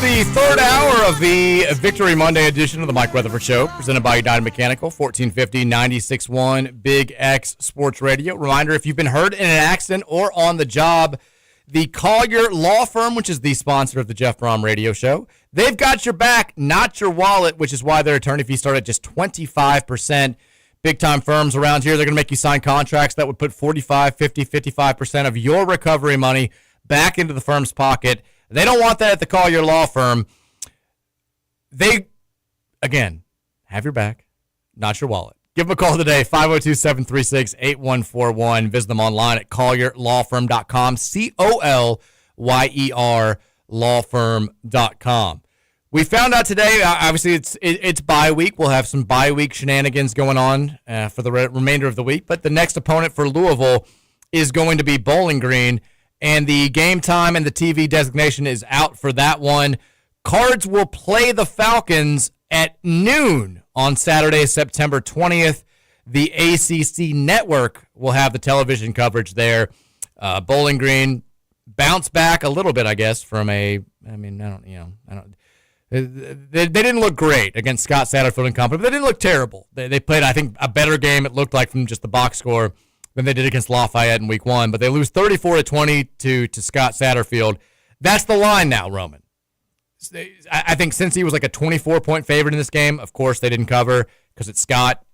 It's the third hour of the Victory Monday edition of the Mike Rutherford Show, presented by United Mechanical, 1450 96.1 Big X Sports Radio. Reminder, if you've been hurt in an accident or on the job, the Collier Law Firm, which is the sponsor of the Jeff Brom Radio Show, they've got your back, not your wallet, which is why their attorney fees start at just 25%. Big-time firms around here, they're going to make you sign contracts that would put 45, 50, 55% of your recovery money back into the firm's pocket. They don't want that at the Collier Law Firm. They, again, have your back, not your wallet. Give them a call today, 502-736-8141. Visit them online at collierlawfirm.com, COLYER lawfirm.com. We found out today, obviously it's bye week. We'll have some bye week shenanigans going on for the remainder of the week. But the next opponent for Louisville is going to be Bowling Green. And the game time and the TV designation is out for that one. Cards will play the Falcons at noon on Saturday, September 20th. The ACC network will have the television coverage there. Bowling Green bounced back a little bit, I guess, from they didn't look great against Scott Satterfield and company, but they didn't look terrible. They played, I think, a better game, it looked like, from just the box score than they did against Lafayette in week one. But they lose 34-20 to Scott Satterfield. That's the line now, Roman. I think since he was like a 24-point favorite in this game, of course they didn't cover because it's Scott.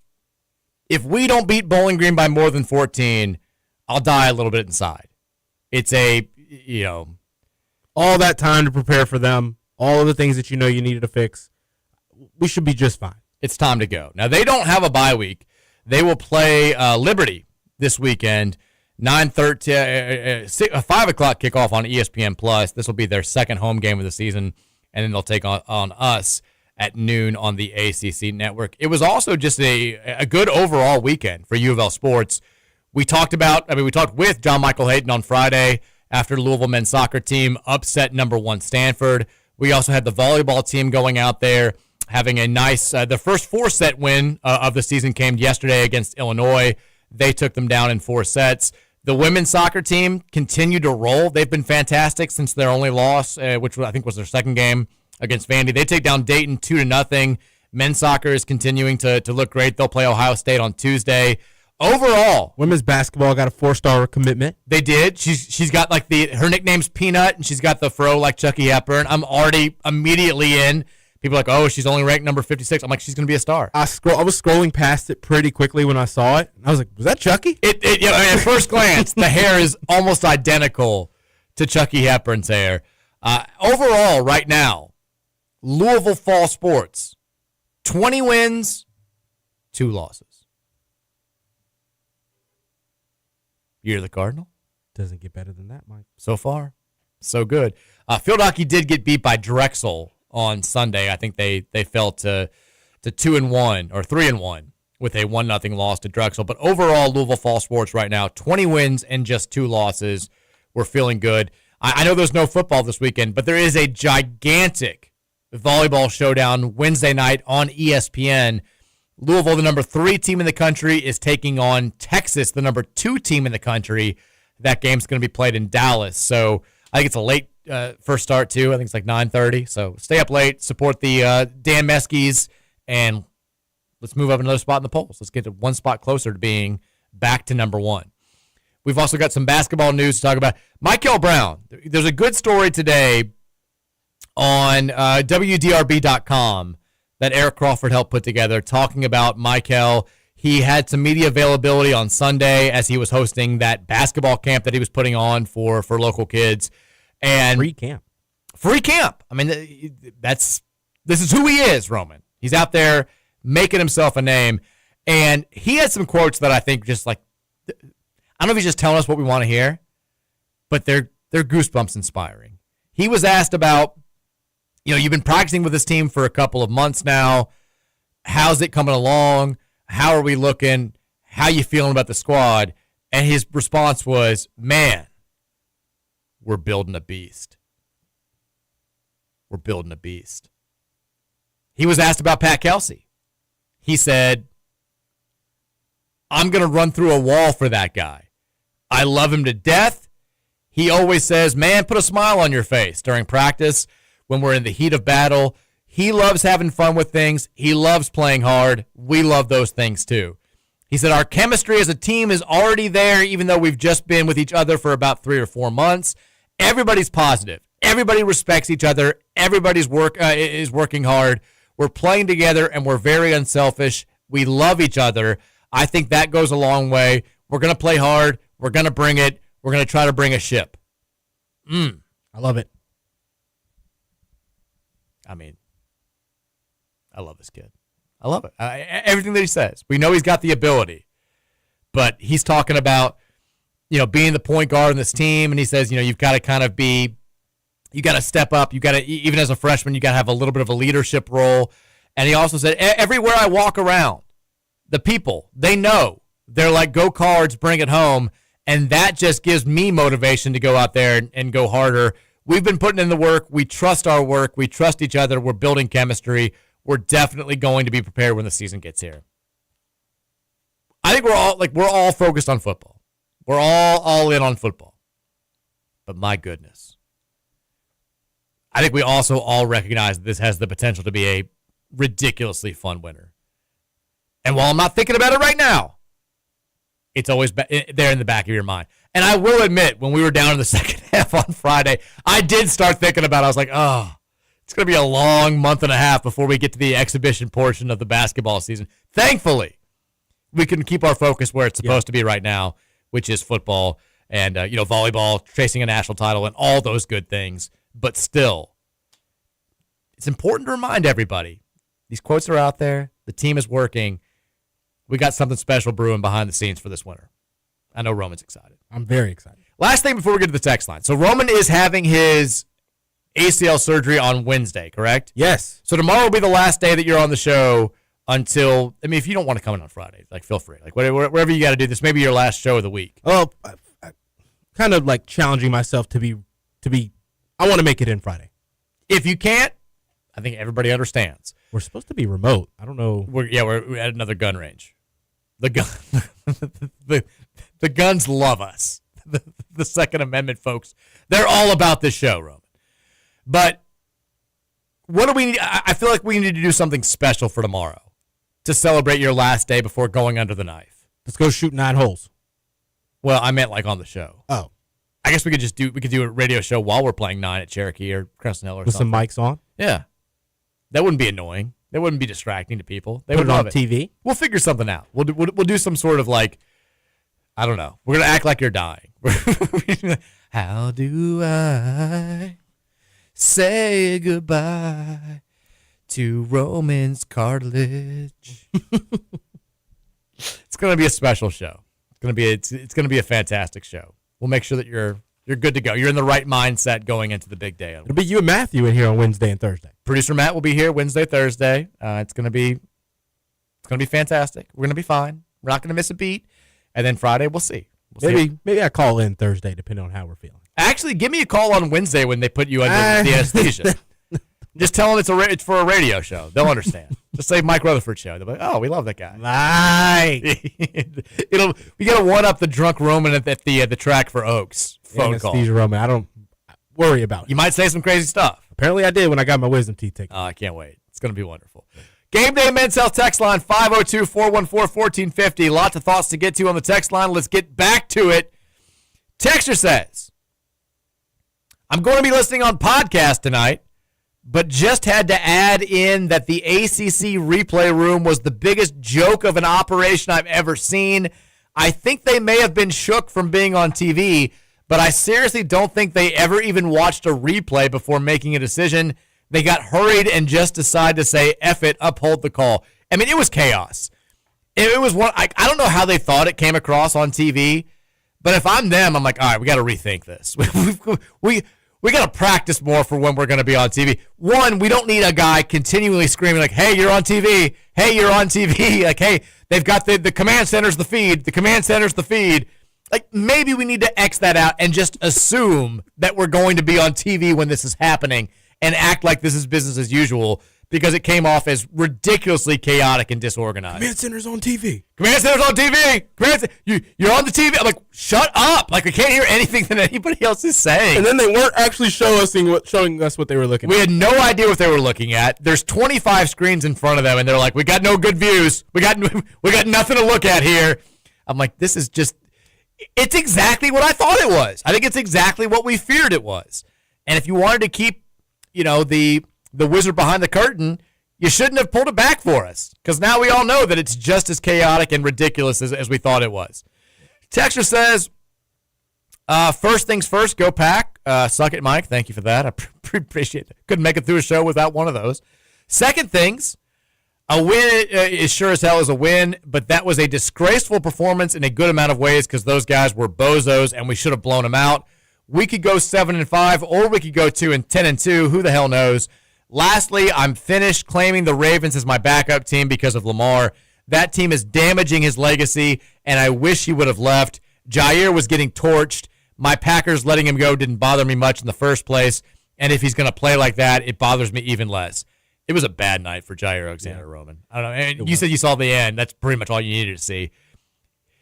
If we don't beat Bowling Green by more than 14, I'll die a little bit inside. It's all that time to prepare for them, all of the things that you know you needed to fix. We should be just fine. It's time to go. Now, they don't have a bye week. They will play Liberty this weekend, 9:30, a 5 o'clock kickoff on ESPN+. This will be their second home game of the season, and then they'll take on us at noon on the ACC network. It was also just a good overall weekend for U of L sports. We talked with John Michael Hayden on Friday after the Louisville men's soccer team upset number 1 Stanford. We also had the volleyball team going out there having a nice, the first 4-set win of the season came yesterday against Illinois. They took them down in 4 sets. The women's soccer team continued to roll. They've been fantastic since their only loss, which I think was their second game against Vandy. They take down Dayton 2-0. Men's soccer is continuing to look great. They'll play Ohio State on Tuesday. Overall, women's basketball got a 4-star commitment. They did. She's got like her nickname's Peanut, and she's got the fro like Chucky Hepburn. I'm already immediately in. People are like, oh, she's only ranked number 56. I'm like, she's going to be a star. I was scrolling past it pretty quickly when I saw it. I was like, was that Chucky? At first glance, the hair is almost identical to Chucky Hepburn's hair. Overall, right now, Louisville Fall Sports, 20 wins, 2 losses. You're the Cardinal? Doesn't get better than that, Mike. So far, so good. Field hockey did get beat by Drexel on Sunday. I think they fell to 2-1 or 3-1 with a 1-0 loss to Drexel. But overall, Louisville Fall Sports right now, 20 wins and just 2 losses. We're feeling good. I know there's no football this weekend, but there is a gigantic volleyball showdown Wednesday night on ESPN. Louisville, the number 3 team in the country, is taking on Texas, the number 2 team in the country. That game's going to be played in Dallas. So I think it's a late first start, too. I think it's like 9:30. So stay up late, support the Dan Meskies, and let's move up another spot in the polls. Let's get to one spot closer to being back to number 1. We've also got some basketball news to talk about. Michael Brown, there's a good story today on WDRB.com that Eric Crawford helped put together talking about Michael. He had some media availability on Sunday as he was hosting that basketball camp that he was putting on for local kids. And free camp. I mean, this is who he is, Roman. He's out there making himself a name. And he had some quotes that I think just like, I don't know if he's just telling us what we want to hear, but they're goosebumps inspiring. He was asked about, you've been practicing with this team for a couple of months now. How's it coming along? How are we looking? How you feeling about the squad? And his response was, man, we're building a beast. We're building a beast. He was asked about Pat Kelsey. He said, I'm going to run through a wall for that guy. I love him to death. He always says, man, put a smile on your face during practice. when we're in the heat of battle. He loves having fun with things. He loves playing hard. We love those things too. He said our chemistry as a team is already there, even though we've just been with each other for about 3 or 4 months. Everybody's positive. Everybody respects each other. Everybody's is working hard. We're playing together, and we're very unselfish. We love each other. I think that goes a long way. We're going to play hard. We're going to bring it. We're going to try to bring a ship. I love it. I mean, I love this kid. I love it. Everything that he says. We know he's got the ability, but he's talking about, being the point guard in this team, and he says, you've got to kind of you got to step up. You got to, even as a freshman, you got to have a little bit of a leadership role. And he also said, everywhere I walk around, the people, they know. They're like, go Cards, bring it home. And that just gives me motivation to go out there and go harder. We've been putting in the work. We trust our work. We trust each other. We're building chemistry. We're definitely going to be prepared when the season gets here. I think we're all focused on football. We're all in on football. But my goodness. I think we also all recognize that this has the potential to be a ridiculously fun winter. And while I'm not thinking about it right now, it's always there in the back of your mind. And I will admit, when we were down in the second half on Friday, I did start thinking about it. I was like, it's going to be a long month and a half before we get to the exhibition portion of the basketball season. Thankfully, we can keep our focus where it's supposed to be right now, which is football and volleyball, chasing a national title, and all those good things. But still, it's important to remind everybody, these quotes are out there. The team is working. We got something special brewing behind the scenes for this winter. I know Roman's excited. I'm very excited. Last thing before we get to the text line. So Roman is having his ACL surgery on Wednesday, correct? Yes. So tomorrow will be the last day that you're on the show until, if you don't want to come in on Friday, feel free. Whatever you got to do, this may be your last show of the week. Oh, I kind of challenging myself to be. I want to make it in Friday. If you can't, I think everybody understands. We're supposed to be remote. I don't know. We're at another gun range. The guns love us. The Second Amendment folks, they're all about this show, Roman. But what do we need? I feel like we need to do something special for tomorrow to celebrate your last day before going under the knife. Let's go shoot 9 holes. Well, I meant on the show. Oh. I guess we could do a radio show while we're playing 9 at Cherokee or Crescent Hill or with something. Some mics on? Yeah. That wouldn't be annoying. That wouldn't be distracting to people. They Put would it on love TV? We'll figure something out. We'll do some sort of I don't know. We're going to act like you're dying. How do I say goodbye to Roman's cartilage? It's going to be a special show. It's going to be a fantastic show. We'll make sure that you're good to go. You're in the right mindset going into the big day. It'll be you and Matthew in here on Wednesday and Thursday. Producer Matt will be here Wednesday, Thursday. It's going to be fantastic. We're going to be fine. We're not going to miss a beat. And then Friday, we'll see. Maybe I call in Thursday, depending on how we're feeling. Actually, give me a call on Wednesday when they put you under the anesthesia. Just tell them it's for a radio show. They'll understand. Just say Mike Rutherford show. They'll be like, oh, we love that guy. Right. We got to one up the drunk Roman at the track for Oaks phone call. Anesthesia Roman. I don't worry about it. You might say some crazy stuff. Apparently I did when I got my wisdom teeth taken. Oh, I can't wait. It's going to be wonderful. Game Day Men's Health text line 502-414-1450. Lots of thoughts to get to on the text line. Let's get back to it. Texter says, I'm going to be listening on podcast tonight, but just had to add in that the ACC replay room was the biggest joke of an operation I've ever seen. I think they may have been shook from being on TV, but I seriously don't think they ever even watched a replay before making a decision. They got hurried and just decided to say, F it, uphold the call. I mean, it was chaos. It was one. I don't know how they thought it came across on TV, but if I'm them, I'm like, all right, we got to rethink this. We got to practice more for when we're going to be on TV. One, we don't need a guy continually screaming like, hey, you're on TV. Hey, you're on TV. Like, hey, they've got the command center's the feed. The command center's the feed. Like, maybe we need to X that out and just assume that we're going to be on TV when this is happening and act like this is business as usual, because it came off as ridiculously chaotic and disorganized. Command Center's on TV. Command Center's on TV. You're on the TV. I'm like, shut up. Like, I can't hear anything that anybody else is saying. And then they weren't actually showing us what they were looking at. We had no idea what they were looking at. There's 25 screens in front of them, and they're like, we got no good views. We got nothing to look at here. I'm like, this is just, it's exactly what I thought it was. I think it's exactly what we feared it was. And if you wanted to keep, the wizard behind the curtain, you shouldn't have pulled it back for us, because now we all know that it's just as chaotic and ridiculous as we thought it was. Texture says, first things first, go Pack. Suck it, Mike. Thank you for that. I appreciate it. Couldn't make it through a show without one of those. Second things, a win is sure as hell is a win, but that was a disgraceful performance in a good amount of ways because those guys were bozos and we should have blown them out. We could go 7-5, or we could go 10-2. Who the hell knows? Lastly, I'm finished claiming the Ravens as my backup team because of Lamar. That team is damaging his legacy, and I wish he would have left. Jair was getting torched. My Packers letting him go didn't bother me much in the first place, and if he's going to play like that, it bothers me even less. It was a bad night for Jair Alexander-Roman. I don't know. And you said you saw the end. That's pretty much all you needed to see.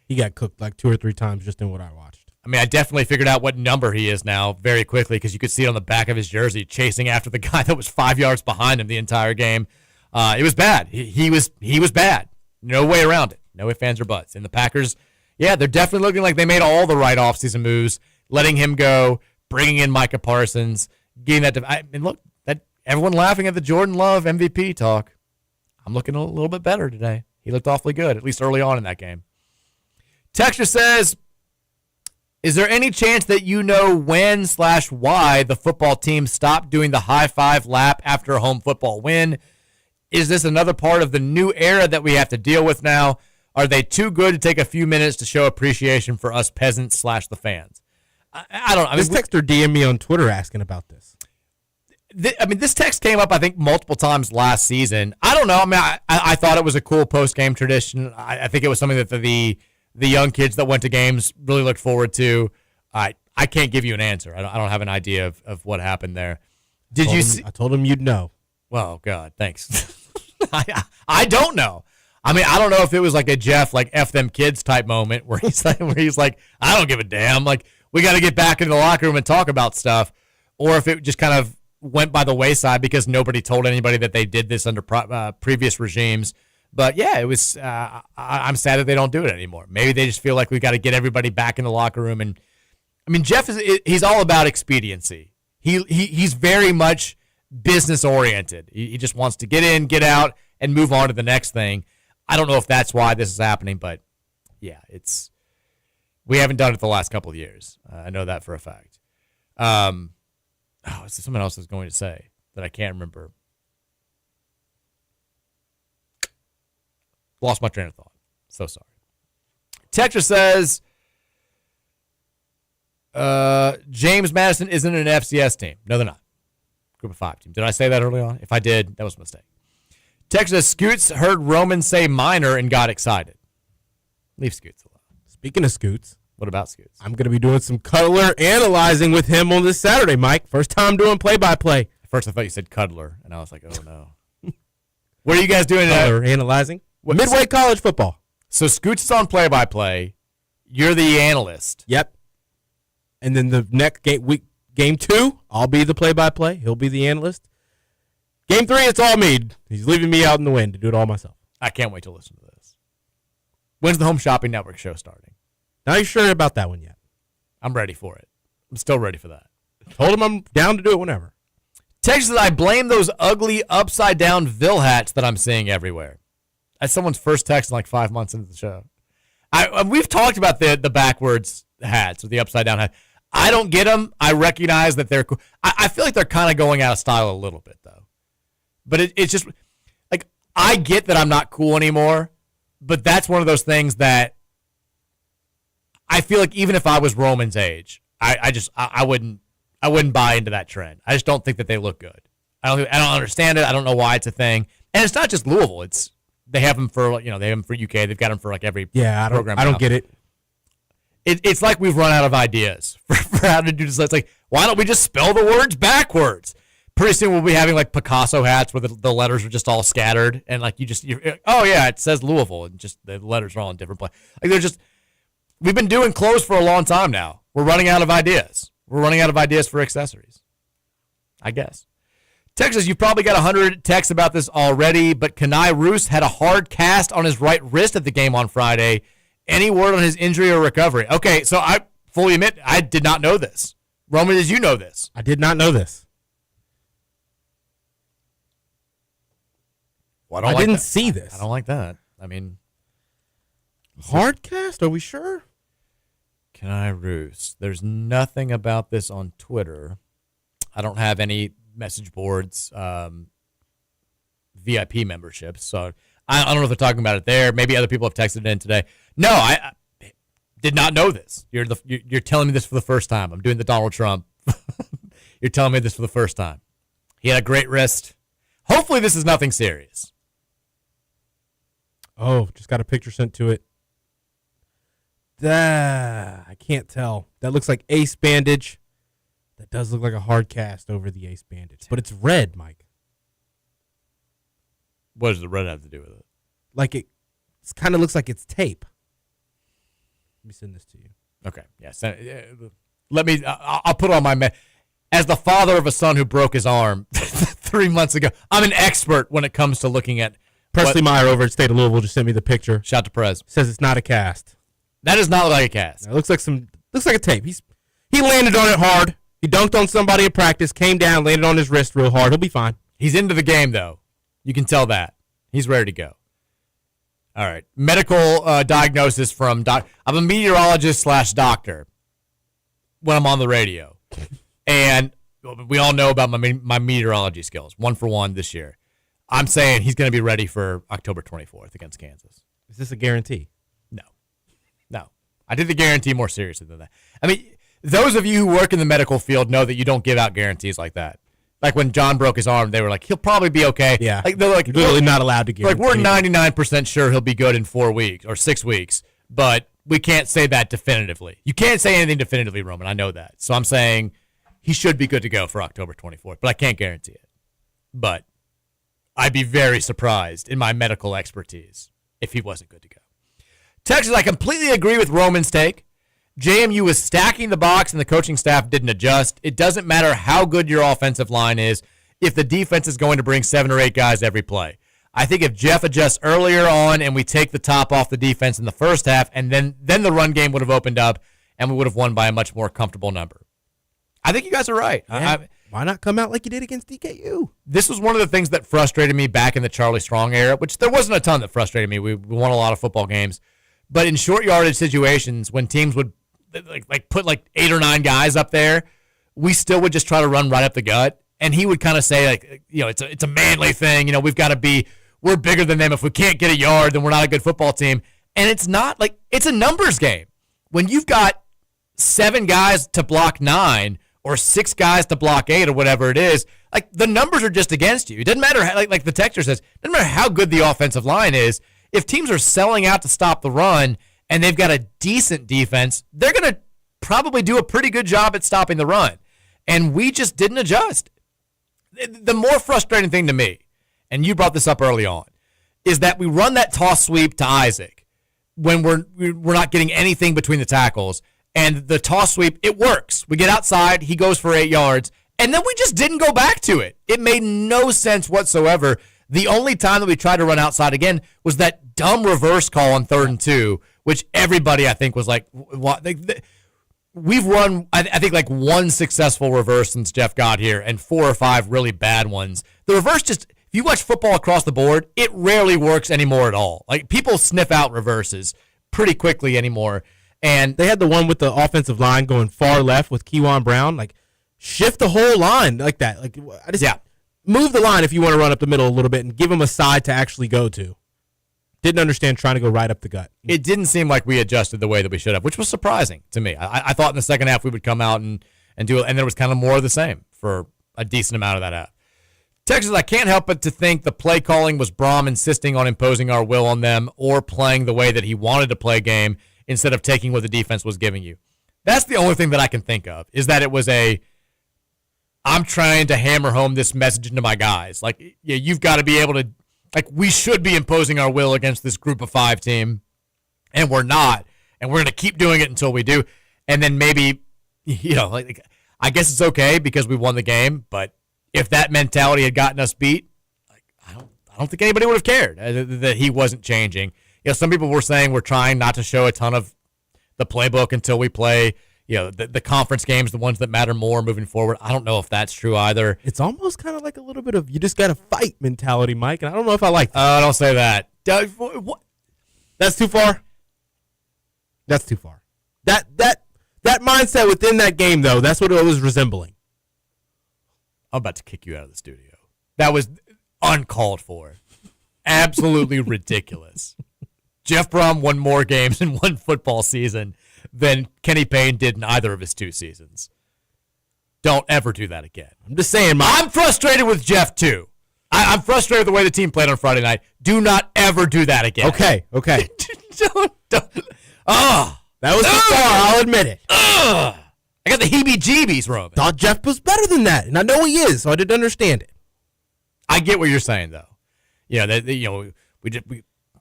He got cooked like 2 or 3 times just in what I watched. I mean, I definitely figured out what number he is now very quickly because you could see it on the back of his jersey chasing after the guy that was 5 yards behind him the entire game. It was bad. He was bad. No way around it. No ifs, ands, or buts. And the Packers, yeah, they're definitely looking like they made all the right offseason moves, letting him go, bringing in Micah Parsons, getting that. I mean, look, that everyone laughing at the Jordan Love MVP talk. I'm looking a little bit better today. He looked awfully good, at least early on in that game. Texture says, is there any chance that you know when/why the football team stopped doing the high five lap after a home football win? Is this another part of the new era that we have to deal with now? Are they too good to take a few minutes to show appreciation for us peasants/the fans? I don't know. This texter DM'd me on Twitter asking about this. This text came up, I think, multiple times last season. I don't know. I mean, I thought it was a cool post-game tradition. I think it was something that the young kids that went to games really looked forward to. I can't give you an answer. I don't have an idea of what happened there. I told him you'd know. Well, God, thanks. I don't know. I mean, I don't know if it was like a Jeff, like, F them kids type moment where he's like, I don't give a damn. Like, we got to get back into the locker room and talk about stuff. Or if it just kind of went by the wayside because nobody told anybody that they did this under previous regimes. But, yeah, it was. I'm sad that they don't do it anymore. Maybe they just feel like we got to get everybody back in the locker room. And I mean, Jeff he's all about expediency. He's very much business oriented. He just wants to get in, get out, and move on to the next thing. I don't know if that's why this is happening, but yeah, we haven't done it the last couple of years. I know that for a fact. It's something else I was going to say that I can't remember. Lost my train of thought. So sorry. Texture says, James Madison isn't an FCS team. No, they're not. Group of 5 team. Did I say that early on? If I did, that was a mistake. Texture says, Scoots heard Roman say minor and got excited. Leave Scoots alone. Speaking of Scoots. What about Scoots? I'm going to be doing some Cutler analyzing with him on this Saturday, Mike. First time doing play-by-play. At first I thought you said cuddler, and I was like, oh, no. What are you guys doing? Cutler analyzing. Midway college football. So Scoots is on play-by-play. You're the analyst. Yep. And then the next game 2, I'll be the play-by-play. He'll be the analyst. Game 3, it's all me. He's leaving me out in the wind to do it all myself. I can't wait to listen to this. When's the Home Shopping Network show starting? Not even sure about that one yet. I'm ready for it. I'm still ready for that. Told him I'm down to do it whenever. Text that I blame those ugly upside-down Ville hats that I'm seeing everywhere. That's someone's first text in like 5 months into the show. We've talked about the backwards hats or the upside-down hat. I don't get them. I recognize that they're cool. I feel like they're kind of going out of style a little bit, though. But it's just, like, I get that I'm not cool anymore, but that's one of those things that I feel like even if I was Roman's age, I wouldn't buy into that trend. I just don't think that they look good. I don't understand it. I don't know why it's a thing. And it's not just Louisville. They have them for UK. They've got them for like every program. I don't get it. It's like we've run out of ideas for how to do this. It's like, why don't we just spell the words backwards? Pretty soon we'll be having like Picasso hats where the letters are just all scattered and like oh yeah, it says Louisville and just the letters are all in different places. Like we've been doing clothes for a long time now. We're running out of ideas. We're running out of ideas for accessories, I guess. Texas, you've probably got 100 texts about this already, but Kenai Roos had a hard cast on his right wrist at the game on Friday. Any word on his injury or recovery? Okay, so I fully admit I did not know this. Roman, did you know this? I did not know this. Well, I didn't see this. I don't like that. I mean, hard cast? Are we sure? Kenai Roos. There's nothing about this on Twitter. I don't have any message boards, VIP memberships. So I don't know if they're talking about it there. Maybe other people have texted it in today. No, I did not know this. You're telling me this for the first time. I'm doing the Donald Trump. You're telling me this for the first time. He had a great wrist. Hopefully this is nothing serious. Oh, just got a picture sent to it. I can't tell. That looks like ace bandage. That does look like a hard cast over the ace bandage. But it's red, Mike. What does the red have to do with it? Like it kind of looks like it's tape. Let me send this to you. Okay. Yeah. Let me. I'll put on my. As the father of a son who broke his arm 3 months ago, I'm an expert when it comes to looking at. Presley Meyer over at State of Louisville just sent me the picture. Shout to Prez. Says it's not a cast. That does not look like a cast. It looks like a tape. He landed on it hard. He dunked on somebody at practice, came down, landed on his wrist real hard. He'll be fine. He's into the game though. You can tell that. He's ready to go. All right. Medical diagnosis from I'm a meteorologist / doctor when I'm on the radio. And we all know about my meteorology skills. 1 for 1 this year. I'm saying he's going to be ready for October 24th against Kansas. Is this a guarantee? No. I did the guarantee more seriously than that. I mean, those of you who work in the medical field know that you don't give out guarantees like that. Like when John broke his arm, they were like, he'll probably be okay. Yeah. Like they're like, you're literally not allowed to guarantee. Like we're 99% sure he'll be good in 4 weeks or 6 weeks, but we can't say that definitively. You can't say anything definitively, Roman. I know that. So I'm saying he should be good to go for October 24th, but I can't guarantee it. But I'd be very surprised in my medical expertise if he wasn't good to go. Texas, I completely agree with Roman's take. JMU was stacking the box and the coaching staff didn't adjust. It doesn't matter how good your offensive line is if the defense is going to bring 7 or 8 guys every play. I think if Jeff adjusts earlier on and we take the top off the defense in the first half, and then the run game would have opened up and we would have won by a much more comfortable number. I think you guys are right. Yeah. Why not come out like you did against DKU? This was one of the things that frustrated me back in the Charlie Strong era, which there wasn't a ton that frustrated me. We won a lot of football games. But in short yardage situations, when teams would like put like 8 or 9 guys up there, we still would just try to run right up the gut. And he would kind of say, like, it's a manly thing. We're bigger than them. If we can't get a yard, then we're not a good football team. And it's not like it's a numbers game. When you've got 7 guys to block 9 or 6 guys to block 8 or whatever it is, like the numbers are just against you. It doesn't matter how, like the texter says, it doesn't matter how good the offensive line is. If teams are selling out to stop the run and they've got a decent defense, they're going to probably do a pretty good job at stopping the run. And we just didn't adjust. The more frustrating thing to me, and you brought this up early on, is that we run that toss sweep to Isaac when we're not getting anything between the tackles. And the toss sweep, it works. We get outside, he goes for 8 yards, and then we just didn't go back to it. It made no sense whatsoever. The only time that we tried to run outside again was that dumb reverse call on 3rd and 2, which everybody, I think, was like, what? We've run, I think, like 1 successful reverse since Jeff got here and 4 or 5 really bad ones. The reverse just, if you watch football across the board, it rarely works anymore at all. Like, people sniff out reverses pretty quickly anymore. And they had the one with the offensive line going far left with Kewan Brown. Like, shift the whole line like that. Like, move the line if you want to run up the middle a little bit and give them a side to actually go to. Didn't understand trying to go right up the gut. It didn't seem like we adjusted the way that we should have, which was surprising to me. I thought in the second half we would come out and do it, and there was kind of more of the same for a decent amount of that half. Texas, I can't help but to think the play calling was Brom insisting on imposing our will on them or playing the way that he wanted to play a game instead of taking what the defense was giving you. That's the only thing that I can think of, is that it was I'm trying to hammer home this message into my guys. Like, yeah, you've got to be able to, like, we should be imposing our will against this group of 5 team, and we're not. And we're going to keep doing it until we do. And then maybe, like, I guess it's okay because we won the game, but if that mentality had gotten us beat, like, I don't think anybody would have cared that he wasn't changing. Some people were saying we're trying not to show a ton of the playbook until we play, the conference games, the ones that matter more moving forward. I don't know if that's true either. It's almost kind of like a little bit of you just got to fight mentality, Mike, and I don't know if I like that. Don't say that. That's too far? That's too far. That mindset within that game, though, that's what it was resembling. I'm about to kick you out of the studio. That was uncalled for. Absolutely ridiculous. Jeff Brom won more games in one football season than Kenny Payne did in either of his 2 seasons. Don't ever do that again. I'm just saying, I'm frustrated with Jeff, too. I'm frustrated with the way the team played on Friday night. Do not ever do that again. Okay. Don't. That was too far, I'll admit it. I got the heebie-jeebies, Roman. Thought Jeff was better than that, and I know he is, so I didn't understand it. I get what you're saying, though.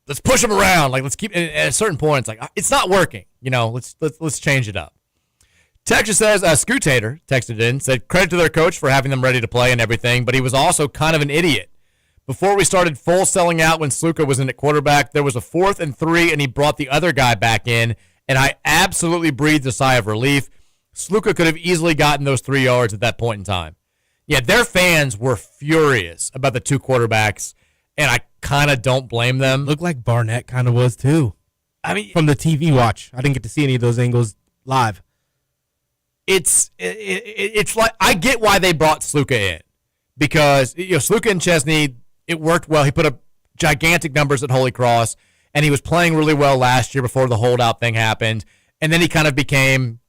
Let's push him around. Like, let's keep. At a certain point, it's like it's not working. Let's change it up. Texas says Scootator texted in, said credit to their coach for having them ready to play and everything, but he was also kind of an idiot. Before we started full selling out when Sluka was in at quarterback, there was a 4th and 3, and he brought the other guy back in, and I absolutely breathed a sigh of relief. Sluka could have easily gotten those 3 yards at that point in time. Yeah, their fans were furious about the 2 quarterbacks, and I kind of don't blame them. Looked like Barnett kind of was, too. I mean, from the TV watch. I didn't get to see any of those angles live. It's like I get why they brought Sluka in because Sluka and Chesney, it worked well. He put up gigantic numbers at Holy Cross, and he was playing really well last year before the holdout thing happened. And then he kind of became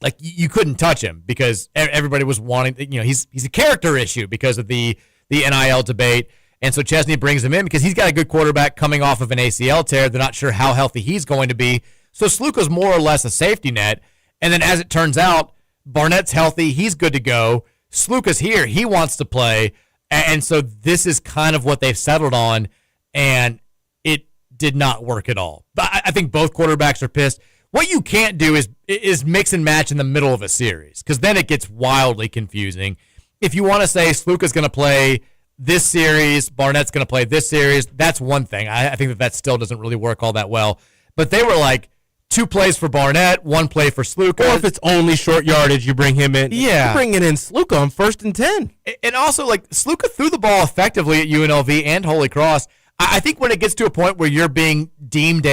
like you couldn't touch him because everybody was wanting. He's a character issue because of the NIL debate, and so Chesney brings him in because he's got a good quarterback coming off of an ACL tear. They're not sure how healthy he's going to be, so Sluka's more or less a safety net. And then as it turns out, Barnett's healthy. He's good to go. Sluka's here. He wants to play. And so this is kind of what they've settled on, and it did not work at all. But I think both quarterbacks are pissed. What you can't do is mix and match in the middle of a series because then it gets wildly confusing. If you want to say Sluka's going to play this series, Barnett's going to play this series, that's one thing. I think that still doesn't really work all that well. But they were like, 2 plays for Barnett, 1 play for Sluka. Or if it's only short yardage, you bring him in. Yeah. You're bringing in Sluka on 1st and 10. And also, like, Sluka threw the ball effectively at UNLV and Holy Cross. I think when it gets to a point where you're being deemed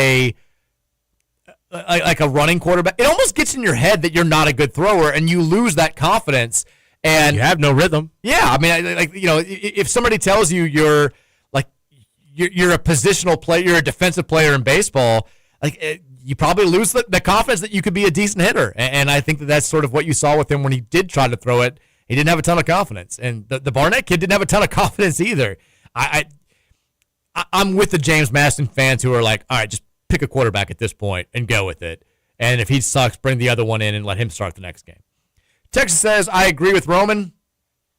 like a running quarterback, it almost gets in your head that you're not a good thrower, and you lose that confidence. And you have no rhythm. Yeah, I mean, if somebody tells you you're a positional player, you're a defensive player in baseball, you probably lose the confidence that you could be a decent hitter. And I think that's sort of what you saw with him when he did try to throw it. He didn't have a ton of confidence. And the Barnett kid didn't have a ton of confidence either. I'm with the James Madison fans who are like, all right, just pick a quarterback at this point and go with it. And if he sucks, bring the other one in and let him start the next game. Texas says, I agree with Roman.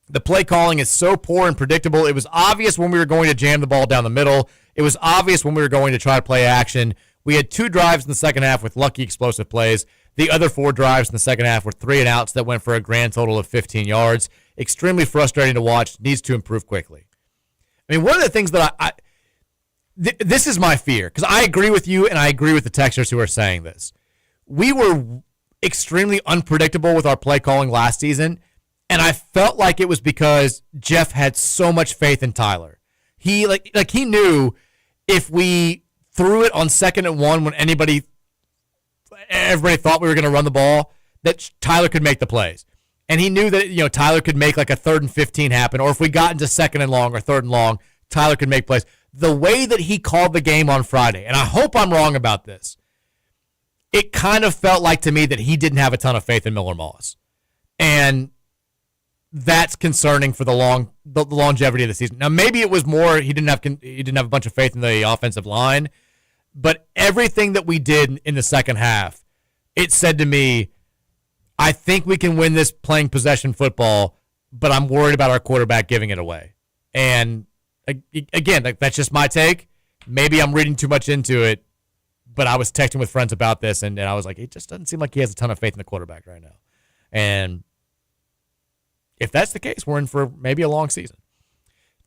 The play calling is so poor and predictable. It was obvious when we were going to jam the ball down the middle. It was obvious when we were going to try to play action. We had 2 drives in the second half with lucky explosive plays. The other 4 drives in the second half were 3 and outs that went for a grand total of 15 yards. Extremely frustrating to watch. Needs to improve quickly. I mean, one of the things that this is my fear, because I agree with you and I agree with the texters who are saying this. We were extremely unpredictable with our play calling last season, and I felt like it was because Jeff had so much faith in Tyler. He he knew if we threw it on 2nd and 1 when everybody thought we were going to run the ball, that Tyler could make the plays. And he knew that Tyler could make like a 3rd and 15 happen, or if we got into 2nd and long or 3rd and long, Tyler could make plays. The way that he called the game on Friday, and I hope I'm wrong about this, it kind of felt like to me that he didn't have a ton of faith in Miller Moss. And that's concerning for the longevity of the season. Now, maybe it was more he didn't have a bunch of faith in the offensive line, but everything that we did in the second half, it said to me, I think we can win this playing possession football. but I'm worried about our quarterback giving it away. And again, that's just my take. Maybe I'm reading too much into it, but I was texting with friends about this, and I was like, it just doesn't seem like he has a ton of faith in the quarterback right now. And if that's the case, we're in for maybe a long season.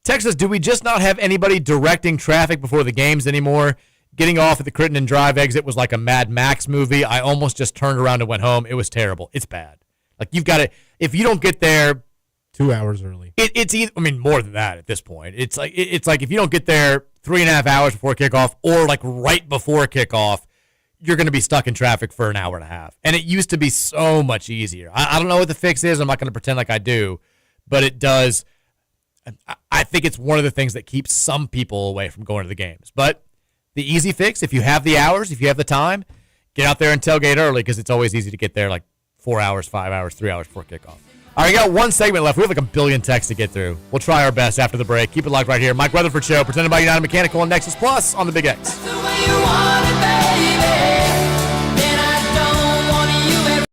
Texas, do we just not have anybody directing traffic before the games anymore? Getting off at the Crittenden Drive exit was like a Mad Max movie. I almost just turned around and went home. It was terrible. It's bad. Like, you've got to, if you don't get there 2 hours early, it's either, I mean, more than that at this point. It's like if you don't get there 3.5 hours before kickoff or like right before kickoff, you're going to be stuck in traffic for an hour and a half. And it used to be so much easier. I don't know what the fix is. I'm not going to pretend like I do, but it does. I think it's one of the things that keeps some people away from going to the games. But the easy fix, if you have the hours, if you have the time, get out there and tailgate early, because it's always easy to get there like 4 hours, 5 hours, 3 hours before kickoff. All right, we got one segment left. We have like a billion texts to get through. We'll try our best after the break. Keep it locked right here. Mike Rutherford Show, presented by United Mechanical and Nexus Plus on the Big X. The way you want it, baby. Then I don't want you ever.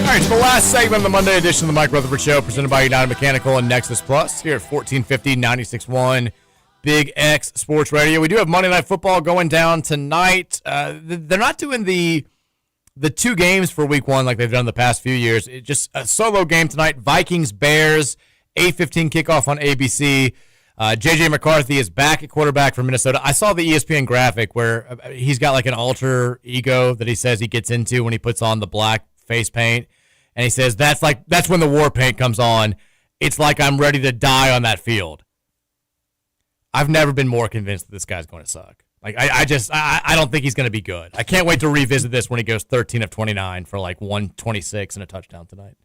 All right, it's the last segment of the Monday edition of the Mike Rutherford Show, presented by United Mechanical and Nexus Plus, here at 1450 96.1 Big X Sports Radio. We do have Monday Night Football going down tonight. They're not doing the two games for week one like they've done the past few years. It's just a solo game tonight. Vikings-Bears, 8:15 kickoff on ABC. J.J. McCarthy is back at quarterback for Minnesota. I saw the ESPN graphic where he's got like an alter ego that he says he gets into when he puts on the black face paint. And he says, that's when the war paint comes on. It's like I'm ready to die on that field. I've never been more convinced that this guy's going to suck. Like, I don't think he's going to be good. I can't wait to revisit this when he goes 13 of 29 for like 126 and a touchdown tonight.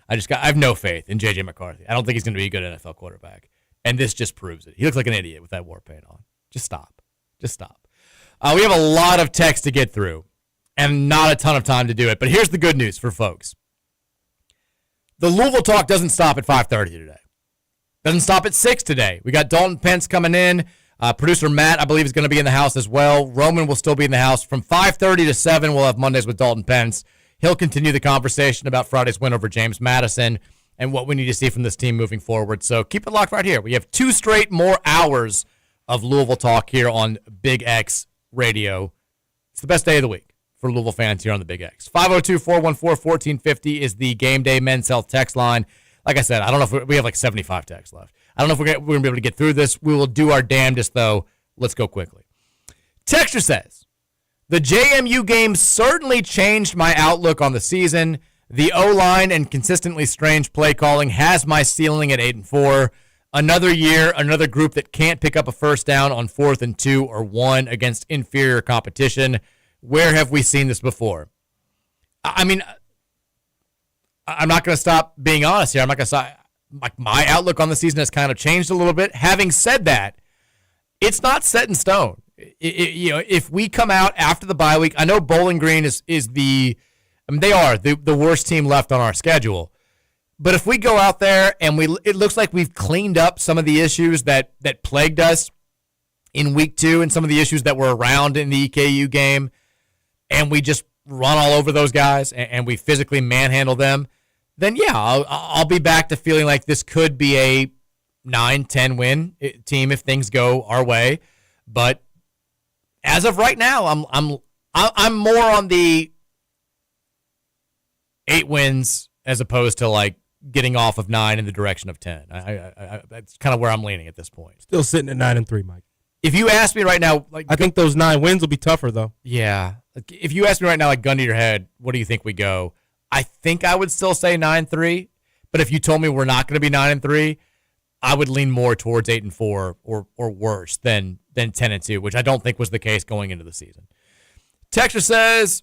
I have no faith in J.J. McCarthy. I don't think he's going to be a good NFL quarterback. And this just proves it. He looks like an idiot with that war paint on. Just stop. Just stop. We have a lot of text to get through and not a ton of time to do it. But here's the good news for folks. The Louisville talk doesn't stop at 5:30 today. Doesn't stop at 6 today. We got Dalton Pence coming in. Producer Matt, I believe, is going to be in the house as well. Roman will still be in the house. From 5:30 to 7, we'll have Mondays with Dalton Pence. He'll continue the conversation about Friday's win over James Madison and what we need to see from this team moving forward. So keep it locked right here. We have 2 straight more hours of Louisville talk here on Big X Radio. It's the best day of the week for Louisville fans here on the Big X. 502-414-1450 is the Game Day Men's Health text line. Like I said, I don't know if we have like 75 texts left. I don't know if we're going to be able to get through this. We will do our damnedest, though. Let's go quickly. Texture says, the JMU game certainly changed my outlook on the season. The O-line and consistently strange play calling has my ceiling at 8-4. Another year, another group that can't pick up a first down on 4th and 2 or 1 against inferior competition. Where have we seen this before? I mean, I'm not going to stop being honest here. I'm not going to stop. Like, my outlook on the season has kind of changed a little bit. Having said that, it's not set in stone. If we come out after the bye week, I know Bowling Green is the, I mean, they are the worst team left on our schedule. But if we go out there and it looks like we've cleaned up some of the issues that plagued us in week 2 and some of the issues that were around in the EKU game, and we just run all over those guys and we physically manhandle them, then yeah, I'll be back to feeling like this could be a 9-10 win team if things go our way. But as of right now, I'm more on the 8 wins as opposed to like getting off of 9 in the direction of 10. That's kind of where I'm leaning at this point. Still sitting at 9-3, Mike. If you ask me right now, like, I think those 9 wins will be tougher though. Yeah. If you ask me right now, like, gun to your head, what do you think we go? I think I would still say 9-3, but if you told me we're not going to be 9-3, I would lean more towards 8-4 or worse than 10-2, which I don't think was the case going into the season. Texture says,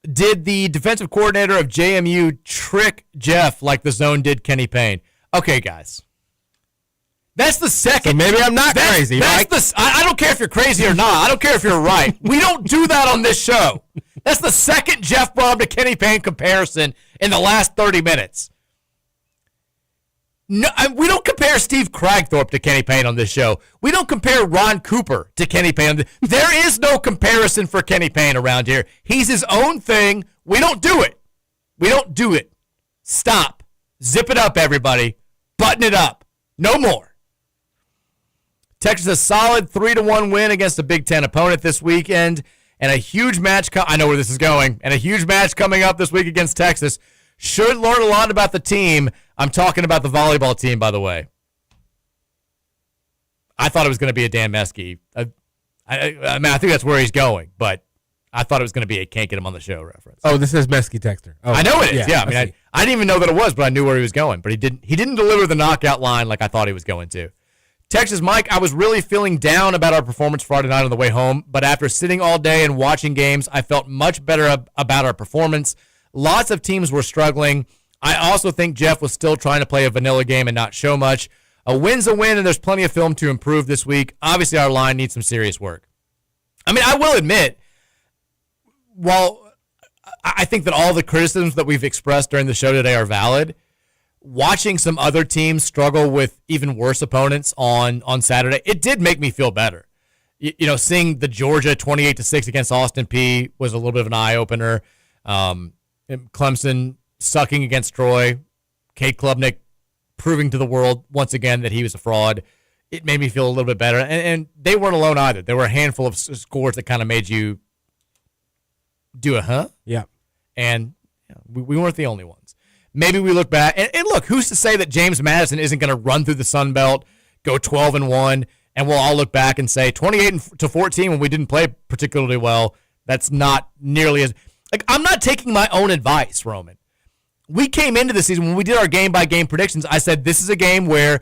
did the defensive coordinator of JMU trick Jeff like the zone did Kenny Payne? Okay, guys. That's the second. So maybe I'm not crazy, Mike. I don't care if you're crazy or not. I don't care if you're right. We don't do that on this show. That's the second Jeff brought up to Kenny Payne comparison in the last 30 minutes. No, we don't compare Steve Cragthorpe to Kenny Payne on this show. We don't compare Ron Cooper to Kenny Payne. There is no comparison for Kenny Payne around here. He's his own thing. We don't do it. We don't do it. Stop. Zip it up, everybody. Button it up. No more. Texas a solid 3-1 win against a Big Ten opponent this weekend, and a huge match. I know where this is going. And a huge match coming up this week against Texas. Should learn a lot about the team. I'm talking about the volleyball team, by the way. I thought it was going to be a Dan Meskey. I mean, I think that's where he's going, but I thought it was going to be a can't get him on the show reference. Oh, this is Meskey Texter. Oh, I know it is. Yeah, I mean, I didn't even know that it was, but I knew where he was going. But he didn't deliver the knockout line like I thought he was going to. Texas Mike, I was really feeling down about our performance Friday night on the way home, but after sitting all day and watching games, I felt much better about our performance. Lots of teams were struggling. I also think Jeff was still trying to play a vanilla game and not show much. A win's a win, and there's plenty of film to improve this week. Obviously, our line needs some serious work. I mean, I will admit, while I think that all the criticisms that we've expressed during the show today are valid, watching some other teams struggle with even worse opponents on Saturday, it did make me feel better. You know, seeing the Georgia 28-6 against Austin Peay was a little bit of an eye-opener. Clemson sucking against Troy. Kate Klubnik proving to the world once again that he was a fraud. it made me feel a little bit better. And they weren't alone either. There were a handful of scores that kind of made you do a huh? Yeah. And we weren't the only ones. Maybe we look back. And look, who's to say that James Madison isn't going to run through the Sun Belt, go 12-1, and we'll all look back and say 28-14 when we didn't play particularly well. That's not nearly as like I'm not taking my own advice, Roman. We came into the season when we did our game-by-game predictions. I said this is a game where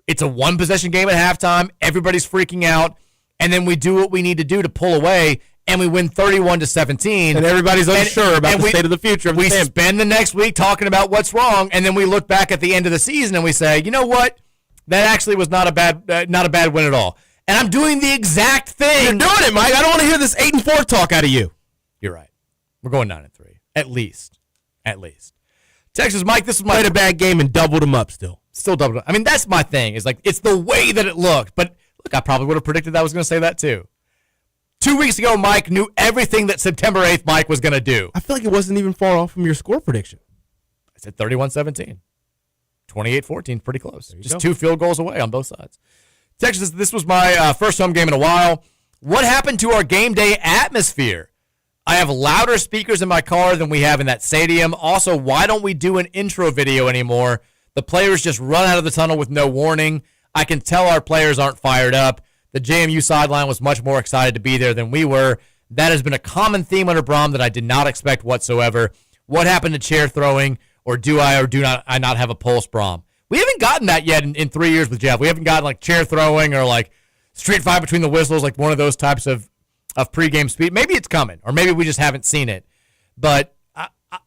it's a one-possession game at halftime. Everybody's freaking out, and then we do what we need to do to pull away, and we win 31-17. And everybody's unsure about the state of the future of the team. We spend the next week talking about what's wrong, and then we look back at the end of the season and we say, you know what? That actually was not a bad win at all. And I'm doing the exact thing. You're doing it, Mike. I don't want to hear this 8-4 talk out of you. You're right. We're going 9-3, at least. Texas, Mike, this is my played a bad game and doubled them up still. Still doubled up. I mean, that's my thing. Is like it's the way that it looked. But look, I probably would have predicted that I was going to say that too. 2 weeks ago, Mike knew everything that September 8th Mike was going to do. I feel like it wasn't even far off from your score prediction. I said 31-17. 28-14, pretty close. Just go. 2 field goals away on both sides. Texas, this was my first home game in a while. What happened to our game day atmosphere? I have louder speakers in my car than we have in that stadium. Also, why don't we do an intro video anymore? The players just run out of the tunnel with no warning. I can tell our players aren't fired up. The JMU sideline was much more excited to be there than we were. That has been a common theme under Brom that I did not expect whatsoever. What happened to chair throwing, or do I or do not I not have a pulse, Brom? We haven't gotten that yet in 3 years with Jeff. We haven't gotten like chair throwing or like street fight between the whistles, like one of those types of pregame speed. Maybe it's coming, or maybe we just haven't seen it. But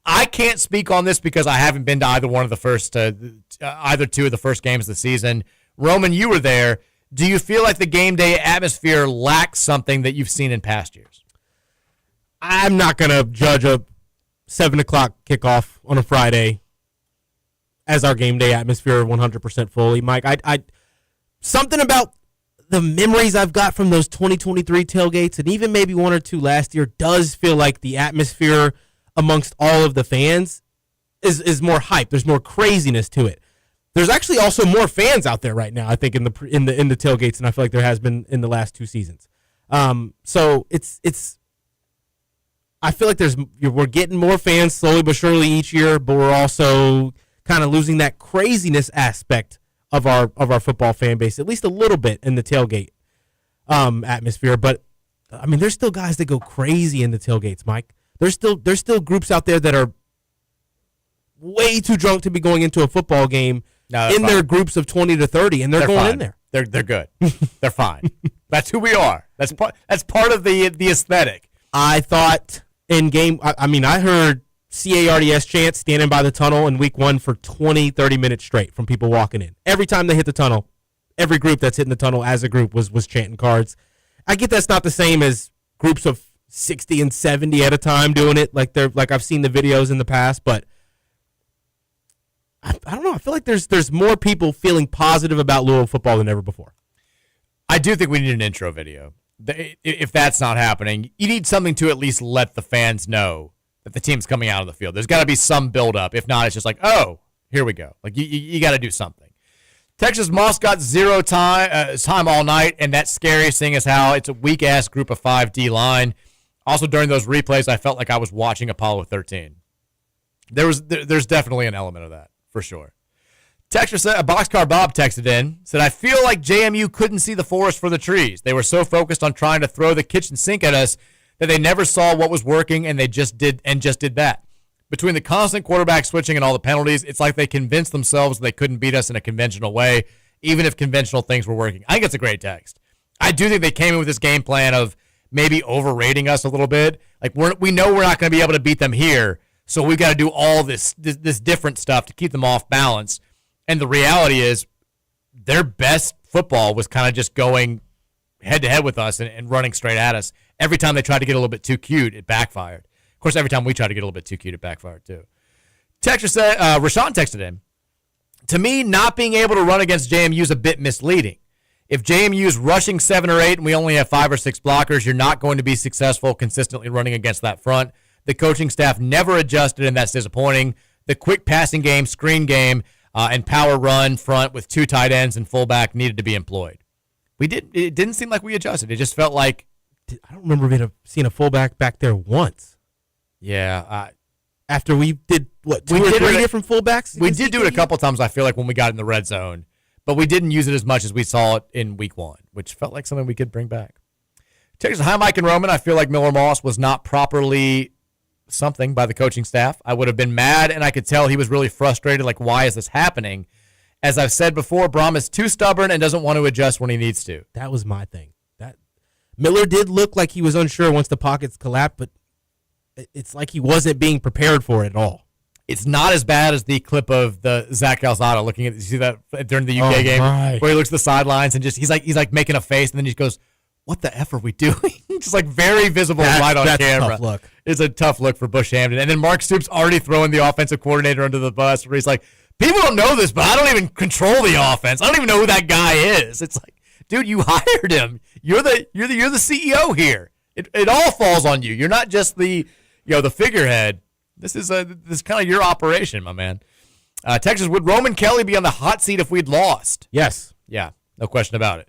I can't speak on this because I haven't been to either one of the first, either two of the first games of the season. Roman, you were there. Do you feel like the game day atmosphere lacks something that you've seen in past years? I'm not going to judge a 7 o'clock kickoff on a Friday as our game day atmosphere 100% fully. Mike, I something about the memories I've got from those 2023 tailgates and even maybe 1 or 2 last year does feel like the atmosphere amongst all of the fans is more hype. There's more craziness to it. There's actually also more fans out there right now, I think, in the tailgates than I feel like there has been in the last 2 seasons. So it's I feel like we're getting more fans slowly but surely each year, but we're also kind of losing that craziness aspect of our football fan base, at least a little bit in the tailgate atmosphere. But I mean, there's still guys that go crazy in the tailgates, Mike. There's still groups out there that are way too drunk to be going into a football game in their groups of 20 to 30, and they're going fine. in there. They're good. They're fine. That's who we are. That's part of the aesthetic. I thought in game, I heard CARDS chants standing by the tunnel in week 1 for 20, 30 minutes straight from people walking in. Every time they hit the tunnel, every group that's hitting the tunnel as a group was chanting cards. I get that's not the same as groups of 60 and 70 at a time doing it like I've seen the videos in the past, but I don't know. I feel like there's more people feeling positive about Louisville football than ever before. I do think we need an intro video. If that's not happening, you need something to at least let the fans know that the team's coming out of the field. There's got to be some build-up. If not, it's just like, oh, here we go. Like you got to do something. Texas Moss got 0 time all night, and that scariest thing is how it's a weak-ass group of 5 D-line. Also, during those replays, I felt like I was watching Apollo 13. There's definitely an element of that, for sure. Texture said, Boxcar Bob texted in, said, I feel like JMU couldn't see the forest for the trees. They were so focused on trying to throw the kitchen sink at us that they never saw what was working, and they just did that. Between the constant quarterback switching and all the penalties, it's like they convinced themselves they couldn't beat us in a conventional way, even if conventional things were working. I think it's a great text. I do think they came in with this game plan of maybe overrating us a little bit. Like we know we're not going to be able to beat them here, so we've got to do all this different stuff to keep them off balance. And the reality is their best football was kind of just going head-to-head with us and running straight at us. Every time they tried to get a little bit too cute, it backfired. Of course, every time we tried to get a little bit too cute, it backfired too. Texter said, Rashawn texted in, to me, not being able to run against JMU is a bit misleading. If JMU is rushing 7 or 8 and we only have 5 or 6 blockers, you're not going to be successful consistently running against that front. The coaching staff never adjusted, and that's disappointing. The quick passing game, screen game, and power run front with 2 tight ends and fullback needed to be employed. It didn't seem like we adjusted. It just felt like I don't remember seeing a fullback back there once. Yeah. After we did, what, 2 We or did 3 it- different fullbacks? we did do it a couple times, I feel like, when we got in the red zone. But we didn't use it as much as we saw it in week 1, which felt like something we could bring back. Texas, hi, Mike and Roman. I feel like Miller Moss was not properly something by the coaching staff. I would have been mad, and I could tell he was really frustrated, like, why is this happening? As I've said before, Braum is too stubborn and doesn't want to adjust when he needs to. That was my thing. That Miller did look like he was unsure once the pockets collapsed, but it's like he wasn't being prepared for it at all. It's not as bad as the clip of the Zach Calzada looking at. You see that during the UK game right. where he looks at the sidelines and just he's like making a face and then he just goes, "What the f are we doing?" Just like very visible right on that's a camera. tough look. It's a tough look for Bush Hampton. And then Mark Stoops already throwing the offensive coordinator under the bus where he's like, "People don't know this, but I don't even control the offense. I don't even know who that guy is." It's like, dude, you hired him. You're the CEO here. It all falls on you. You're not just the figurehead. This is kind of your operation, my man. Texas, would Roman Kelly be on the hot seat if we'd lost? Yes. Yeah, no question about it.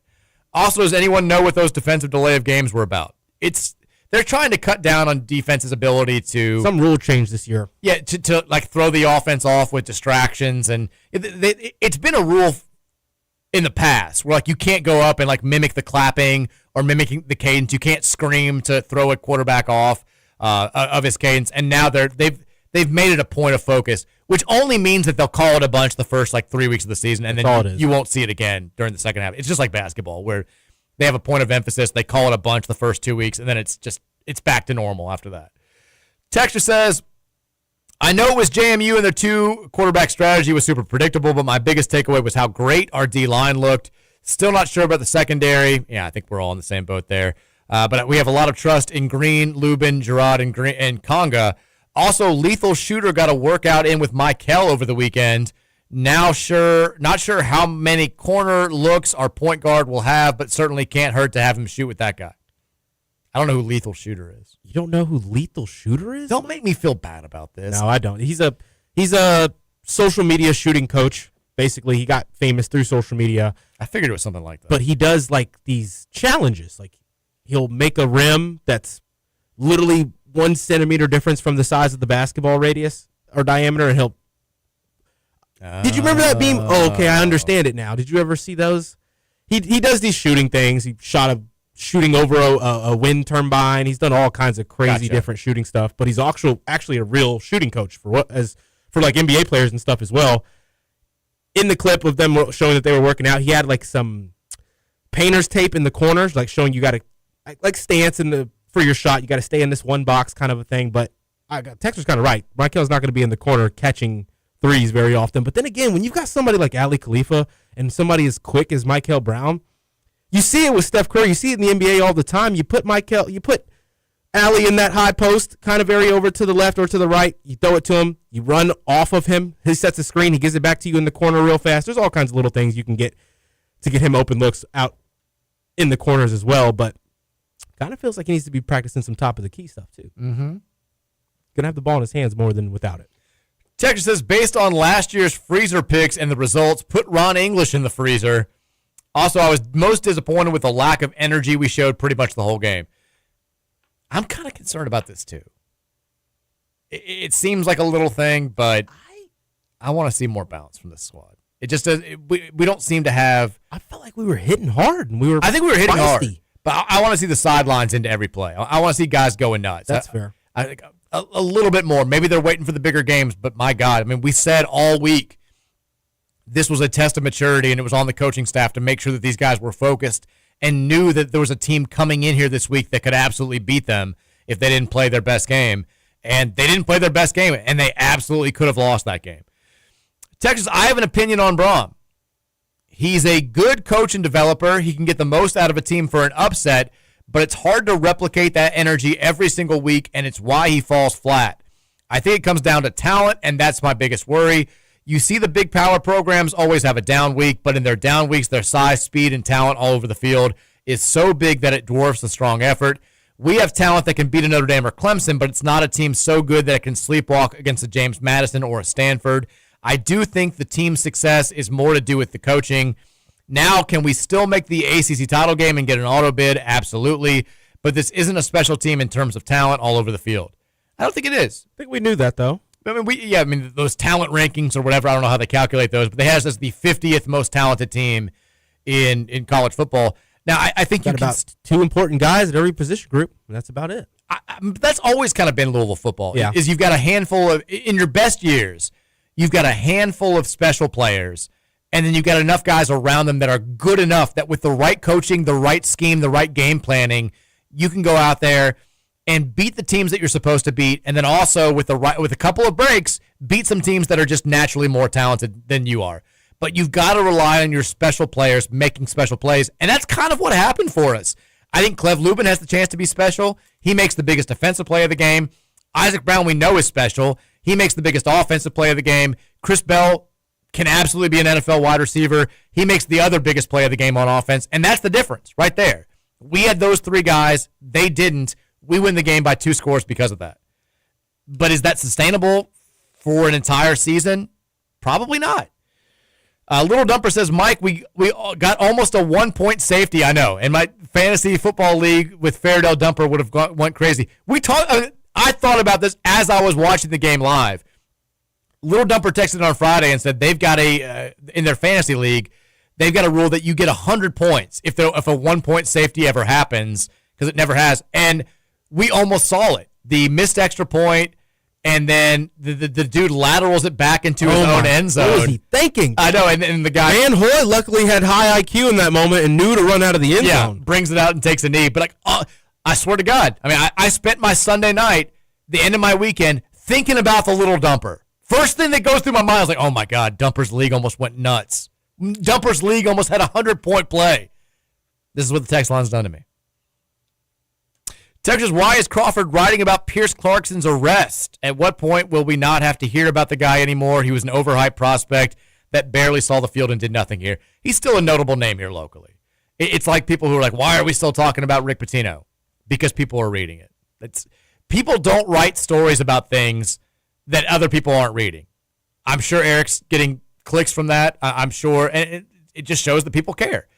Also, does anyone know what those defensive delay of games were about? They're trying to cut down on defense's ability to Some rule change this year. to like throw the offense off with distractions, and it's been a rule in the past where like you can't go up and like mimic the clapping or mimicking the cadence. You can't scream to throw a quarterback off of his cadence, and now they've made it a point of focus, which only means that they'll call it a bunch the first like 3 weeks of the season, and That's all then it is. you won't see it again during the second half. It's just like basketball where they have a point of emphasis, they call it a bunch the first 2 weeks, and then it's back to normal after that. Texture says, I know it was JMU and their 2 quarterback strategy was super predictable, but my biggest takeaway was how great our D-line looked. Still not sure about the secondary. Yeah, I think we're all in the same boat there. But we have a lot of trust in Green, Lubin, Gerard, and Conga. Also, lethal shooter got a workout in with Michael over the weekend. Not sure how many corner looks our point guard will have, but certainly can't hurt to have him shoot with that guy. I don't know who lethal shooter is. You don't know who lethal shooter is? Don't make me feel bad about this. No, I don't. He's a social media shooting coach. Basically, he got famous through social media. I figured it was something like that. But he does like these challenges. Like he'll make a rim that's literally 1 centimeter difference from the size of the basketball radius or diameter, and he'll. Did you remember that beam? Oh, okay, I understand it now. Did you ever see those? He does these shooting things. He shooting over a wind turbine. He's done all kinds of crazy different shooting stuff. But he's actually a real shooting coach for like NBA players and stuff as well. In the clip of them showing that they were working out, he had like some painter's tape in the corners, like showing you got to like stance for your shot. You got to stay in this one box kind of a thing. But Texter's kind of right. Michael's not going to be in the corner catching threes very often. But then again, when you've got somebody like Ali Khalifa and somebody as quick as Michael Brown, you see it with Steph Curry. You see it in the NBA all the time. You put Ali in that high post kind of area over to the left or to the right. You throw it to him. You run off of him. He sets a screen. He gives it back to you in the corner real fast. There's all kinds of little things you can get to get him open looks out in the corners as well. But kind of feels like he needs to be practicing some top of the key stuff too. Mm-hmm. Going to have the ball in his hands more than without it. Texas says, based on last year's freezer picks and the results, put Ron English in the freezer. Also, I was most disappointed with the lack of energy we showed pretty much the whole game. I'm kind of concerned about this, too. It seems like a little thing, but I want to see more bounce from this squad. It just does. We don't seem to have. I felt like we were hitting hard, and I think we were hitting feisty. hard, but I want to see the sidelines into every play. I want to see guys going nuts. That's fair. I think a little bit more. Maybe they're waiting for the bigger games, but my God, I mean, we said all week this was a test of maturity, and it was on the coaching staff to make sure that these guys were focused and knew that there was a team coming in here this week that could absolutely beat them if they didn't play their best game. And they didn't play their best game, and they absolutely could have lost that game. Texas, I have an opinion on Braum. He's a good coach and developer. He can get the most out of a team for an upset, but it's hard to replicate that energy every single week, and it's why he falls flat. I think it comes down to talent, and that's my biggest worry. You see the big power programs always have a down week, but in their down weeks, their size, speed, and talent all over the field is so big that it dwarfs the strong effort. We have talent that can beat a Notre Dame or Clemson, but it's not a team so good that it can sleepwalk against a James Madison or a Stanford. I do think the team's success is more to do with the coaching. Now, can we still make the ACC title game and get an auto bid? Absolutely. But this isn't a special team in terms of talent all over the field. I don't think it is. I think we knew that, though. I mean, those talent rankings or whatever, I don't know how they calculate those, but they have us as the 50th most talented team in college football. Now, I think you Got can about 2 important guys at every position group, and that's about it. that's always kind of been Louisville football. Yeah. Is you've got a handful of, in your best years, you've got a handful of special players, and then you've got enough guys around them that are good enough that with the right coaching, the right scheme, the right game planning, you can go out there and beat the teams that you're supposed to beat, and then also with a couple of breaks, beat some teams that are just naturally more talented than you are. But you've got to rely on your special players making special plays, and that's kind of what happened for us. I think Clev Lubin has the chance to be special. He makes the biggest defensive play of the game. Isaac Brown, we know, is special. He makes the biggest offensive play of the game. Chris Bell can absolutely be an NFL wide receiver. He makes the other biggest play of the game on offense, and that's the difference right there. We had those three guys. They didn't. We win the game by 2 scores because of that. But is that sustainable for an entire season? Probably not. Little Dumper says, Mike, we got almost a 1-point safety. I know. In my fantasy football league with Fairdale, Dumper would have went crazy. I thought about this as I was watching the game live. Little Dumper texted on Friday and said they've got in their fantasy league, they've got a rule that you get 100 points if a 1-point safety ever happens, because it never has. And we almost saw it. The missed extra point, and then the dude laterals it back into his own end zone. What was he thinking? I know, and the guy... Van Hoy luckily had high IQ in that moment and knew to run out of the end zone. Brings it out and takes a knee. But I swear to God, I mean, I spent my Sunday night, the end of my weekend, thinking about the Little Dumper. First thing that goes through my mind is like, oh my God, Dumper's League almost went nuts. Dumper's League almost had a 100-point play. This is what the text line's done to me. Texas, why is Crawford writing about Pierce Clarkson's arrest? At what point will we not have to hear about the guy anymore? He was an overhyped prospect that barely saw the field and did nothing here. He's still a notable name here locally. It's like people who are like, why are we still talking about Rick Pitino? Because people are reading it. People don't write stories about things that other people aren't reading. I'm sure Eric's getting clicks from that. I'm sure. And it just shows that people care.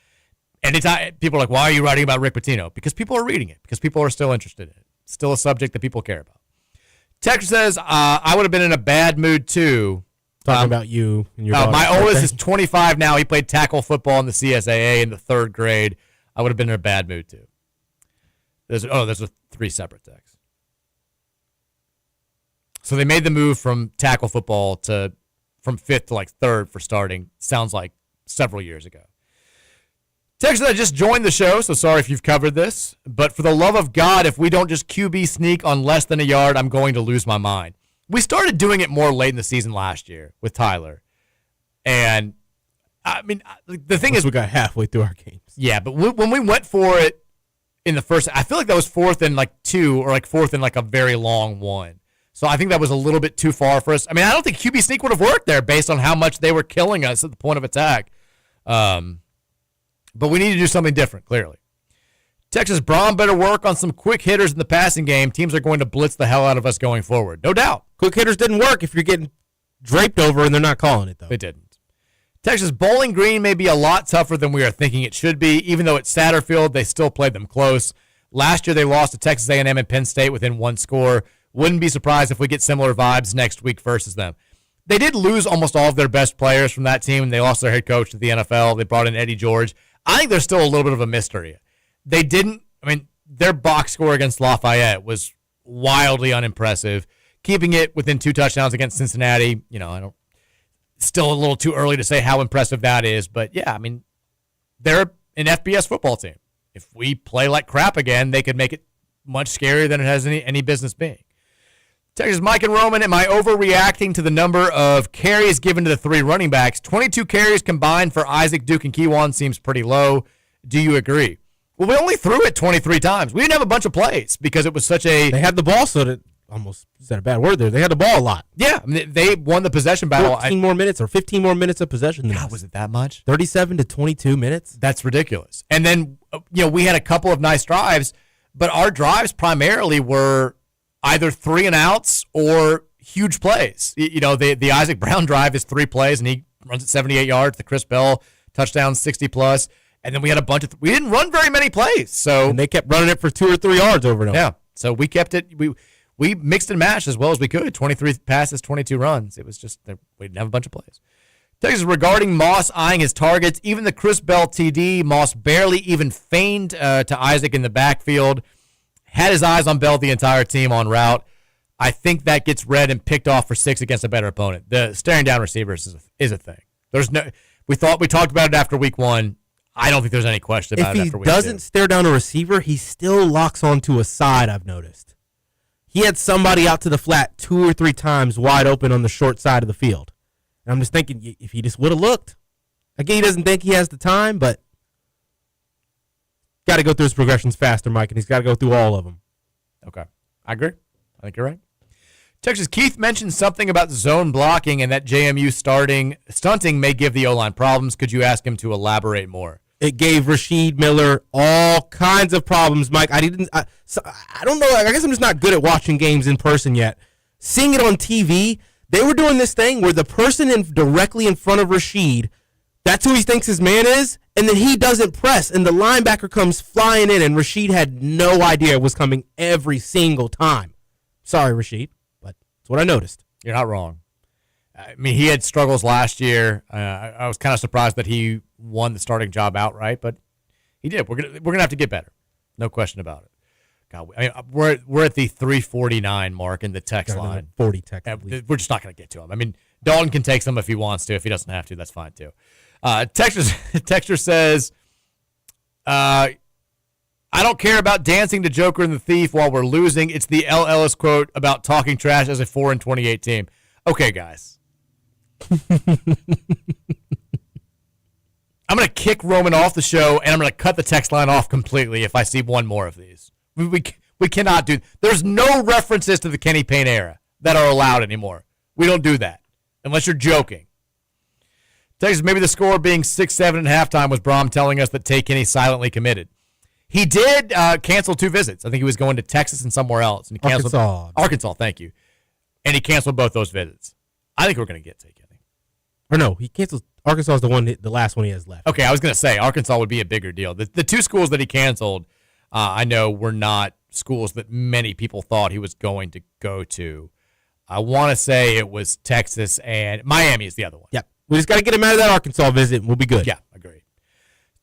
Anytime people are like, why are you writing about Rick Pitino? Because people are reading it. Because people are still interested in it. It's still a subject that people care about. Texas says, I would have been in a bad mood too. Talking about you and your daughter. My oldest is 25 now. He played tackle football in the CSAA in the 3rd grade. I would have been in a bad mood too. There's 3 separate texts. So they made the move from tackle football from 5th to 3rd for starting. Sounds like several years ago. Texas, I just joined the show, so sorry if you've covered this. But for the love of God, if we don't just QB sneak on less than a yard, I'm going to lose my mind. We started doing it more late in the season last year with Tyler. And, I mean, the thing is, we got halfway through our games. Yeah, but when we went for it in the first, I feel like that was 4th and 2 or 4th and a very long 1. So I think that was a little bit too far for us. I mean, I don't think QB sneak would have worked there based on how much they were killing us at the point of attack. But we need to do something different, clearly. Texas, Braun better work on some quick hitters in the passing game. Teams are going to blitz the hell out of us going forward. No doubt. Quick hitters didn't work if you're getting draped over and they're not calling it, though. They didn't. Texas, Bowling Green may be a lot tougher than we are thinking it should be. Even though it's Satterfield, they still played them close. Last year, they lost to Texas A&M and Penn State within 1 score. Wouldn't be surprised if we get similar vibes next week versus them. They did lose almost all of their best players from that team. They lost their head coach to the NFL. They brought in Eddie George. I think there's still a little bit of a mystery. They didn't, their box score against Lafayette was wildly unimpressive. Keeping it within 2 touchdowns against Cincinnati, still a little too early to say how impressive that is. But yeah, they're an FBS football team. If we play like crap again, they could make it much scarier than it has any business being. Texas, Mike and Roman, am I overreacting to the number of carries given to the 3 running backs? 22 carries combined for Isaac, Duke, and Kewan seems pretty low. Do you agree? Well, we only threw it 23 times. We didn't have a bunch of plays because it was such a... They had the ball, so that almost, is that a bad word there? They had the ball a lot. Yeah, they won the possession battle. 15 more minutes of possession than us. Was it that much? 37 to 22 minutes? That's ridiculous. And then, we had a couple of nice drives, but our drives primarily were either 3 and outs or huge plays. The Isaac Brown drive is 3 plays, and he runs it 78 yards. The Chris Bell touchdown, 60 plus. And then we had a bunch of we didn't run very many plays. So And they kept running it for 2 or 3 yards over and over. yeah. So we kept it. We mixed and matched as well as we could. 23 passes, 22 runs. It was just that we didn't have a bunch of plays. Texas regarding Moss eyeing his targets. Even the Chris Bell TD, Moss barely even feigned to Isaac in the backfield. Had his eyes on Bell the entire team on route. I think that gets read and picked off for 6 against a better opponent. The staring down receivers is a thing. There's no. We talked about it after week 1. I don't think there's any question about it after week 2. If he doesn't stare down a receiver, he still locks onto a side, I've noticed. He had somebody out to the flat 2 or 3 times wide open on the short side of the field. And I'm just thinking, if he just would have looked. Again, he doesn't think he has the time, but got to go through his progressions faster, Mike, and he's got to go through all of them. Okay. I agree. I think you're right. Texas Keith mentioned something about zone blocking and that JMU stunting may give the O-line problems. Could you ask him to elaborate more? It gave Rasheed Miller all kinds of problems, Mike. I don't know. I guess I'm just not good at watching games in person yet. Seeing it on TV, they were doing this thing where the person directly in front of Rasheed, that's who he thinks his man is, and then he doesn't press, and the linebacker comes flying in, and Rasheed had no idea it was coming every single time. Sorry, Rasheed, but that's what I noticed. You're not wrong. I mean, he had struggles last year. I was kind of surprised that he won the starting job outright, but he did. We're gonna have to get better, no question about it. God, I mean, we're at the 349 mark in the text line. 40 text. We're just not gonna get to him. I mean, Dalton can take some if he wants to. If he doesn't have to, that's fine too. Texture says, I don't care about dancing to Joker and the Thief while we're losing. It's the L. Ellis quote about talking trash as a 4-28 team. Okay, guys. I'm going to kick Roman off the show, and I'm going to cut the text line off completely if I see one more of these. We cannot do. There's no references to the Kenny Payne era that are allowed anymore. We don't do that unless you're joking. Texas, maybe the score being 6-7 at halftime was Brom telling us that Tay Kenny silently committed. He did cancel 2 visits. I think he was going to Texas and somewhere else. And he canceled Arkansas, thank you. And he canceled both those visits. I think we're going to get Tay Kenny. Or no, he canceled. Arkansas is the last one he has left. Okay, I was going to say Arkansas would be a bigger deal. The 2 schools that he canceled, I know were not schools that many people thought he was going to go to. I want to say it was Texas and Miami is the other one. Yep. We just got to get him out of that Arkansas visit and we'll be good. Yeah, agreed.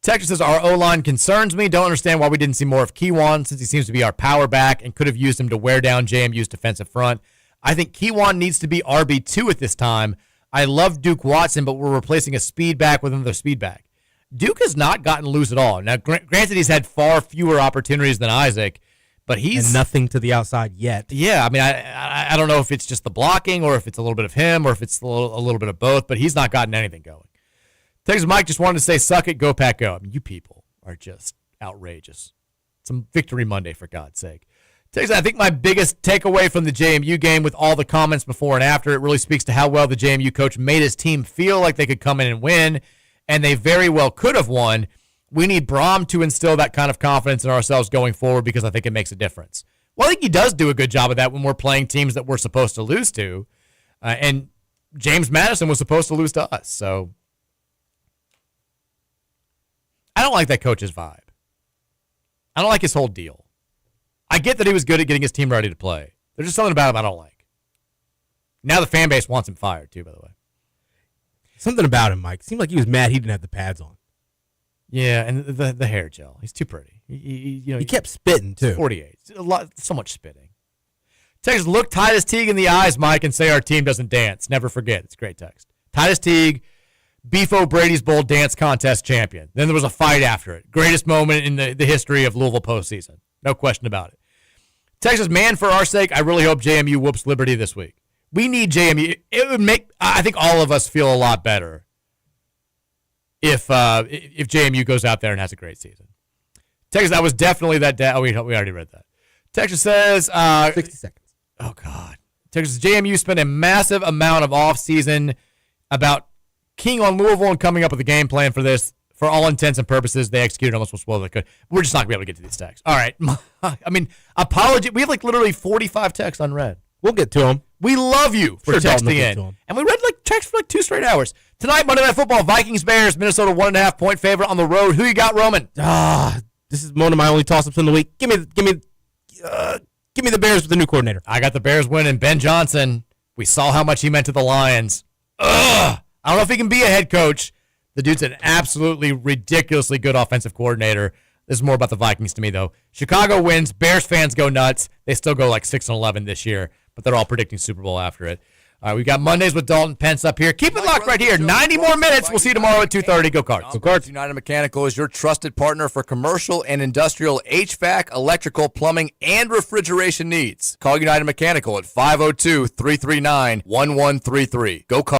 Texas says, our O-line concerns me. Don't understand why we didn't see more of Keywan since he seems to be our power back and could have used him to wear down JMU's defensive front. I think Keywan needs to be RB2 at this time. I love Duke Watson, but we're replacing a speed back with another speed back. Duke has not gotten loose at all. Now, granted, he's had far fewer opportunities than Isaac, but he's... And nothing to the outside yet. Yeah, I mean, I don't know if it's just the blocking or if it's a little bit of him or if it's a little bit of both, but he's not gotten anything going. Texas Mike just wanted to say, suck it, go Pack, go. I mean, you people are just outrageous. Some Victory Monday, for God's sake. Texas, I think my biggest takeaway from the JMU game with all the comments before and after, it really speaks to how well the JMU coach made his team feel like they could come in and win, and they very well could have won. We need Brom to instill that kind of confidence in ourselves going forward because I think it makes a difference. Well, I think he does do a good job of that when we're playing teams that we're supposed to lose to, and James Madison was supposed to lose to us, so I don't like that coach's vibe. I don't like his whole deal. I get that he was good at getting his team ready to play. There's just something about him I don't like. Now the fan base wants him fired, too, by the way. Something about him, Mike. Seemed like he was mad he didn't have the pads on. Yeah, and the hair gel. He's too pretty. He kept spitting, too. 48. So much spitting. Text, look Titus Teague in the eyes, Mike, and say our team doesn't dance. Never forget. It's a great text. Titus Teague, Beef O'Brady's Bowl dance contest champion. Then there was a fight after it. Greatest moment in the history of Louisville postseason. No question about it. Texas, man, for our sake, I really hope JMU whoops Liberty this week. We need JMU. It would make, I think, all of us feel a lot better if JMU goes out there and has a great season. Texas, that was definitely that. We already read that. Texas says 60 seconds. Oh God, Texas JMU spent a massive amount of offseason about keying on Louisville and coming up with a game plan for this. For all intents and purposes, they executed almost as well as they could. We're just not going to be able to get to these texts. All right. I mean, apology. We have like literally 45 texts unread. We'll get to them. We love you for Sure, Dalton will texting get to in. him. And we read text for 2 straight hours. Tonight, Monday Night Football, Vikings, Bears, Minnesota 1.5 point favorite on the road. Who you got, Roman? This is one of my only toss-ups in the week. Give me the Bears with the new coordinator. I got the Bears winning. Ben Johnson, we saw how much he meant to the Lions. I don't know if he can be a head coach. The dude's an absolutely ridiculously good offensive coordinator. This is more about the Vikings to me, though. Chicago wins. Bears fans go nuts. They still go like 6-11 this year, but they're all predicting Super Bowl after it. All right, we got Mondays with Dalton Pence up here. Keep it locked right here. 90 more minutes. We'll see you tomorrow at 2:30. Go Cards. Go Cards. United Mechanical is your trusted partner for commercial and industrial HVAC, electrical, plumbing, and refrigeration needs. Call United Mechanical at 502-339-1133. Go Cards.